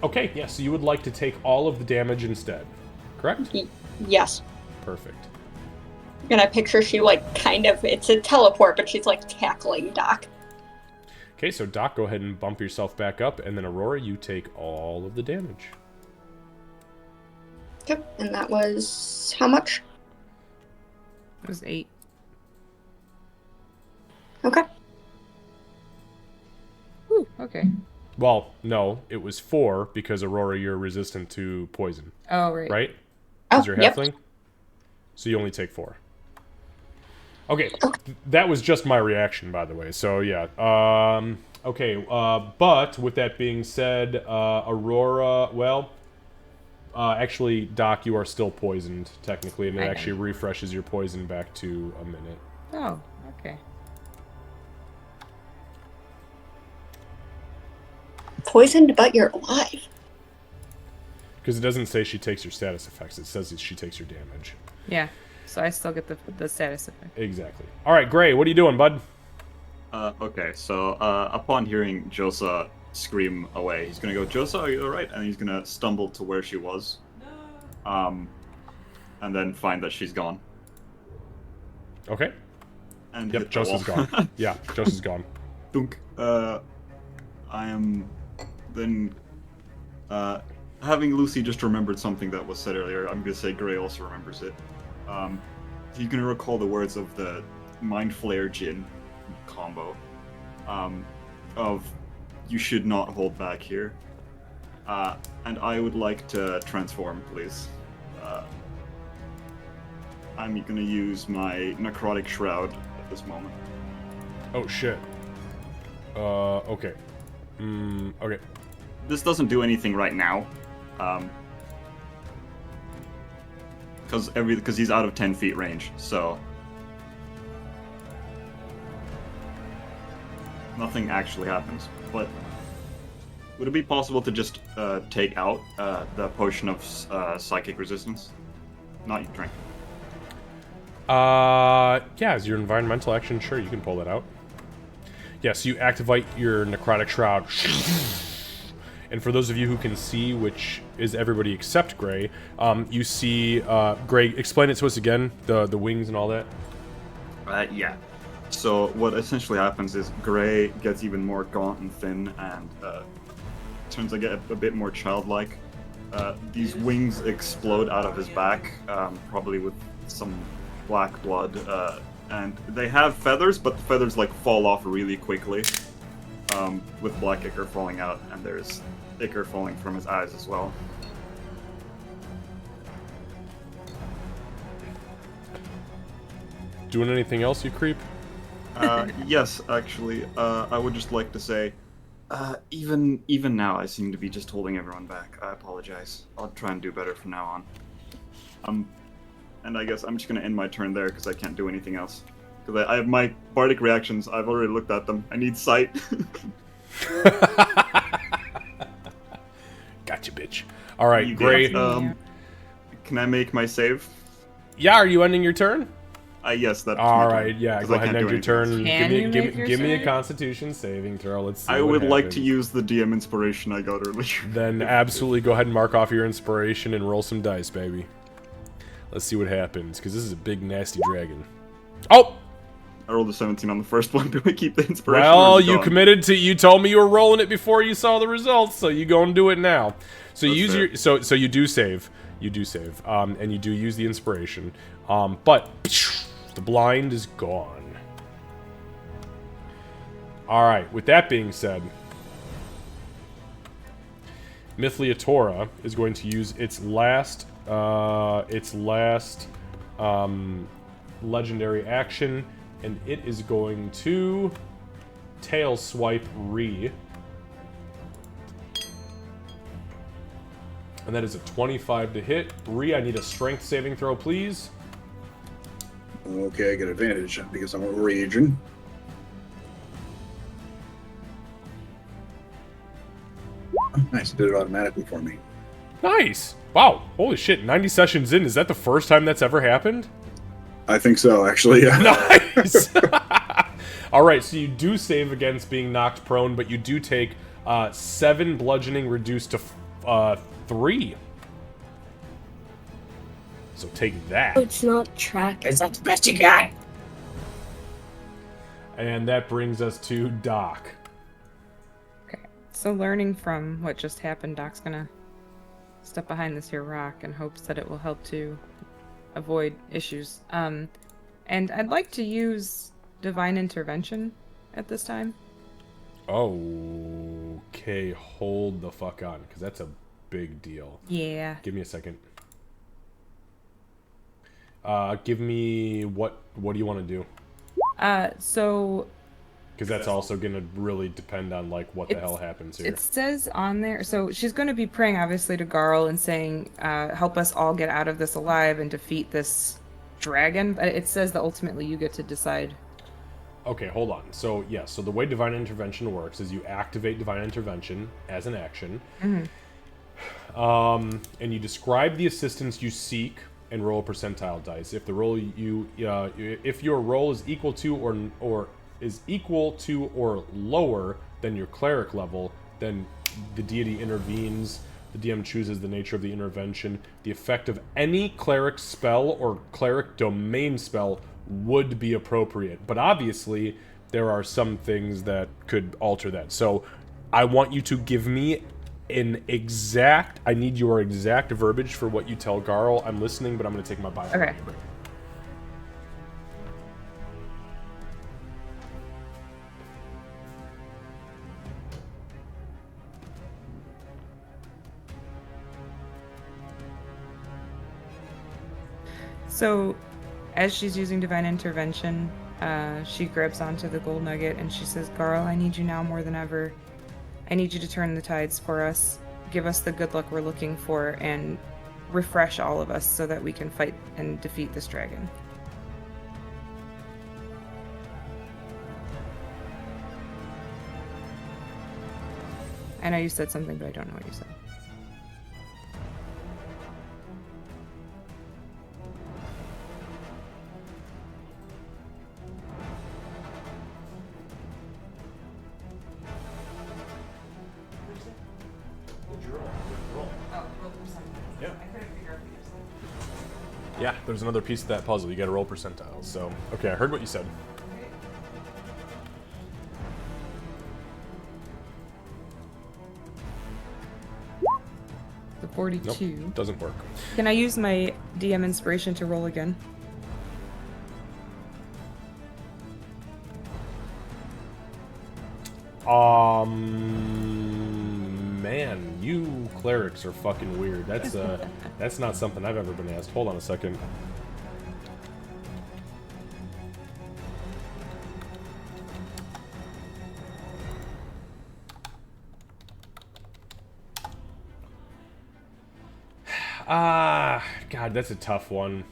A: Okay, yeah, so you would like to take all of the damage instead, correct?
E: Yes.
A: Perfect.
E: And I picture she, it's a teleport, but she's, tackling Doc.
A: Okay, so Doc, go ahead and bump yourself back up, and then Aurora, you take all of the damage.
E: Okay, and that was how much?
B: It was 8.
E: Okay.
B: okay.
A: Well, no, it was 4 because Aurora, you're resistant to poison,
B: Oh, right.
A: right?
E: Oh,
A: Because you're
E: yep.
A: halfling. So you only take 4. Okay, that was just my reaction, by the way. So yeah. Okay. But with that being said, Aurora. Well, actually, Doc, you are still poisoned technically, and it
B: I know.
A: actually refreshes your poison back to a minute.
B: Oh, okay.
E: Poisoned, but you're alive.
A: Because it doesn't say she takes your status effects; it says she takes your damage.
B: Yeah. So I still get the status effect.
A: Exactly. All right, Gray, what are you doing, bud?
C: Okay, so upon hearing Josa scream away, he's gonna go, Josa, are you alright? And he's gonna stumble to where she was. And then find that she's gone.
A: Okay.
C: And
A: Yep,
C: hit the
A: Josa's
C: wall.
A: gone. Yeah, Josa's gone.
C: Dunk. I am then having Lucy just remembered something that was said earlier. I'm gonna say Gray also remembers it. He's gonna recall the words of the Mind Flare Jin combo. Of you should not hold back here. And I would like to transform, please. I'm gonna use my Necrotic Shroud at this moment.
A: Oh shit. Okay. Okay.
C: This doesn't do anything right now. Because he's out of 10 feet range, so nothing actually happens. But would it be possible to just take out the potion of psychic resistance? Not drink.
A: Yeah, as your environmental action, sure, you can pull that out. Yes, you activate your Necrotic Shroud. And for those of you who can see, which is everybody except Gray, you see, Gray, explain it to us again, the wings and all that.
C: Yeah. So what essentially happens is Gray gets even more gaunt and thin and turns like a bit more childlike. These wings explode out of his back, probably with some black blood, and they have feathers, but the feathers like fall off really quickly, with black ichor falling out, and there's ichor falling from his eyes as well.
A: Doing anything else, you creep?
C: Yes, actually, I would just like to say, even now, I seem to be just holding everyone back. I apologize. I'll try and do better from now on. And I guess I'm just gonna end my turn there because I can't do anything else. Because I have my bardic reactions. I've already looked at them. I need sight.
A: Gotcha, bitch. All right, Gray.
C: Can I make my save?
A: Yeah, are you ending your turn?
C: Yes, that's
A: all
C: my
A: right.
C: turn,
A: Yeah,
C: 'cause
A: go
C: I
A: ahead and
C: can't
A: end
C: do
A: your
C: anything
A: turn.
C: else.
A: Give me a Constitution saving throw. Let's see.
C: I
A: what
C: would like
A: happens.
C: to use the DM inspiration I got earlier.
A: Then absolutely go ahead and mark off your inspiration and roll some dice, baby. Let's see what happens, because this is a big, nasty dragon. Oh!
C: I rolled a 17 on the first one. Do we keep the inspiration?
A: Well, you committed to. You told me you were rolling it before you saw the results, so you go and do it now. So you use your. So you do save. You do save. And you do use the inspiration. But the blind is gone. All right. With that being said, Mythliatora is going to use its last legendary action, and it is going to tail swipe Ree. And that is a 25 to hit. Ree, I need a strength saving throw, please.
F: Okay, I get advantage because I'm a raging. Oh, nice, it did it automatically for me.
A: Nice! Wow, holy shit, 90 sessions in, is that the first time that's ever happened?
F: I think so, actually, yeah.
A: Nice! Alright, so you do save against being knocked prone, but you do take 7 bludgeoning reduced to 3. So take that.
H: Oh, it's not track.
I: Is that the best you got?
A: And that brings us to Doc.
B: Okay, so learning from what just happened, Doc's gonna step behind this here rock in hopes that it will help to avoid issues. And I'd like to use Divine Intervention at this time.
A: Okay, hold the fuck on, because that's a big deal.
B: Yeah.
A: Give me a second. Give me what do you want to do?
B: So
A: Because that's also going to really depend on like what the hell happens here.
B: it says on there, so she's going to be praying obviously to Garl and saying, help us all get out of this alive and defeat this dragon. But it says that ultimately you get to decide.
A: Okay, hold on. So, yeah, so the way Divine Intervention works is you activate Divine Intervention as an action. And you describe the assistance you seek and roll a percentile dice. If the roll if your roll is equal to or lower than your cleric level, then the deity intervenes. The DM chooses the nature of the intervention. The effect of any cleric spell or cleric domain spell would be appropriate. But obviously, there are some things that could alter that. So I want you to give me I need your exact verbiage for what you tell Garl. I'm listening, but I'm going to take my bio.
B: Okay.
A: break.
B: So, as she's using Divine Intervention, she grabs onto the gold nugget and she says, Garl, I need you now more than ever. I need you to turn the tides for us, give us the good luck we're looking for, and refresh all of us so that we can fight and defeat this dragon. I know you said something, but I don't know what you said.
A: Yeah, there's another piece of that puzzle. You gotta roll percentiles. So, okay, I heard what you said.
B: The 42.
A: Nope, doesn't work.
B: Can I use my DM inspiration to roll again?
A: Man, you clerics are fucking weird. That's not something I've ever been asked. Hold on a second. God, that's a tough one.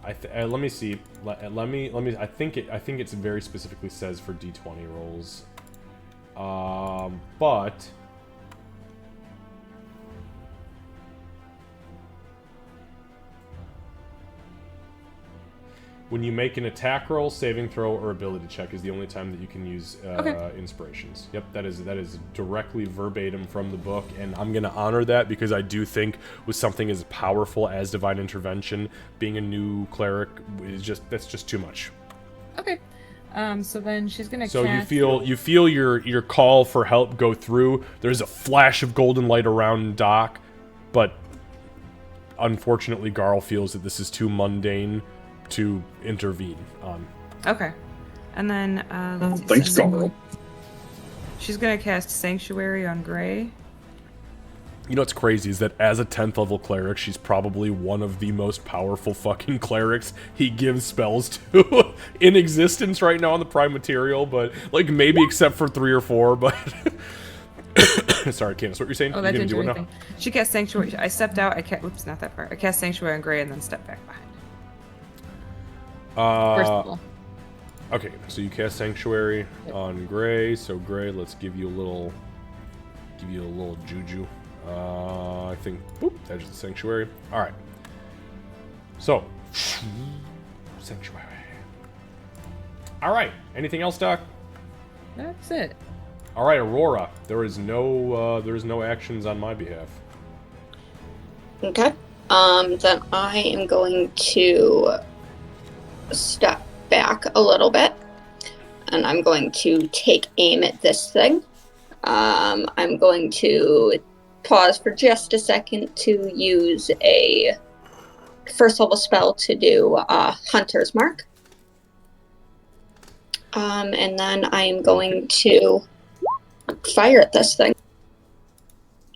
A: Let me see. Let me. I think it very specifically says for D20 rolls. But when you make an attack roll, saving throw, or ability check is the only time that you can use inspirations. Yep, that is directly verbatim from the book, and I'm gonna honor that because I do think with something as powerful as Divine Intervention, being a new cleric that's just too much.
B: Okay. So then she's gonna.
A: So
B: cast...
A: you feel your call for help go through. There's a flash of golden light around Doc, but unfortunately, Garl feels that this is too mundane to intervene on.
B: Okay, and then let's see.
F: Thanks, Garl.
B: She's gonna cast Sanctuary on Gray.
A: You know what's crazy is that as a 10th level cleric, she's probably one of the most powerful fucking clerics he gives spells to in existence right now on the Prime Material, but like maybe except for 3 or 4, but sorry, Candace, what you're saying?
B: Oh, that didn't do anything. She cast Sanctuary. I stepped out. Oops, not that far. I cast Sanctuary on Gray and then stepped back behind. First level.
A: Okay, so you cast Sanctuary on Gray. So Gray, let's give you a little juju. I think, boop, that's the Sanctuary. All right. So, Sanctuary. All right. Anything else, Doc?
B: That's it.
A: All right, Aurora. There is no actions on my behalf.
E: Okay. Then I am going to step back a little bit, and I'm going to take aim at this thing. I'm going to pause for just a second to use a first level spell to do Hunter's Mark. And then I am going to fire at this thing.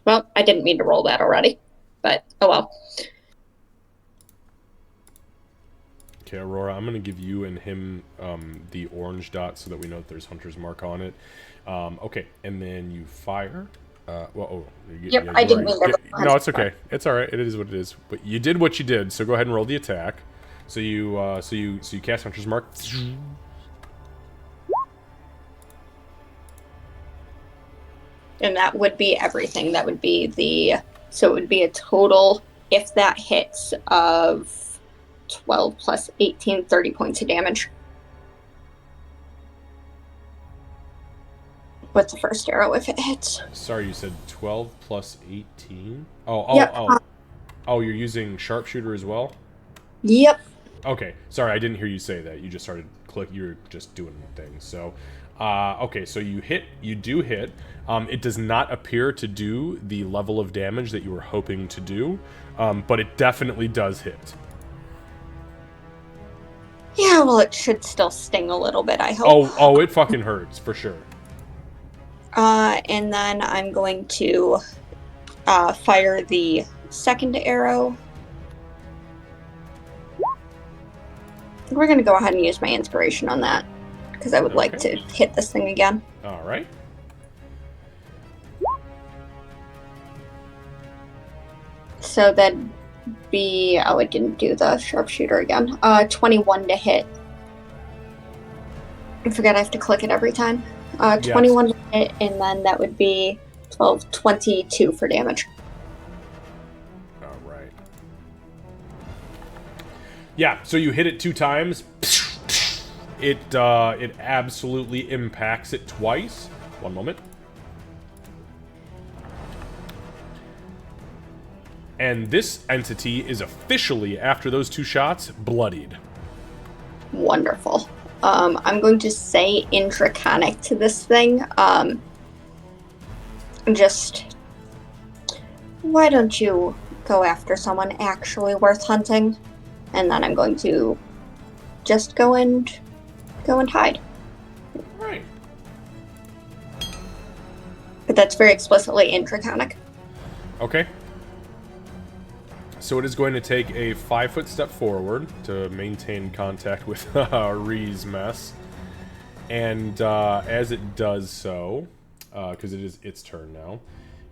E: Well, I didn't mean to roll that already, but oh well.
A: Okay, Aurora, I'm going to give you and him the orange dot so that we know that there's Hunter's Mark on it. Okay, and then you fire.
E: Yep, I didn't mean to.
A: No, it's okay. It's all right. It is what it is. But you did what you did, so go ahead and roll the attack. So you cast Hunter's Mark.
E: And that would be everything. That would be so it would be a total, if that hits, of 12 plus 18, 30 points of damage. With the first arrow, if it hits.
A: Sorry, you said 12 plus 18?
E: Yep.
A: Oh, you're using sharpshooter as well?
E: Yep.
A: Okay, sorry, I didn't hear you say that. You just started you're just doing things. So, okay, so you do hit. It does not appear to do the level of damage that you were hoping to do, but it definitely does hit.
E: Yeah, well, it should still sting a little bit, I hope.
A: Oh, it fucking hurts, for sure.
E: And then I'm going to fire the second arrow. We're going to go ahead and use my inspiration on that, because I would like to hit this thing again.
A: All right.
E: So that'd be... Oh, I didn't do the sharpshooter again. 21 to hit. I forget I have to click it every time. 21 to hit, and then that would be 22 for damage.
A: All right. Yeah, so you hit it 2 times. It absolutely impacts it twice. One moment. And this entity is officially, after those 2 shots, bloodied.
E: Wonderful. I'm going to say in Draconic to this thing. Just, why don't you go after someone actually worth hunting? And then I'm going to just go and hide.
A: Right.
E: But that's very explicitly in Draconic.
A: Okay. So it is going to take a 5-foot step forward to maintain contact with Ree's mess. And as it does so, because it is its turn now,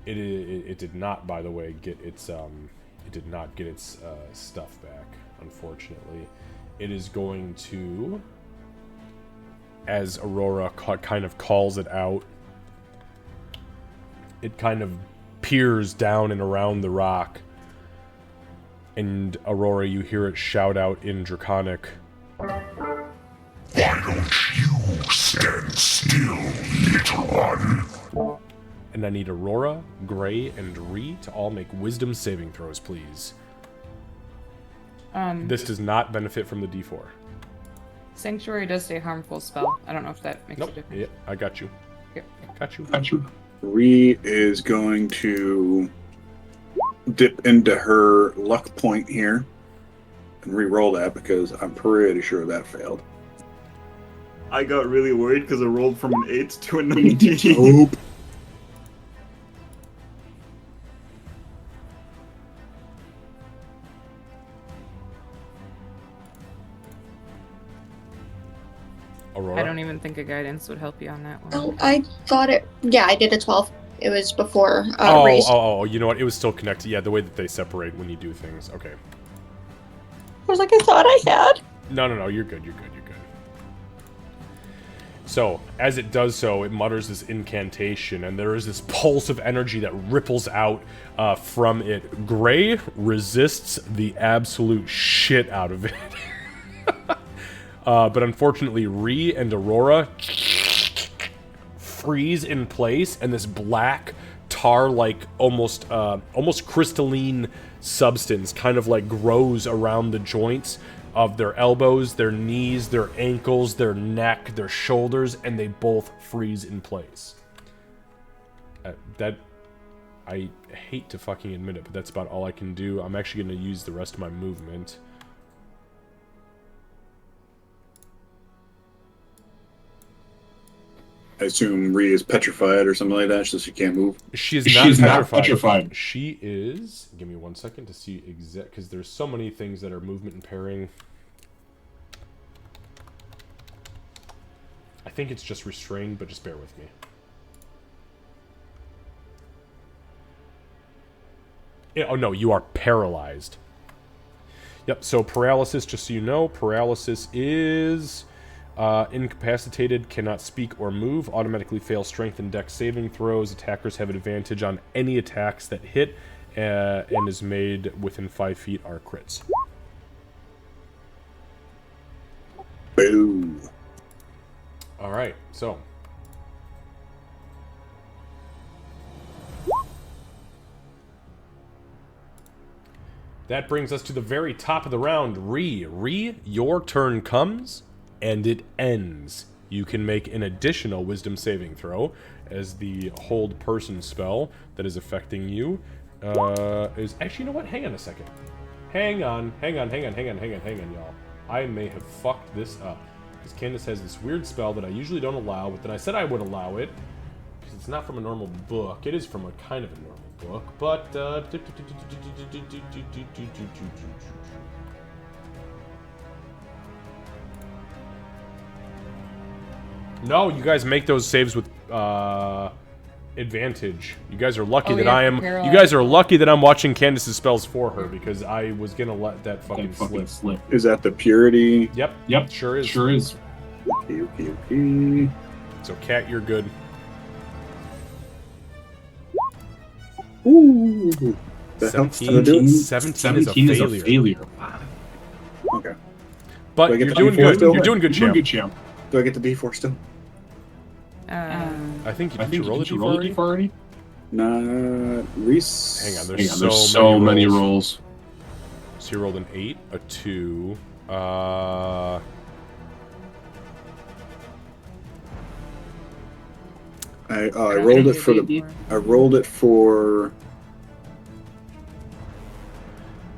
A: it did not, by the way, get its stuff back, unfortunately. It is going to, as Aurora kind of calls it out, it kind of peers down and around the rock. And Aurora, you hear it shout out in Draconic.
G: Why don't you stand still, little one?
A: And I need Aurora, Gray, and Ree to all make wisdom saving throws, please. This does not benefit from the D4.
B: Sanctuary does say harmful spell. I don't know if that makes a difference.
A: Yeah, I got you.
B: Yep.
A: Got you.
F: Ree is going to dip into her luck point here and re-roll that because I'm pretty sure that failed.
C: I got really worried because I rolled from an 8 to a 19.
F: Nope.
A: Aurora?
B: I don't even think a guidance would help you on that one.
E: Oh, I thought it... Yeah, I did a 12. It was before Ree's.
A: You know what? It was still connected. Yeah, the way that they separate when you do things. Okay.
E: I was like, I thought I had.
A: No, you're good. So, as it does so, it mutters this incantation, and there is this pulse of energy that ripples out from it. Gray resists the absolute shit out of it. But unfortunately, Ree and Aurora freeze in place, and this black tar-like, almost crystalline substance kind of like grows around the joints of their elbows, their knees, their ankles, their neck, their shoulders, and they both freeze in place. I hate to fucking admit it, but that's about all I can do. I'm actually going to use the rest of my movement.
F: I assume Rhea is petrified or something like that, so she can't move.
A: She is not petrified. She is. Give me 1 second to see exact, because there's so many things that are movement and parrying. I think it's just restrained, but just bear with me. Oh no, you are paralyzed. Yep, so paralysis, just so you know, paralysis is incapacitated, cannot speak or move, automatically fails strength and dex saving throws. Attackers have an advantage on any attacks that hit and is made within 5 feet are crits.
F: Boom.
A: Alright, so. That brings us to the very top of the round. Rhee, your turn comes, and it ends. You can make an additional wisdom saving throw, as the hold person spell that is affecting you is... Actually, you know what? Hang on a second. Hang on, y'all. I may have fucked this up. Because Candace has this weird spell that I usually don't allow, but then I said I would allow it. Because it's not from a normal book. It is from a kind of a normal book, but... No, you guys make those saves with advantage. You guys are lucky that I am... You guys are lucky that I'm watching Candace's spells for her, because I was gonna let that fucking slip.
F: Is that the purity?
A: Yep, sure is.
F: Okay.
A: So, Cat, you're good.
F: Ooh.
A: 17 is a failure.
F: Okay.
A: But you're doing good. You're doing good, champ.
F: Do I get the D4 still?
A: I think you roll the D4 already?
F: Nah, Reese.
A: Hang on, there's so many rolls. So you rolled an 8, a 2,
F: I rolled it for the. I rolled it for.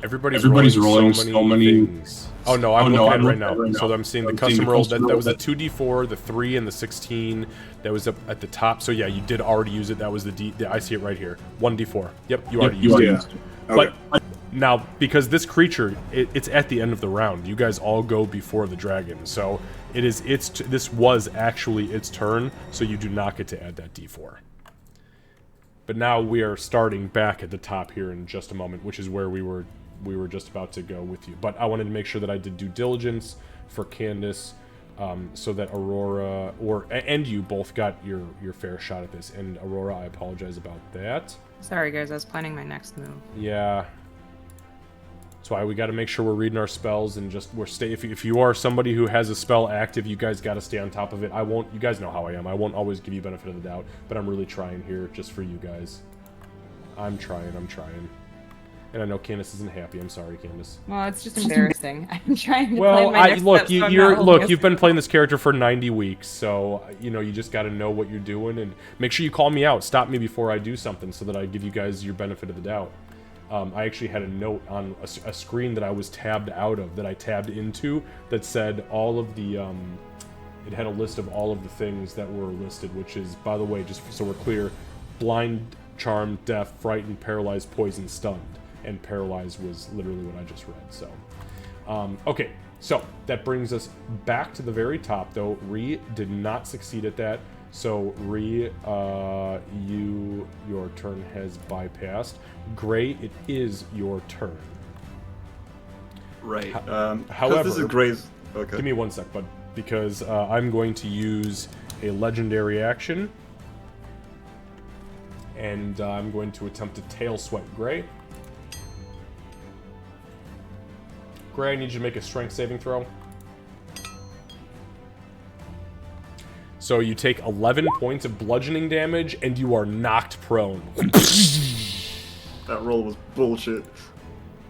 A: Everybody's rolling so many things. Oh no, I'm looking at it right now. So I'm seeing the custom roll. That was the 2d4, the 3, and the 16. That was up at the top. So yeah, you did already use it. That was the D. I see it right here. 1d4. Yep, you already used it.
F: Okay.
A: But now, because this creature, it's at the end of the round. You guys all go before the dragon. So it is. This was actually its turn. So you do not get to add that d4. But now we are starting back at the top here in just a moment, which is where we were just about to go with you. But I wanted to make sure that I did due diligence for Candace, so that Aurora and you both got your fair shot at this. And Aurora, I apologize about that.
B: Sorry guys, I was planning my next move.
A: Yeah. That's why we got to make sure we're reading our spells and just if you are somebody who has a spell active, you guys got to stay on top of it. I won't. You guys know how I am. I won't always give you benefit of the doubt, but I'm really trying here just for you guys. I'm trying. And I know Candace isn't happy. I'm sorry, Candace.
B: Well, it's just embarrassing. I'm trying to play my next
A: look,
B: step,
A: you've been playing this character for 90 weeks, so you just got to know what you're doing and make sure you call me out. Stop me before I do something so that I give you guys your benefit of the doubt. I actually had a note on a screen that I was tabbed out of that I tabbed into that said all of the it had a list of all of the things that were listed, which is, by the way, just so we're clear, blind, charmed, deaf, frightened, paralyzed, poisoned, stunned. And paralyzed was literally what I just read. So, okay. So that brings us back to the very top, though. Rhee did not succeed at that. So Rhee, your turn has bypassed. Gray, it is your turn.
C: Right.
A: However,
C: this is Gray's. Okay.
A: Give me 1 sec, bud, because I'm going to use a legendary action, and I'm going to attempt to tail sweat Gray. Gray, I need you to make a strength saving throw. So you take 11 points of bludgeoning damage, and you are knocked prone.
C: That roll was bullshit.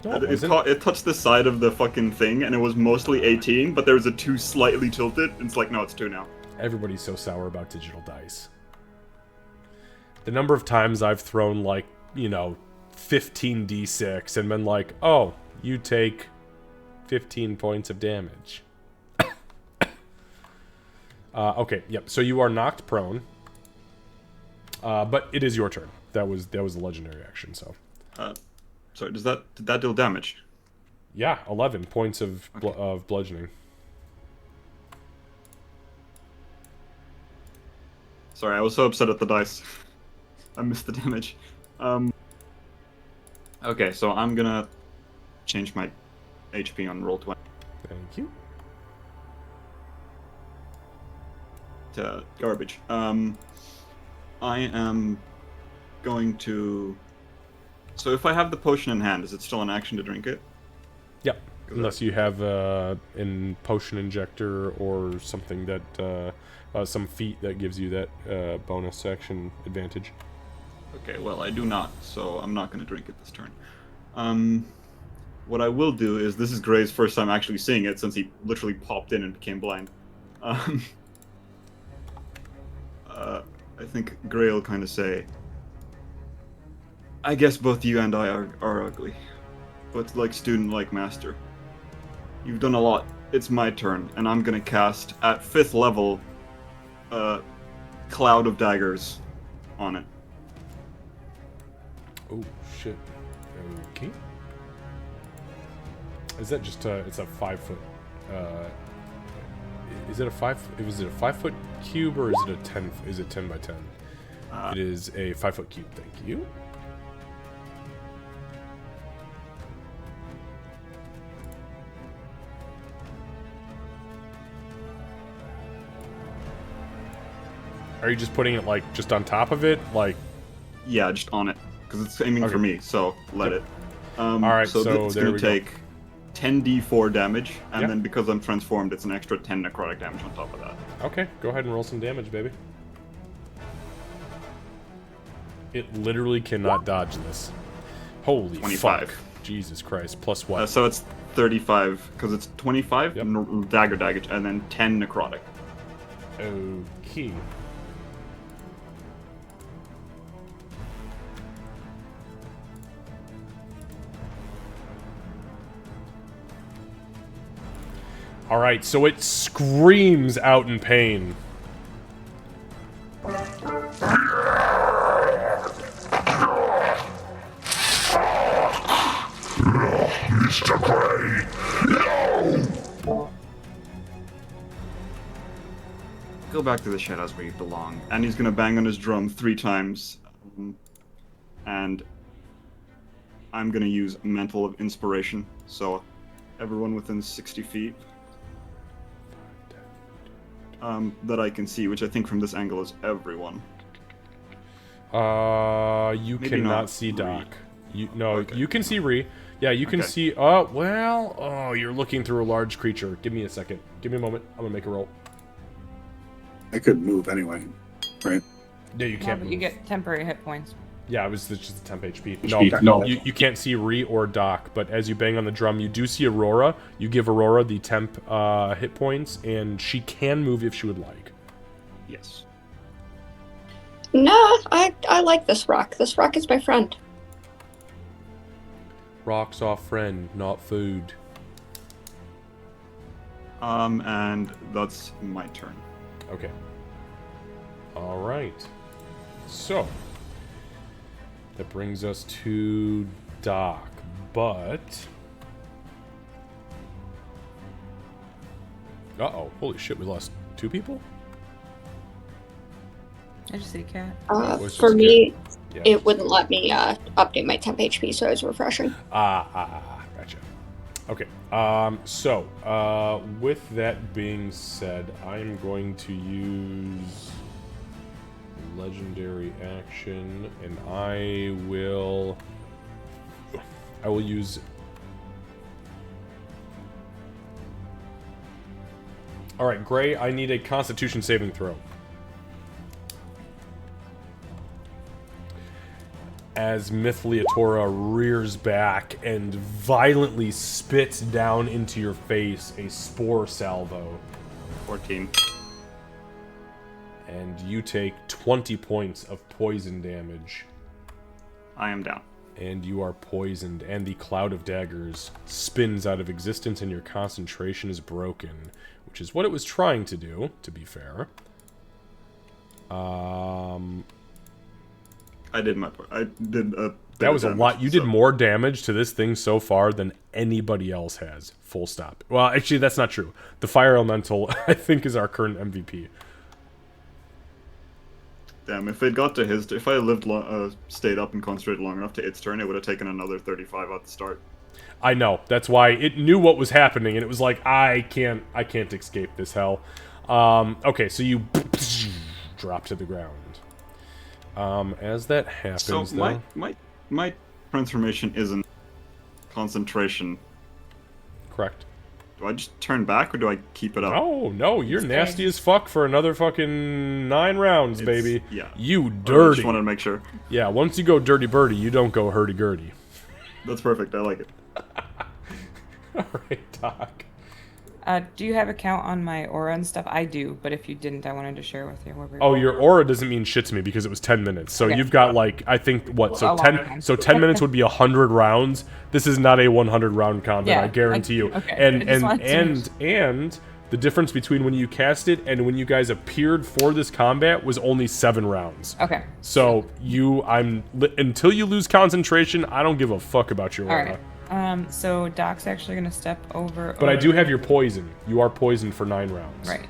A: No,
C: it touched the side of the fucking thing, and it was mostly 18, but there was a 2 slightly tilted, and it's like, no, it's 2 now.
A: Everybody's so sour about digital dice. The number of times I've thrown, 15d6 and been like, oh, you take 15 points of damage. Okay, yep. So you are knocked prone. But it is your turn. That was the legendary action, so.
C: Sorry, did that deal damage?
A: Yeah, 11 points of
C: Okay.
A: of bludgeoning.
C: Sorry, I was so upset at the dice. I missed the damage. Okay, so I'm gonna change my HP on roll 20
A: Thank you.
C: to garbage. I am going to... So if I have the potion in hand, is it still an action to drink it?
A: Yep. Unless you have an potion injector or something that some feat that gives you that bonus action advantage.
C: Okay, well, I do not, so I'm not going to drink it this turn. What I will do is, this is Gray's first time actually seeing it, since he literally popped in and became blind. I think Gray will kind of say, I guess both you and I are ugly, but like student, like master. You've done a lot. It's my turn, and I'm going to cast, at 5th level, Cloud of Daggers on it.
A: Oh shit. Okay. Is that just it's a 5 foot? Is it a 5-foot cube or is it a 10? Is it 10 by 10? It is a 5-foot cube. Thank you. Are you just putting it like just on top of it, like?
C: Yeah, just on it, because it's aiming for me. So let it.
A: All right,
C: so
A: so
C: it's
A: there
C: going
A: we
C: to take 10d4 damage, and
A: Yep.
C: then because I'm transformed, it's an extra 10 necrotic damage on top of that.
A: Okay, go ahead and roll some damage, baby. It literally cannot dodge this. Holy
C: 25.
A: fuck. Jesus Christ. Plus what?
C: So it's 35, because it's 25
A: Yep.
C: dagger damage, and then 10 necrotic.
A: Okay. Alright, so it screams out in pain.
G: Mr. Gray, no!
C: Go back to the shadows where you belong. And he's gonna bang on his drum 3 times. And I'm gonna use Mantle of Inspiration. So everyone within 60 feet that I can see, which I think from this angle is everyone.
A: You
C: Maybe
A: cannot
C: not
A: see
C: Ree.
A: Doc. No,
C: Okay.
A: you can see Ree. Yeah, you can
C: Okay.
A: see. Oh, you're looking through a large creature. Give me a second. Give me a moment. I'm gonna make a roll.
F: I couldn't move anyway, right?
A: No, you
B: Yeah,
A: can't
B: but
A: move.
B: you get temporary hit points.
A: Yeah, it was just a temp HP.
F: HP.
A: No, you can't see Ree or Doc, but as you bang on the drum, you do see Aurora. You give Aurora the temp hit points, and she can move if she would like.
C: Yes.
E: Nah, I like this rock. This rock is my friend.
A: Rock's our friend, not food.
C: And that's my turn.
A: Okay. All right. So that brings us to Doc, but holy shit, we lost 2 people.
B: I just see cat.
A: was
E: For
A: just
E: me,
A: Yeah.
E: it wouldn't let me update my temp HP, so I was refreshing.
A: Gotcha. Okay. So, with that being said, I'm going to use legendary action, and I will use. All right, Gray. I need a Constitution saving throw. As Mythliatora rears back and violently spits down into your face a spore salvo.
C: 14.
A: And you take 20 points of poison damage.
C: I am down.
A: And you are poisoned, and the cloud of daggers spins out of existence, and your concentration is broken, which is what it was trying to do, to be fair.
C: I did my part. I did a bit
A: That
C: of
A: was a
C: damage,
A: lot. You did
C: so-
A: more damage to this thing so far than anybody else has. Full stop. Well, actually, that's not true. The Fire Elemental, I think, is our current MVP.
C: Damn, if it got to his, if I had stayed up and concentrated long enough to its turn, it would have taken another 35 at the start.
A: I know. That's why it knew what was happening, and it was like, I can't escape this hell. Okay, so you drop to the ground. As that happens,
C: So
A: though,
C: my transformation isn't concentration.
A: correct.
C: Do I just turn back or do I keep it up?
A: Oh no, you're
B: It's
A: nasty
B: fine.
A: as fuck for another fucking 9 rounds,
C: It's-
A: baby.
C: yeah.
A: You
C: I
A: dirty.
C: just wanted to make sure.
A: Yeah, once you go dirty birdie, you don't go hurdy gurdy.
C: That's perfect. I like it.
A: Alright, Doc.
B: Do you have a count on my aura and stuff? I do, but if you didn't, I wanted to share with you. What we
A: Oh, your aura doesn't mean shit to me because it was 10 minutes. So
B: Okay.
A: you've got like, I think, what? So
B: A long
A: 10
B: time.
A: So 10 minutes would be 100 rounds. This is not a 100 round combat,
B: Yeah,
A: I guarantee you.
B: okay. I
A: And
B: just wanted to
A: and the difference between when you cast it and when you guys appeared for this combat was only 7 rounds.
B: Okay.
A: So until you lose concentration, I don't give a fuck about your
B: All
A: aura.
B: right. So Doc's actually gonna step over.
A: But I do have your poison. You are poisoned for 9 rounds.
B: Right.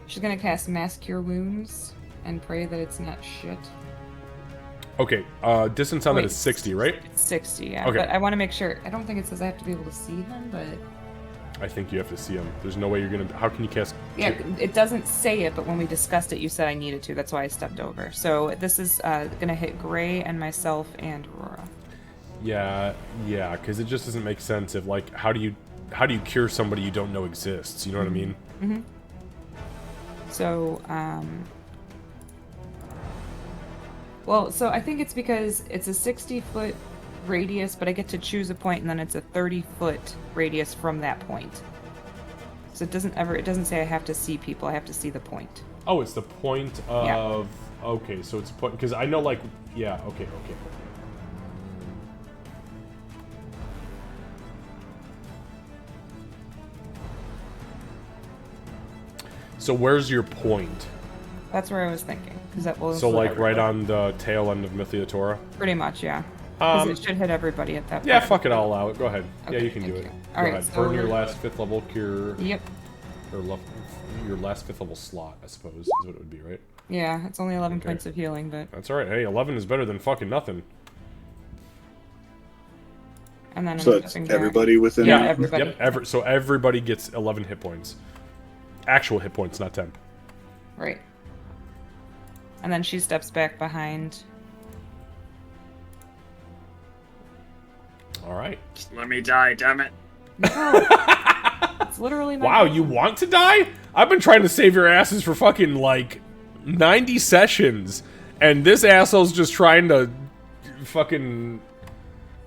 B: She's gonna cast Mass Cure Wounds and pray that it's not shit.
A: Okay, distance on that
B: Wait.
A: is 60, right?
B: 60, yeah.
A: Okay.
B: But I want to make sure. I don't think it says I have to be able to see him, but
A: I think you have to see him. There's no way you're gonna. How can you cast?
B: yeah, it doesn't say it. But when we discussed it, you said I needed to. That's why I stepped over. So this is gonna hit Gray and myself and Aurora.
A: Yeah, because it just doesn't make sense. If like, how do you cure somebody you don't know exists? You know what I mean?
B: Mm-hmm. So well, so I think it's because it's a 60-foot radius, but I get to choose a point, and then it's a 30-foot radius from that point. So it doesn't say I have to see people. I have to see the point.
A: Oh, it's the point of.
B: Yeah.
A: Okay, so it's a point because I know like. Yeah. Okay. So where's your point?
B: That's where I was thinking, because that will.
A: So
B: include
A: like right
B: everybody.
A: on the tail end of Mythia.
B: Pretty much, yeah. Because it should hit everybody at that point.
A: Yeah, fuck it, I'll allow it. Go ahead. Yeah,
B: Okay,
A: you can do
B: thank
A: it.
B: you.
A: Go
B: Alright,
A: ahead.
B: so
A: Burn your
B: we're-
A: last 5th level cure.
B: Yep.
A: Or your last 5th level slot, I suppose, is what it would be, right?
B: Yeah, it's only 11
A: Okay.
B: points of healing, but.
A: That's alright. Hey, 11 is better than fucking nothing.
B: And then
F: So
B: I'm
F: it's
B: stepping back.
F: everybody within.
B: Yeah, everybody.
A: Yep. So everybody gets 11 hit points. Actual hit points, not 10.
B: Right. And then she steps back behind.
A: All right.
I: Just let me die, damn it.
B: No. It's literally my
A: Wow,
B: goal.
A: you want to die? I've been trying to save your asses for fucking like 90 sessions, and this asshole's just trying to fucking.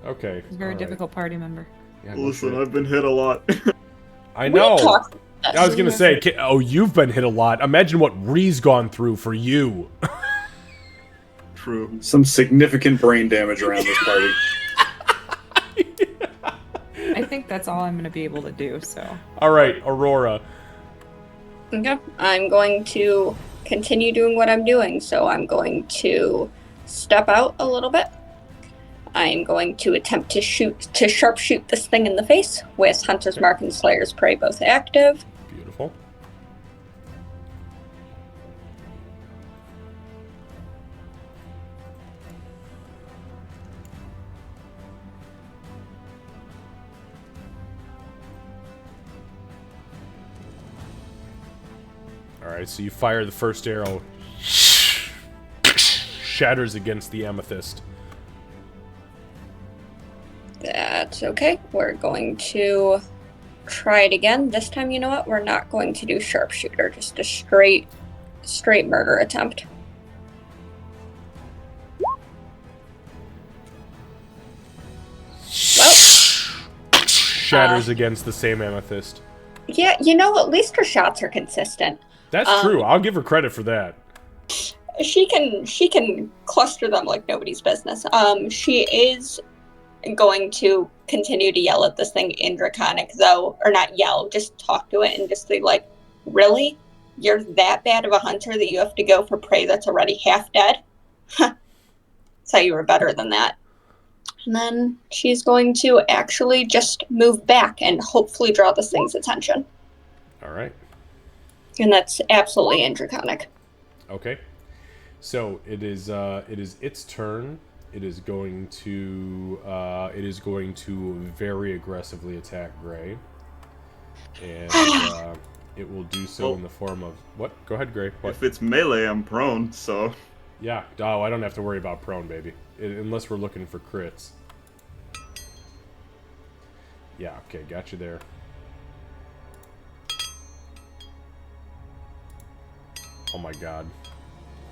A: Okay.
B: He's a very
A: all right.
B: difficult party member.
A: Yeah, no
C: Listen,
A: shit.
C: I've been hit a lot.
A: I know.
E: talked
A: I was gonna say, oh, you've been hit a lot. Imagine what Ree's gone through for you.
C: True.
F: Some significant brain damage around this party.
B: I think that's all I'm going to be able to do, so.
A: All right, Aurora.
E: Okay. I'm going to continue doing what I'm doing. So I'm going to step out a little bit. I'm going to attempt to sharpshoot this thing in the face with Hunter's Mark and Slayer's Prey both active.
A: Beautiful. Alright, so you fire the first arrow. Shatters against the amethyst.
E: That's okay. We're going to try it again. This time, you know what? We're not going to do sharpshooter, just a straight murder attempt. Well,
A: Shatters against the same amethyst.
E: yeah, you know, at least her shots are consistent.
A: That's true. I'll give her credit for that.
E: she can cluster them like nobody's business. She is going to continue to yell at this thing in Draconic, though, or not yell, just talk to it and just be like, really? You're that bad of a hunter that you have to go for prey that's already half dead? Thought you were better than that. And then she's going to actually just move back and hopefully draw this thing's attention.
A: All right.
E: And that's absolutely in Draconic.
A: Okay. So it is its turn. It is going to very aggressively attack Gray, and it will do so in the form of what? Go ahead, Gray. What?
C: If it's melee, I'm prone, so.
A: Yeah. Oh, I don't have to worry about prone, baby, unless we're looking for crits. Yeah. Okay. Got you there. Oh my God.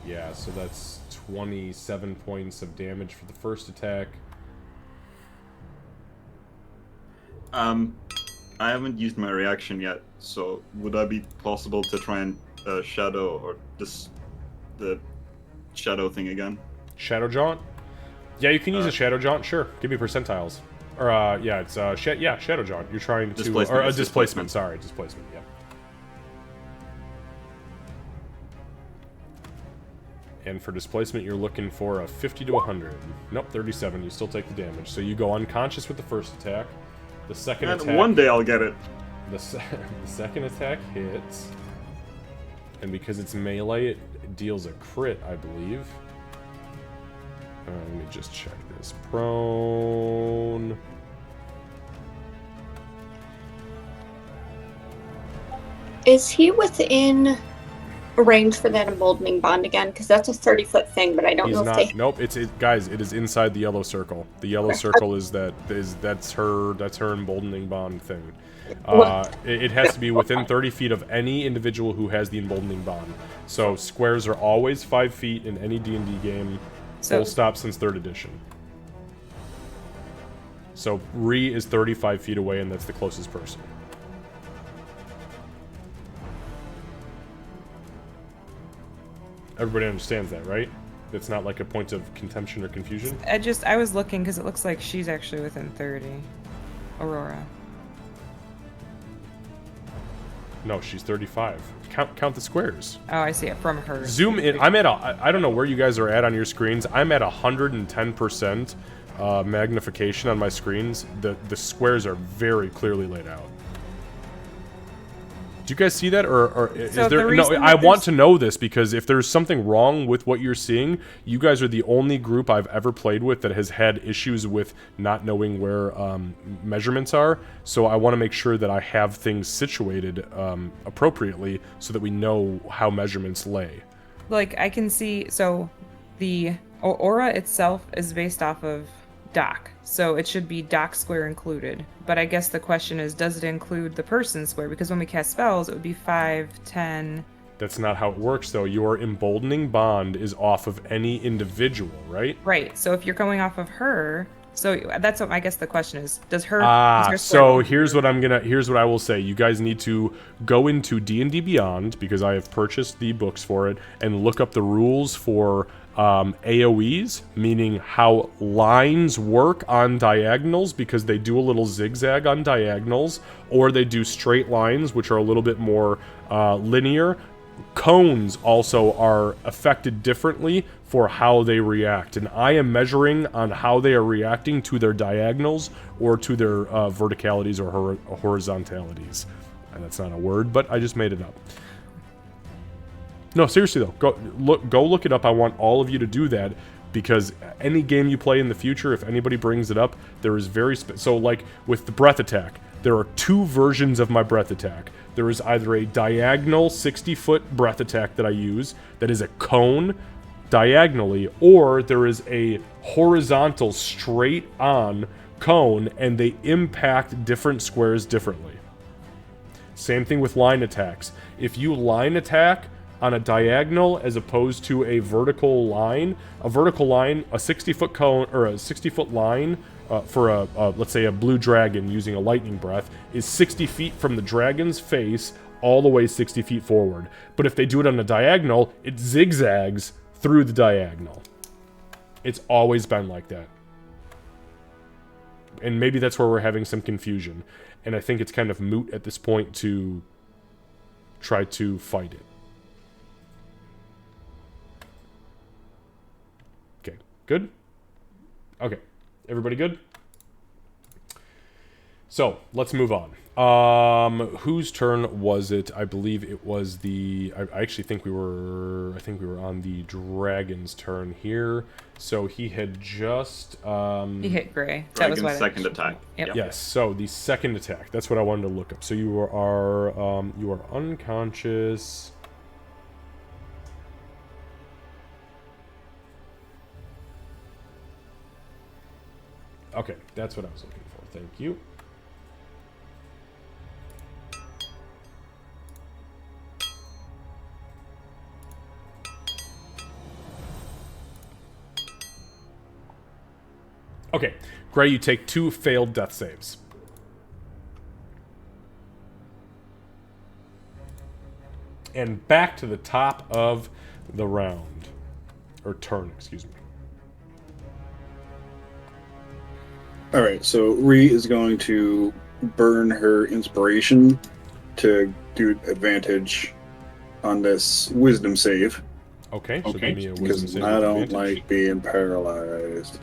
A: Yeah. So that's 27 points of damage for the first attack.
C: I haven't used my reaction yet, so would I be possible to try and shadow or the shadow thing again?
A: Shadow Jaunt? Yeah, you can use a Shadow Jaunt, sure. Give me percentiles. Or, yeah, it's, Shadow Jaunt. You're trying to... Displacement, sorry. Displacement, yeah. And for displacement, you're looking for a 50 to 100. Nope, 37. You still take the damage. So you go unconscious with the first attack. The second attack...
C: one day I'll get it.
A: The second attack hits. And because it's melee, it deals a crit, I believe. Let me just check this. Prone...
E: Is he within range for that emboldening bond again? Because that's a 30-foot thing, but I don't know if they...
A: Nope, guys, it is inside the yellow circle. The yellow circle that's her emboldening bond thing. It has to be within 30 feet of any individual who has the emboldening bond. So squares are always 5 feet in any D&D game, full stop since 3rd edition. So Ree is 35 feet away, and that's the closest person. Everybody understands that, right? It's not like a point of contention or confusion?
B: I was looking because it looks like she's actually within 30. Aurora.
A: No, she's 35. Count the squares.
B: Oh, I see it from her.
A: Zoom in. I'm at I don't know where you guys are at on your screens. I'm at 110% magnification on my screens. The squares are very clearly laid out. Do you guys see that, or is there? No, I want to know this because if there's something wrong with what you're seeing, you guys are the only group I've ever played with that has had issues with not knowing where measurements are. So I want to make sure that I have things situated appropriately so that we know how measurements lay.
B: Like I can see, so the aura itself is based off of dock, so it should be dock square included. But I guess the question is, does it include the person square? Because when we cast spells, it would be 5, 10...
A: That's not how it works, though. Your emboldening bond is off of any individual, right?
B: Right. So if you're going off of her, so that's what I guess the question is. Does her?
A: So here's what I will say. You guys need to go into D&D Beyond because I have purchased the books for it and look up the rules for AoEs, meaning how lines work on diagonals because they do a little zigzag on diagonals, or they do straight lines, which are a little bit more linear. Cones also are affected differently for how they react, and I am measuring on how they are reacting to their diagonals or to their verticalities or horizontalities. And that's not a word, but I just made it up. No, seriously though, go look it up. I want all of you to do that because any game you play in the future, if anybody brings it up, there is so like with the breath attack, there are 2 versions of my breath attack. There is either a diagonal 60-foot breath attack that I use that is a cone diagonally, or there is a horizontal straight on cone and they impact different squares differently. Same thing with line attacks. If you line attack on a diagonal as opposed to a vertical line, a 60-foot cone or a 60-foot line for let's say a blue dragon using a lightning breath is 60 feet from the dragon's face all the way 60 feet forward. But if they do it on a diagonal, it zigzags through the diagonal. It's always been like that. And maybe that's where we're having some confusion. And I think it's kind of moot at this point to try to fight it. Okay, good? Okay, everybody good? So, let's move on. Whose turn was it? I believe it was the... I actually think we were... I think we were on the dragon's turn here. So he had just...
B: He hit Gray. That was
C: Dragon's
B: why
C: second attack.
B: Yep.
A: Yes, so the second attack. That's what I wanted to look up. So you are unconscious. Okay, that's what I was looking for. Thank you. Okay, Gray, you take 2 failed death saves. And back to the top of the round. Or turn, excuse me.
F: Alright, so Ree is going to burn her inspiration to do advantage on this wisdom save.
A: Okay, so give me a wisdom
F: Because
A: save.
F: I don't
A: advantage.
F: like being paralyzed.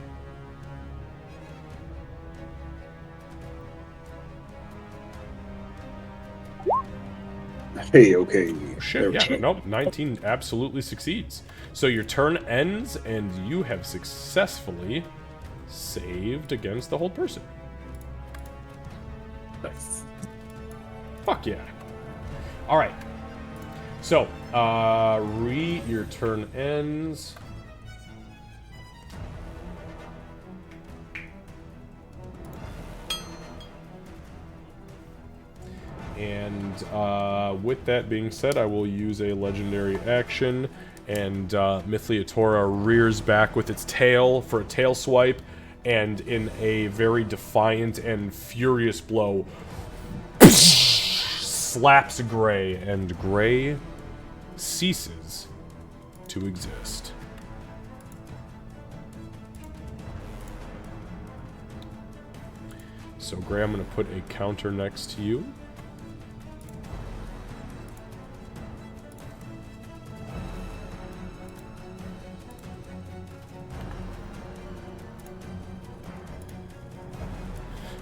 F: Hey, okay.
A: Shit, yeah, nope, 19 absolutely succeeds. So your turn ends, and you have successfully saved against the hold person.
F: Nice.
A: Fuck yeah. Alright. So, Ree, your turn ends. And with that being said, I will use a legendary action, and Mythliatora rears back with its tail for a tail swipe, and in a very defiant and furious blow, slaps Gray, and Gray ceases to exist. So Gray, I'm going to put a counter next to you.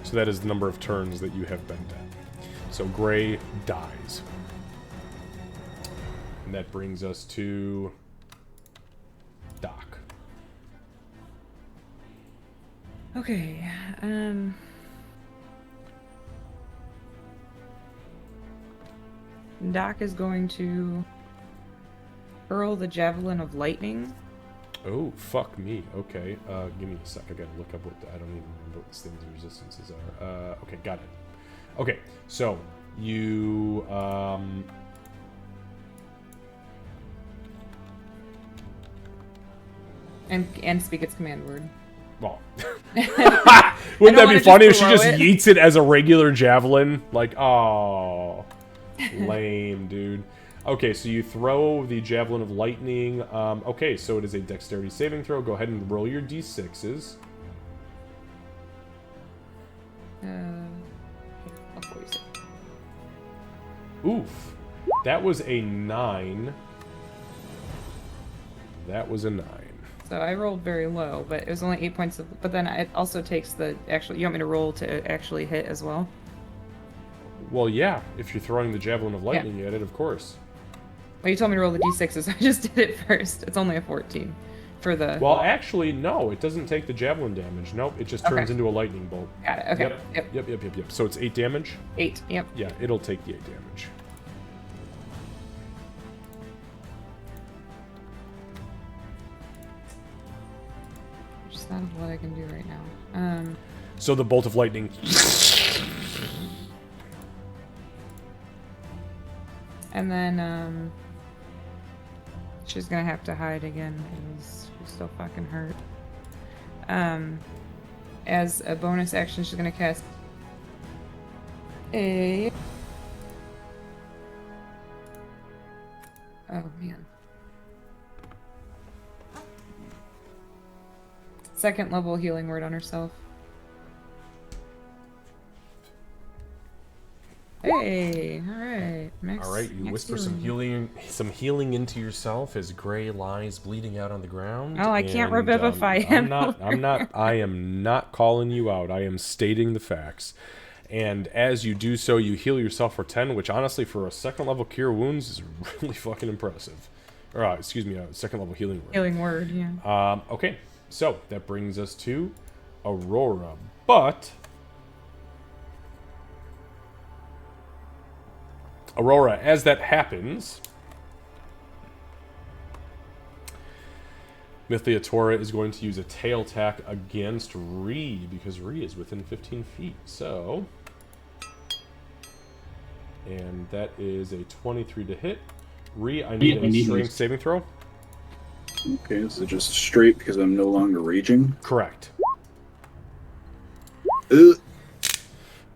A: So that is the number of turns that you have been dead. So Gray dies. And that brings us to Doc.
B: Okay. Doc is going to hurl the javelin of lightning.
A: Oh, fuck me. Okay, give me a sec. I gotta look up what I don't even remember what these things' resistances are. Okay, got it. Okay, so you
B: and speak its command word.
A: well, wouldn't that be
B: wanna
A: funny if
B: just
A: she just
B: throw it.
A: yeets it as a regular javelin? Like, oh, lame, dude. Okay, so you throw the Javelin of Lightning. Okay, so it is a dexterity saving throw. Go ahead and roll your d6s.
B: I'll voice it.
A: Oof. That was a 9. That was a 9.
B: So I rolled very low, but it was only 8 points of... But then it also takes the... Actually, you want me to roll to actually hit as well?
A: Well, yeah. If you're throwing the Javelin of Lightning at it, of course.
B: Well, you told me to roll the d6s, so I just did it first. It's only a 14 for the...
A: Well, actually, no. It doesn't take the Javelin damage. Nope, it just turns into a lightning bolt.
B: Got it, okay.
A: Yep. So it's 8 damage?
B: 8, yep.
A: Yeah, it'll take the 8 damage.
B: Just not what I can do right now.
A: So the bolt of lightning...
B: And then, she's gonna have to hide again because she's still fucking hurt. As a bonus action, she's gonna cast a... Oh, man. second level healing word on herself. Hey, all right.
A: All right, you whisper some healing into yourself as Gray lies bleeding out on the ground.
B: Oh, I can't revivify him.
A: I am not calling you out. I am stating the facts. And as you do so, you heal yourself for 10, which honestly, for a second level cure wounds, is really fucking impressive. Or, excuse me, a second level healing word.
B: Healing word, yeah.
A: Okay, so that brings us to Aurora. But Aurora, as that happens, Mythliatora is going to use a tail attack against Ree, because Ree is within 15 feet. So, and that is a 23 to hit. Ree, I need a strength saving throw.
F: Okay, is it just straight because I'm no longer raging?
A: Correct.
F: Ugh.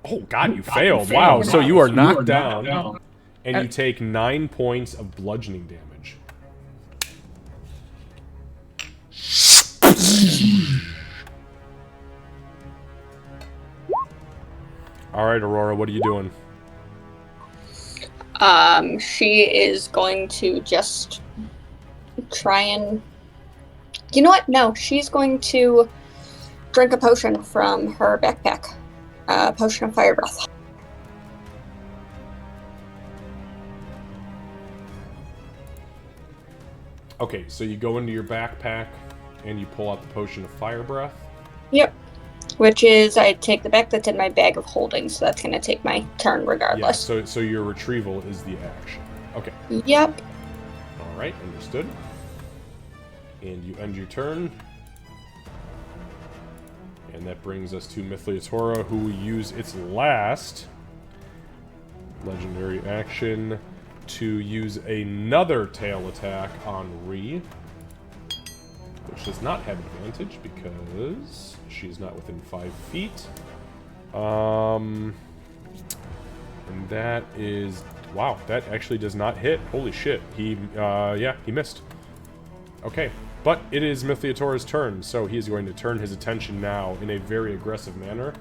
A: Oh god, you failed. Wow, so you are knocked down. And you take 9 points of bludgeoning damage. Alright, Aurora, what are you doing?
E: She is going to just try and... You know what? No, she's going to drink a potion from her backpack. Potion of Fire Breath.
A: Okay, so you go into your backpack and you pull out the potion of Fire Breath.
E: Yep. Which is, I take the back that's in my bag of holding, so that's going to take my turn regardless.
A: Yeah, so your retrieval is the action. Okay.
E: Yep.
A: Alright, understood. And you end your turn. And that brings us to Mythliatora, who will use its last legendary action to use another tail attack on Ree, which does not have advantage because she's not within 5 feet. And that is... Wow, that actually does not hit. Holy shit. He missed. Okay. But it is Mythliatora's turn, so he is going to turn his attention now in a very aggressive manner.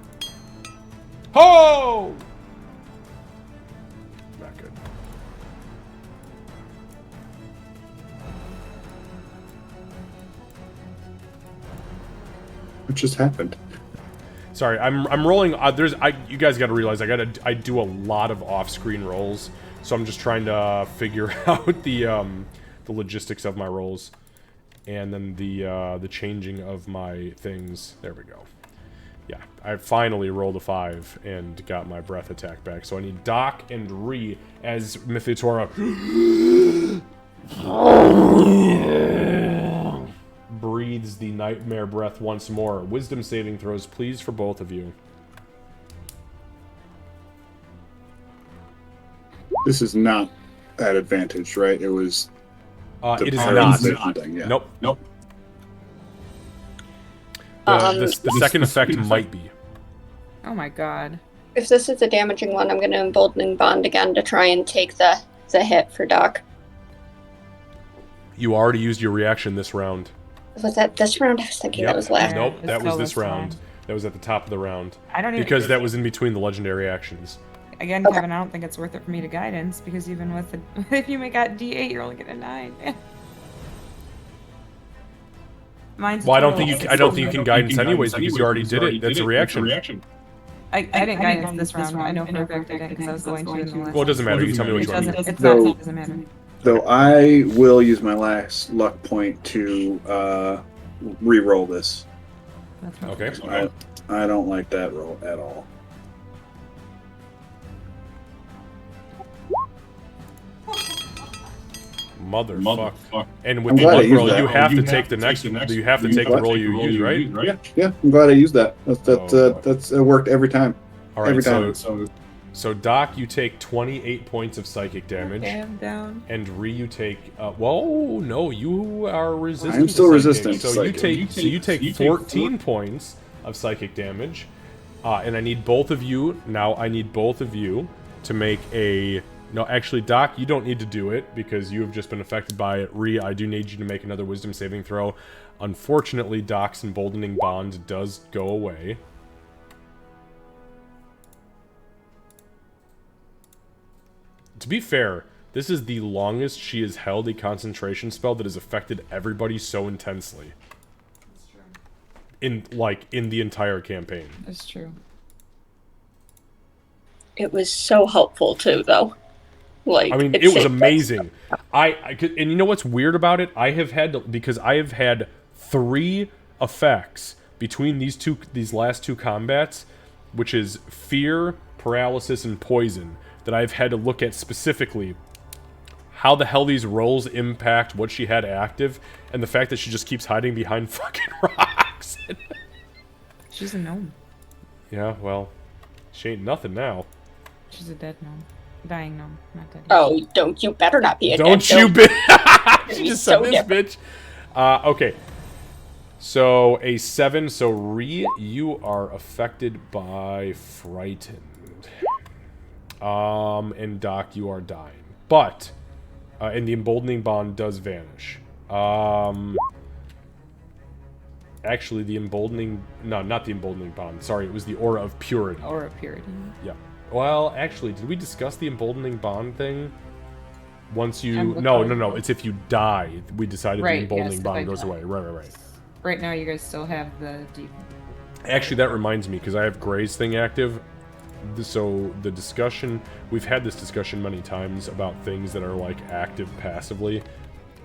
A: Ho! Not good.
F: What just happened?
A: Sorry, I'm rolling. You guys got to realize I do a lot of off-screen rolls, so I'm just trying to figure out the logistics of my rolls. And then the changing of my things. There we go. Yeah, I finally rolled a 5 and got my breath attack back. So I need Doc and Ree as Mythliatora breathes the nightmare breath once more. Wisdom saving throws, please, for both of you.
F: This is not at advantage, right? It was...
A: it is not.
F: Yeah.
A: Nope. The second effect might be.
B: Oh my god.
E: If this is a damaging one, I'm going to Emboldening Bond again to try and take the hit for Doc.
A: You already used your reaction this round.
E: Was that this round? I was thinking that was last.
A: Nope, that was this round. That was at the top of the round.
B: I don't even...
A: Because that was in between the legendary actions.
B: Again, Kevin, I don't think it's worth it for me to guidance, because even with if you make out D8, you're only getting a 9. Mine's
A: well, I don't think you can guidance anyways because you already did it. That's a reaction.
B: I didn't guidance this round. I know for a fact I didn't because I was going to in the last.
A: Well, it doesn't matter. You tell me what you want.
B: It doesn't matter.
F: Though I will use my last luck point to re-roll this.
A: Okay.
F: I don't like that roll at all.
A: Motherfucker. And with the luck roll, you have to take the next. You have to take the roll you use, right?
F: Yeah. I'm glad I used that. That's it worked every time.
A: All right. Every time. So Doc, you take 28 points of psychic damage.
B: Okay, I'm down.
A: And Ree, you take. Well, no, you are resistant.
F: I'm still resistant.
A: So you take 14 points of psychic damage, and I need both of you. Now I need both of you to make a No, actually, Doc, you don't need to do it because you have just been affected by it. Ree, I do need you to make another wisdom saving throw. Unfortunately, Doc's emboldening bond does go away. To be fair, this is the longest she has held a concentration spell that has affected everybody so intensely.
B: That's true.
A: In the entire campaign.
B: That's true.
E: It was so helpful too, though. Like,
A: I mean, it was amazing. I could, and you know what's weird about it? I have had because I have had 3 effects between these last 2 combats, which is fear, paralysis, and poison, that I've had to look at specifically how the hell these rolls impact what she had active, and the fact that she just keeps hiding behind fucking rocks.
B: She's a gnome.
A: Yeah, well, she ain't nothing now.
B: She's a dead gnome. Dying gnome, not dead.
E: Oh, you better not be a
A: Don't
E: dead
A: you,
E: gnome.
A: bitch! She just said
E: So
A: this, bitch. Okay. So, a 7. So, Ree, you are affected by frightened. And Doc, you are dying. But, and the emboldening bond does vanish. Actually, the emboldening... No, not the emboldening bond. Sorry, it was the aura of purity.
B: Aura of purity.
A: Yeah. Well, actually, did we discuss the emboldening bond thing? Once you...
B: I'm
A: No. It's if you die. We decided
B: Right,
A: the emboldening
B: yes, if
A: bond
B: I
A: goes
B: die.
A: away. Right.
B: Right now, you guys still have the deep.
A: Actually, that reminds me, because I have Gray's thing active. So, the discussion... We've had this discussion many times about things that are, like, active passively.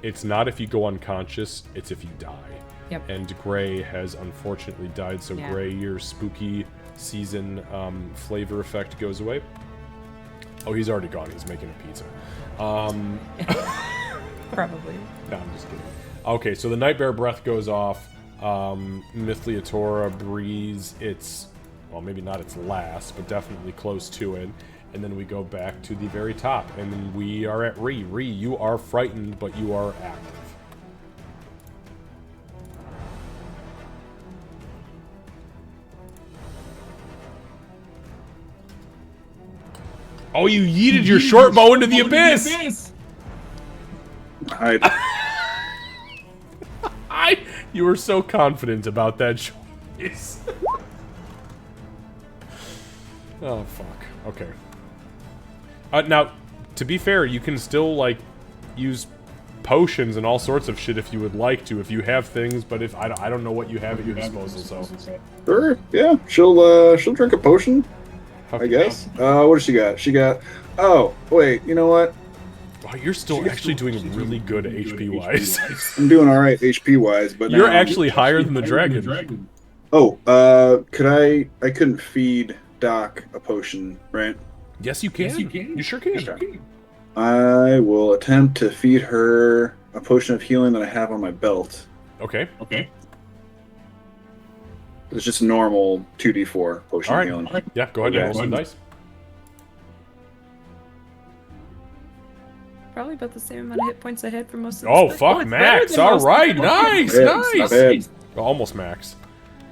A: It's not if you go unconscious, it's if you die.
B: Yep.
A: And Gray has unfortunately died, so
B: Yeah.
A: Gray, your spooky season flavor effect goes away. Oh, he's already gone. He's making a pizza.
B: Probably.
A: No, I'm just kidding. Okay, so the Nightmare Breath goes off. Mithliatora breathes its... Well, maybe not its last, but definitely close to it. And then we go back to the very top. And then we are at Ree. Ree, you are frightened, but you are active. Oh, you yeeted your short bow into the abyss! You were so confident about that choice. Oh, fuck. Okay. Now, to be fair, you can still, like, use potions and all sorts of shit if you would like to, if you have things, but if I don't know what you have at your disposal, so...
F: Sure, yeah. She'll drink a potion, I guess. What does she got? She got... Oh, wait, you know what?
A: Wow, you're still actually doing really good HP-wise.
F: I'm doing alright HP-wise, but
A: You're
F: now-
A: actually higher than the dragon.
F: Oh, I couldn't feed Doc a potion, right?
A: Yes, you can. You sure can.
F: I will attempt to feed her a potion of healing that I have on my belt.
A: Okay.
F: It's just a normal 2d4 potion of healing.
A: Yeah, go ahead and roll some dice.
B: Probably about the same amount of hit points I had for most of the
A: Oh,
B: spec-
A: fuck,
B: it's better
A: max.
B: than
A: All
B: most
A: right,
B: people.
A: nice,
F: Not bad.
A: nice. Almost max.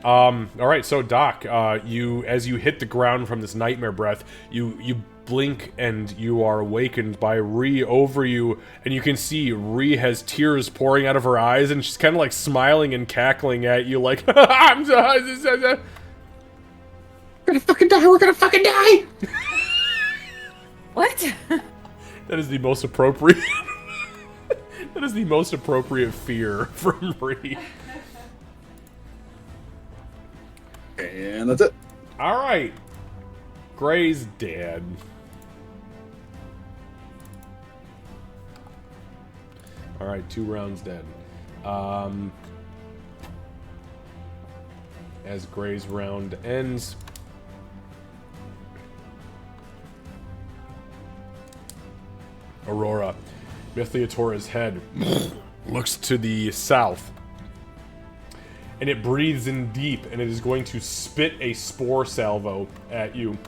A: All right, so Doc, as you hit the ground from this nightmare breath, you blink and you are awakened by Ree over you, and you can see Ree has tears pouring out of her eyes, and she's kind of like smiling and cackling at you, like, I'm sorry.
I: We're gonna fucking die. We're gonna fucking die.
B: What?
A: That is the most appropriate. That is the most appropriate fear from Ree.
F: And that's it.
A: All right, Gray's dead. All right, 2 rounds dead. As Gray's round ends, Aurora, Mithliatora's head looks to the south, and it breathes in deep, and it is going to spit a spore salvo at you.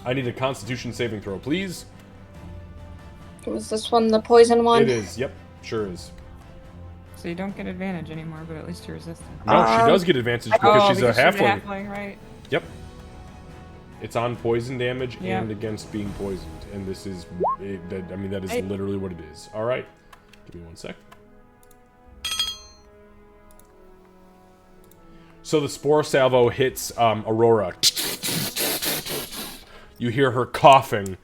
A: I need a Constitution saving throw, please.
E: Was this one the poison one?
A: It is. Yep, sure is.
B: So you don't get advantage anymore, but at least you're resistant.
A: No, she does get advantage because she's a halfling.
B: halfling, right?
A: Yep. It's on poison damage
B: Yeah.
A: and against being poisoned, and this is, that is literally what it is. All right, give me 1 sec. So the spore salvo hits Aurora. You hear her coughing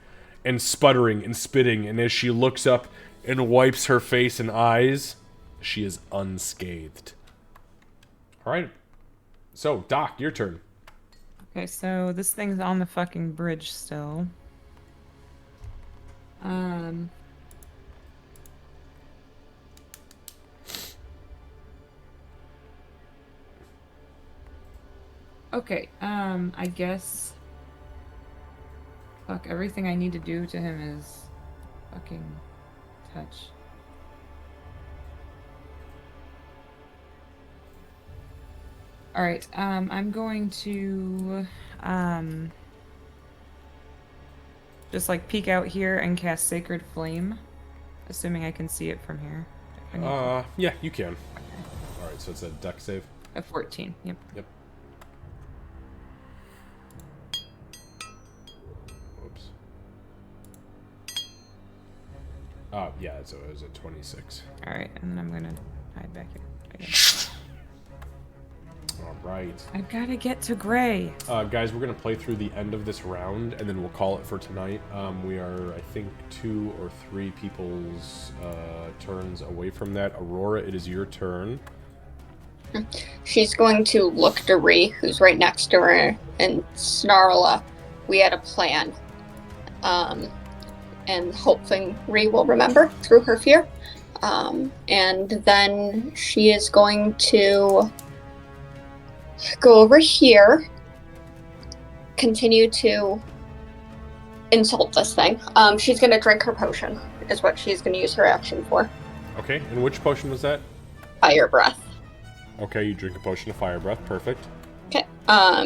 A: and sputtering and spitting, and as she looks up and wipes her face and eyes, she is unscathed. All right. So, Doc, your turn.
B: Okay, so this thing's on the fucking bridge still. Okay, I guess... Fuck, everything I need to do to him is fucking touch. Alright, I'm going to, just, like, peek out here and cast Sacred Flame, assuming I can see it from here.
A: Yeah, you can. Alright, so it's a dex save.
B: A 14, yep.
A: Yep. Whoops. Yeah, so it was a 26.
B: Alright, and then I'm gonna hide back here.
A: Alright.
B: I've gotta get to Gray.
A: Guys, we're gonna play through the end of this round, and then we'll call it for tonight. We are, I think, 2 or 3 people's turns away from that. Aurora, it is your turn.
E: She's going to look to Ree, who's right next to her, and Snarla. We had a plan. And hoping Ree will remember through her fear. And then she is going to go over here, continue to insult this thing. She's going to drink her potion, is what she's going to use her action for.
A: Okay, and which potion was that?
E: Fire breath.
A: Okay, you drink a potion of fire breath. Perfect.
E: Okay.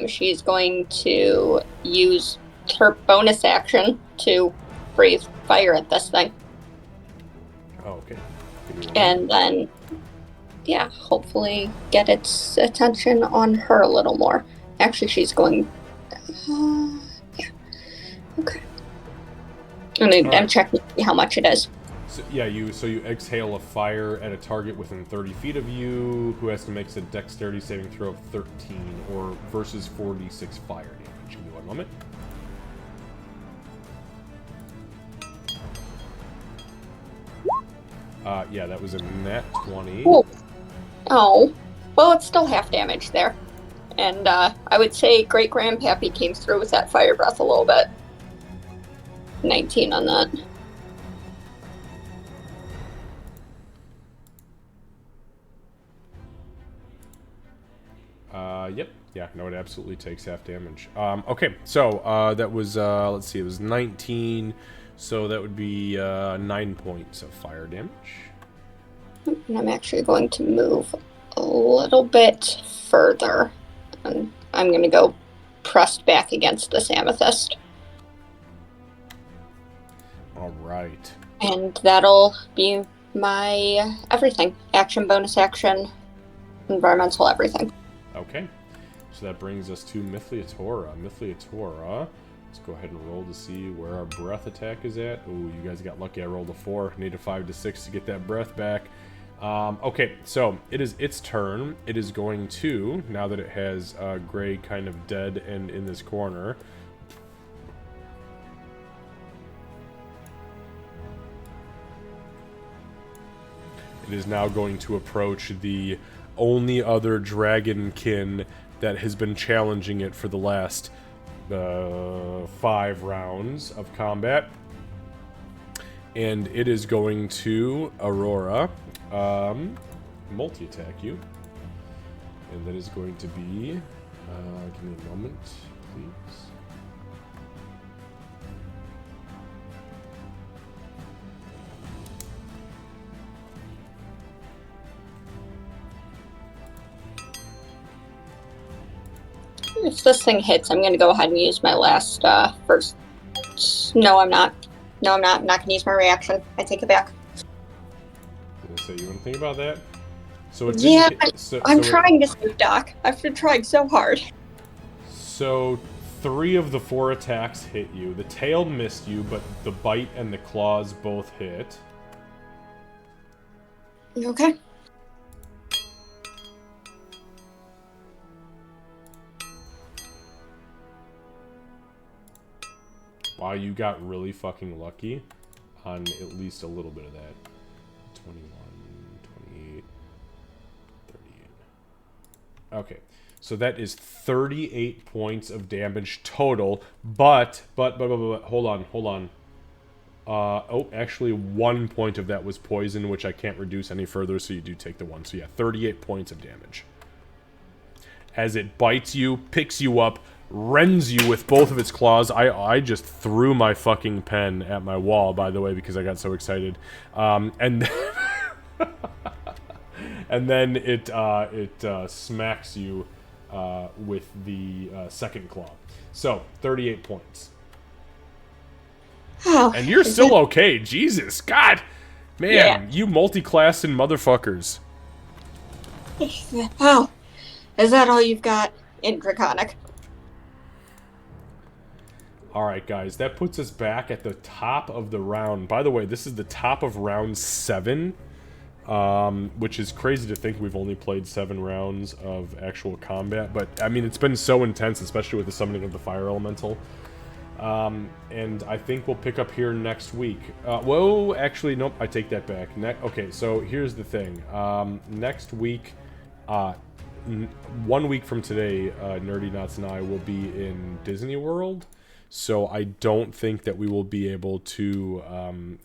E: She's going to use her bonus action to breathe fire at this thing.
A: Oh, okay.
E: And then, yeah, hopefully get its attention on her a little more. Actually, she's going... yeah. Okay. I'm checking to see how much it is.
A: So, yeah, you exhale a fire at a target within 30 feet of you, who has to make a dexterity saving throw of 13, or versus 46 fire damage. Give me 1 moment. Yeah, that was a nat 20.
E: Oh. Well, it's still half damage there. And I would say Great Grandpappy came through with that fire breath a little bit. 19 on that.
A: Yep. Yeah, no, it absolutely takes half damage. Okay, so that was, let's see, it was 19, so that would be 9 points of fire damage.
E: And I'm actually going to move a little bit further. And I'm going to go pressed back against this amethyst.
A: All right.
E: And that'll be my everything. Action, bonus action, environmental, everything.
A: Okay. So that brings us to Mythliatora. Mythliatora, let's go ahead and roll to see where our breath attack is at. Ooh, you guys got lucky. I rolled a 4. Need a 5 to 6 to get that breath back. Okay, so it is its turn. It is going to, now that it has Gray kind of dead and in this corner, it is now going to approach the only other dragonkin that has been challenging it for the last 5 rounds of combat. And it is going to, Aurora, multi-attack you. And that is going to be, give me a moment, please.
E: If this thing hits, I'm going to go ahead and use my last, first... No, I'm not. No, I'm not. I'm not going to use my reaction. I take it back.
A: So you want to think about that? So it
E: I'm trying to save Doc. I've been trying so hard.
A: So 3 of the 4 attacks hit you. The tail missed you, but the bite and the claws both hit.
E: Okay.
A: Wow, you got really fucking lucky on at least a little bit of that. 21, 28, 38. Okay, so that is 38 points of damage total, but hold on. Oh, actually 1 point of that was poison, which I can't reduce any further, so you do take the 1. So yeah, 38 points of damage. As it bites you, picks you up, rends you with both of its claws. I just threw my fucking pen at my wall, by the way, because I got so excited. And and then it smacks you with the second claw. So 38 points.
E: Oh,
A: And you're still okay. Jesus, God, man,
E: Yeah.
A: you multi-classing motherfuckers.
E: Oh, is that all you've got in Draconic?
A: All right, guys, that puts us back at the top of the round. By the way, this is the top of round 7, which is crazy to think we've only played 7 rounds of actual combat. But, I mean, it's been so intense, especially with the summoning of the Fire Elemental. And I think we'll pick up here next week. Whoa, actually, nope, I take that back. Okay, so here's the thing. Next week, 1 week from today, Nerdy Knots and I will be in Disney World. So I don't think that we will be able to,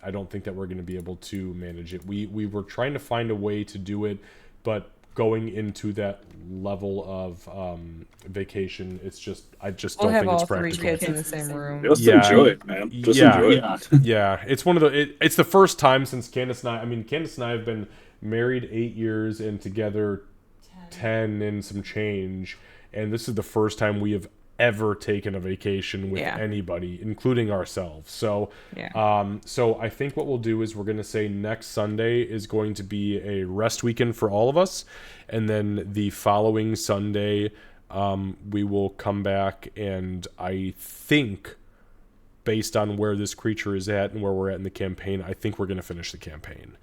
A: I don't think that we're going to be able to manage it. We were trying to find a way to do it, but going into that level of vacation, it's just, I just don't think it's practical.
B: We'll have all 3 kids in the same room.
F: Just enjoy it, man. Just enjoy it.
A: Yeah, it's one of the, it's the first time since Candace and I have been married 8 years and together 10 and some change. And this is the first time we have ever taken a vacation with anybody, including ourselves. So, so I think what we'll do is we're going to say next Sunday is going to be a rest weekend for all of us, and then the following Sunday, we will come back, and I think, based on where this creature is at and where we're at in the campaign, I think we're going to finish the campaign.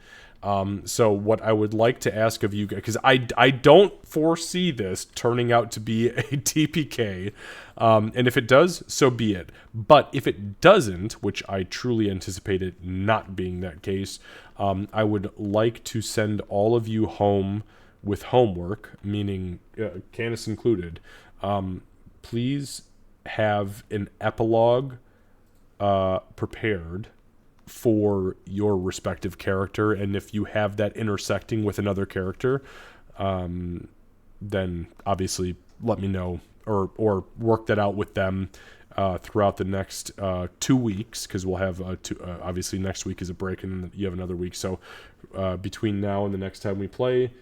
A: So what I would like to ask of you guys, because I don't foresee this turning out to be a TPK, and if it does, so be it. But if it doesn't, which I truly anticipate it not being that case, I would like to send all of you home with homework, meaning Candace included. Please have an epilogue prepared for your respective character, and if you have that intersecting with another character, then obviously let me know, or work that out with them throughout the next 2 weeks, because we'll have obviously next week is a break and then you have another week, so between now and the next time we play,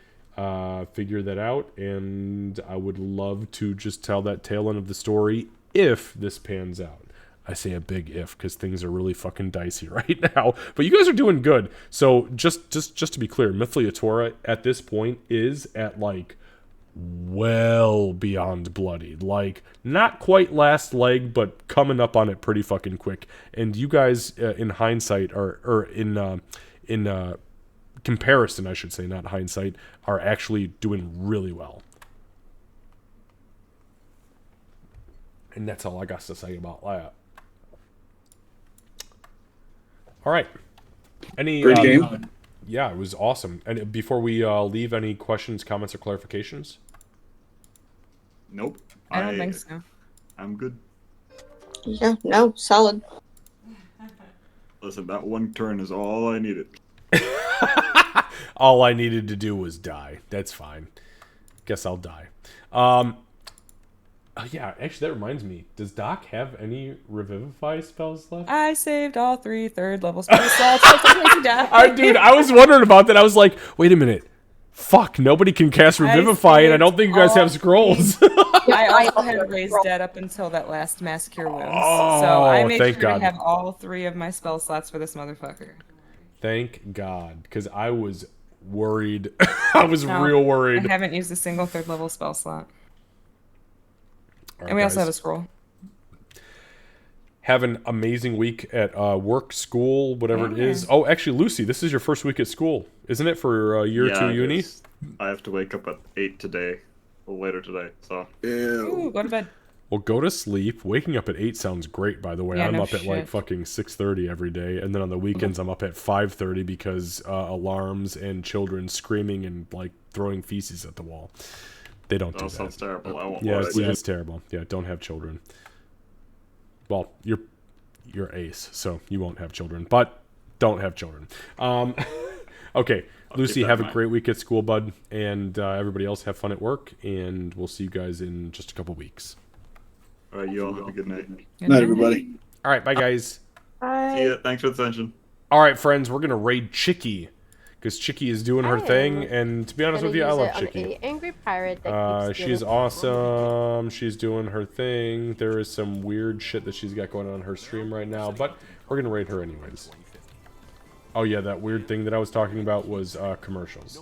A: figure that out. And I would love to just tell that tail end of the story if this pans out. I say a big if, because things are really fucking dicey right now. But you guys are doing good. So just to be clear, Mythliatora at this point is at, like, well beyond bloodied. Like, not quite last leg, but coming up on it pretty fucking quick. And you guys, in hindsight, or in comparison, I should say, not hindsight, are actually doing really well. And that's all I got to say about that. All right. Any
F: great game?
A: Yeah, it was awesome. And before we leave, any questions, comments, or clarifications?
C: Nope.
B: I don't think so.
C: I'm good.
E: Yeah, no, solid.
C: Listen, that one turn is all I needed.
A: All I needed to do was die. That's fine. Guess I'll die. Yeah, actually, that reminds me. Does Doc have any Revivify spells left?
B: I saved all 3 third-level spell slots.
A: Dude, I was wondering about that. I was like, wait a minute. Fuck, nobody can cast Revivify, and I don't think you guys have scrolls.
B: I also had raised dead up until that last Mass Cure wounds. So I made sure to have all 3 of my spell slots for this motherfucker.
A: Thank God, because I was worried. I was real worried.
B: I haven't used a single third-level spell slot.
A: Right,
B: and we also have a scroll.
A: Have an amazing week at work, school, whatever it
B: Yeah.
A: is. Oh, actually, Lucy, this is your first week at school, isn't it, for year
C: Yeah,
A: 2
C: it
A: uni?
C: is. I have to wake up at 8 today, or later today. So
B: Ooh, go to bed.
A: Well, go to sleep. Waking up at 8 sounds great, by the way.
B: Yeah,
A: I'm
B: no
A: up at like
B: shit.
A: fucking 6:30 every day, and then on the weekends I'm up at 5:30 because alarms and children screaming and like throwing feces at the wall. They don't do
C: that
A: that.
C: sounds terrible. I won't.
A: Yeah,
C: lie.
A: it's terrible. Yeah, don't have children. Well, you're ace, so you won't have children, but don't have children. Okay, Lucy,
C: keep that
A: have
C: in
A: a
C: mind.
A: great week at school, bud, and everybody else have fun at work, and we'll see you guys in just a couple weeks.
C: All right, you all have a good night.
B: Good
F: Night, everybody.
A: All right, bye, guys.
C: See ya. Thanks for the attention.
A: All right, friends, we're gonna raid Chicky because Chicky is doing her thing, and to be honest with you, I love Chicky.
K: Angry pirate that keeps
A: She's
K: stealing-
A: awesome. She's doing her thing. There is some weird shit that she's got going on her stream right now, but we're gonna raid her anyways. Oh yeah, that weird thing that I was talking about was commercials.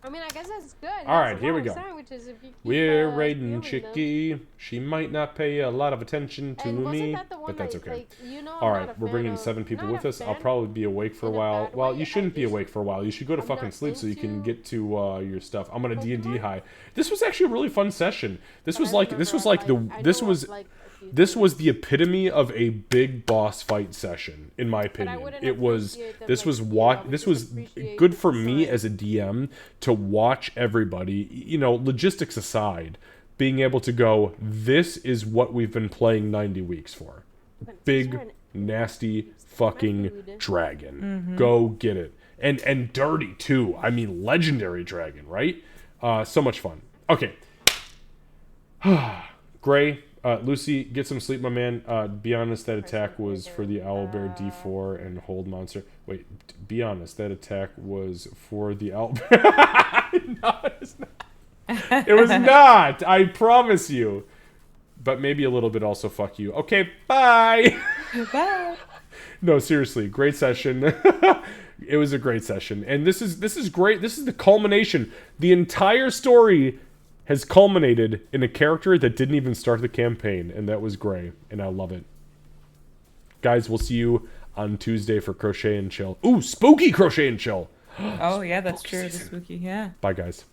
K: I mean, I guess that's good.
A: All right, here we go.
K: Sandwiches if you keep,
A: We're raiding
K: stealing them.
A: Chicky. She might not pay a lot of attention to
K: And wasn't
A: me,
K: that the one
A: but that's
K: that,
A: okay.
K: like, you know, I'm
A: All
K: not
A: right,
K: a
A: we're
K: fan
A: bringing
K: of-
A: 7 people
K: not
A: with
K: a
A: us. I'll
K: fan
A: probably be awake for a
K: in a
A: while.
K: bad
A: Well,
K: way.
A: you shouldn't be
K: I just-
A: awake for a while. You should go to
K: I'm
A: fucking
K: not
A: sleep so you can
K: into
A: get to your stuff. I'm on a D&D
K: Pokemon.
A: high. This was actually a really fun session. This
K: But
A: was
K: I
A: like this was
K: remember,
A: like the
K: I
A: this
K: know
A: was
K: of, like, a few
A: this
K: things.
A: was the epitome of a big boss fight session, in my opinion.
K: wouldn't
A: It was
K: appreciate them,
A: this
K: like,
A: was
K: you know,
A: what
K: we
A: this
K: just
A: was
K: appreciate
A: good for me
K: science.
A: as a DM to watch everybody, you know, logistics aside, being able to go, this is what we've been playing 90 weeks for. Big, nasty, fucking
K: food.
A: dragon. Go get it. And dirty, too. I mean, legendary dragon, right? So much fun. Okay. Gray, Lucy, get some sleep, my man. Be honest, that attack was for the owlbear D4 and hold monster. Wait, be honest, that attack was for the owlbear. No, it's not. It was not. I promise you. But maybe a little bit also fuck you. Okay, bye.
B: Bye.
A: No, seriously, great session. It was a great session. And this is great. This is the culmination. The entire story has culminated in a character that didn't even start the campaign, and that was Gray, and I love it. Guys, we'll see you on Tuesday for Crochet and Chill. Ooh, spooky Crochet and Chill.
B: Oh yeah, that's true. The spooky. Yeah.
A: Bye, guys.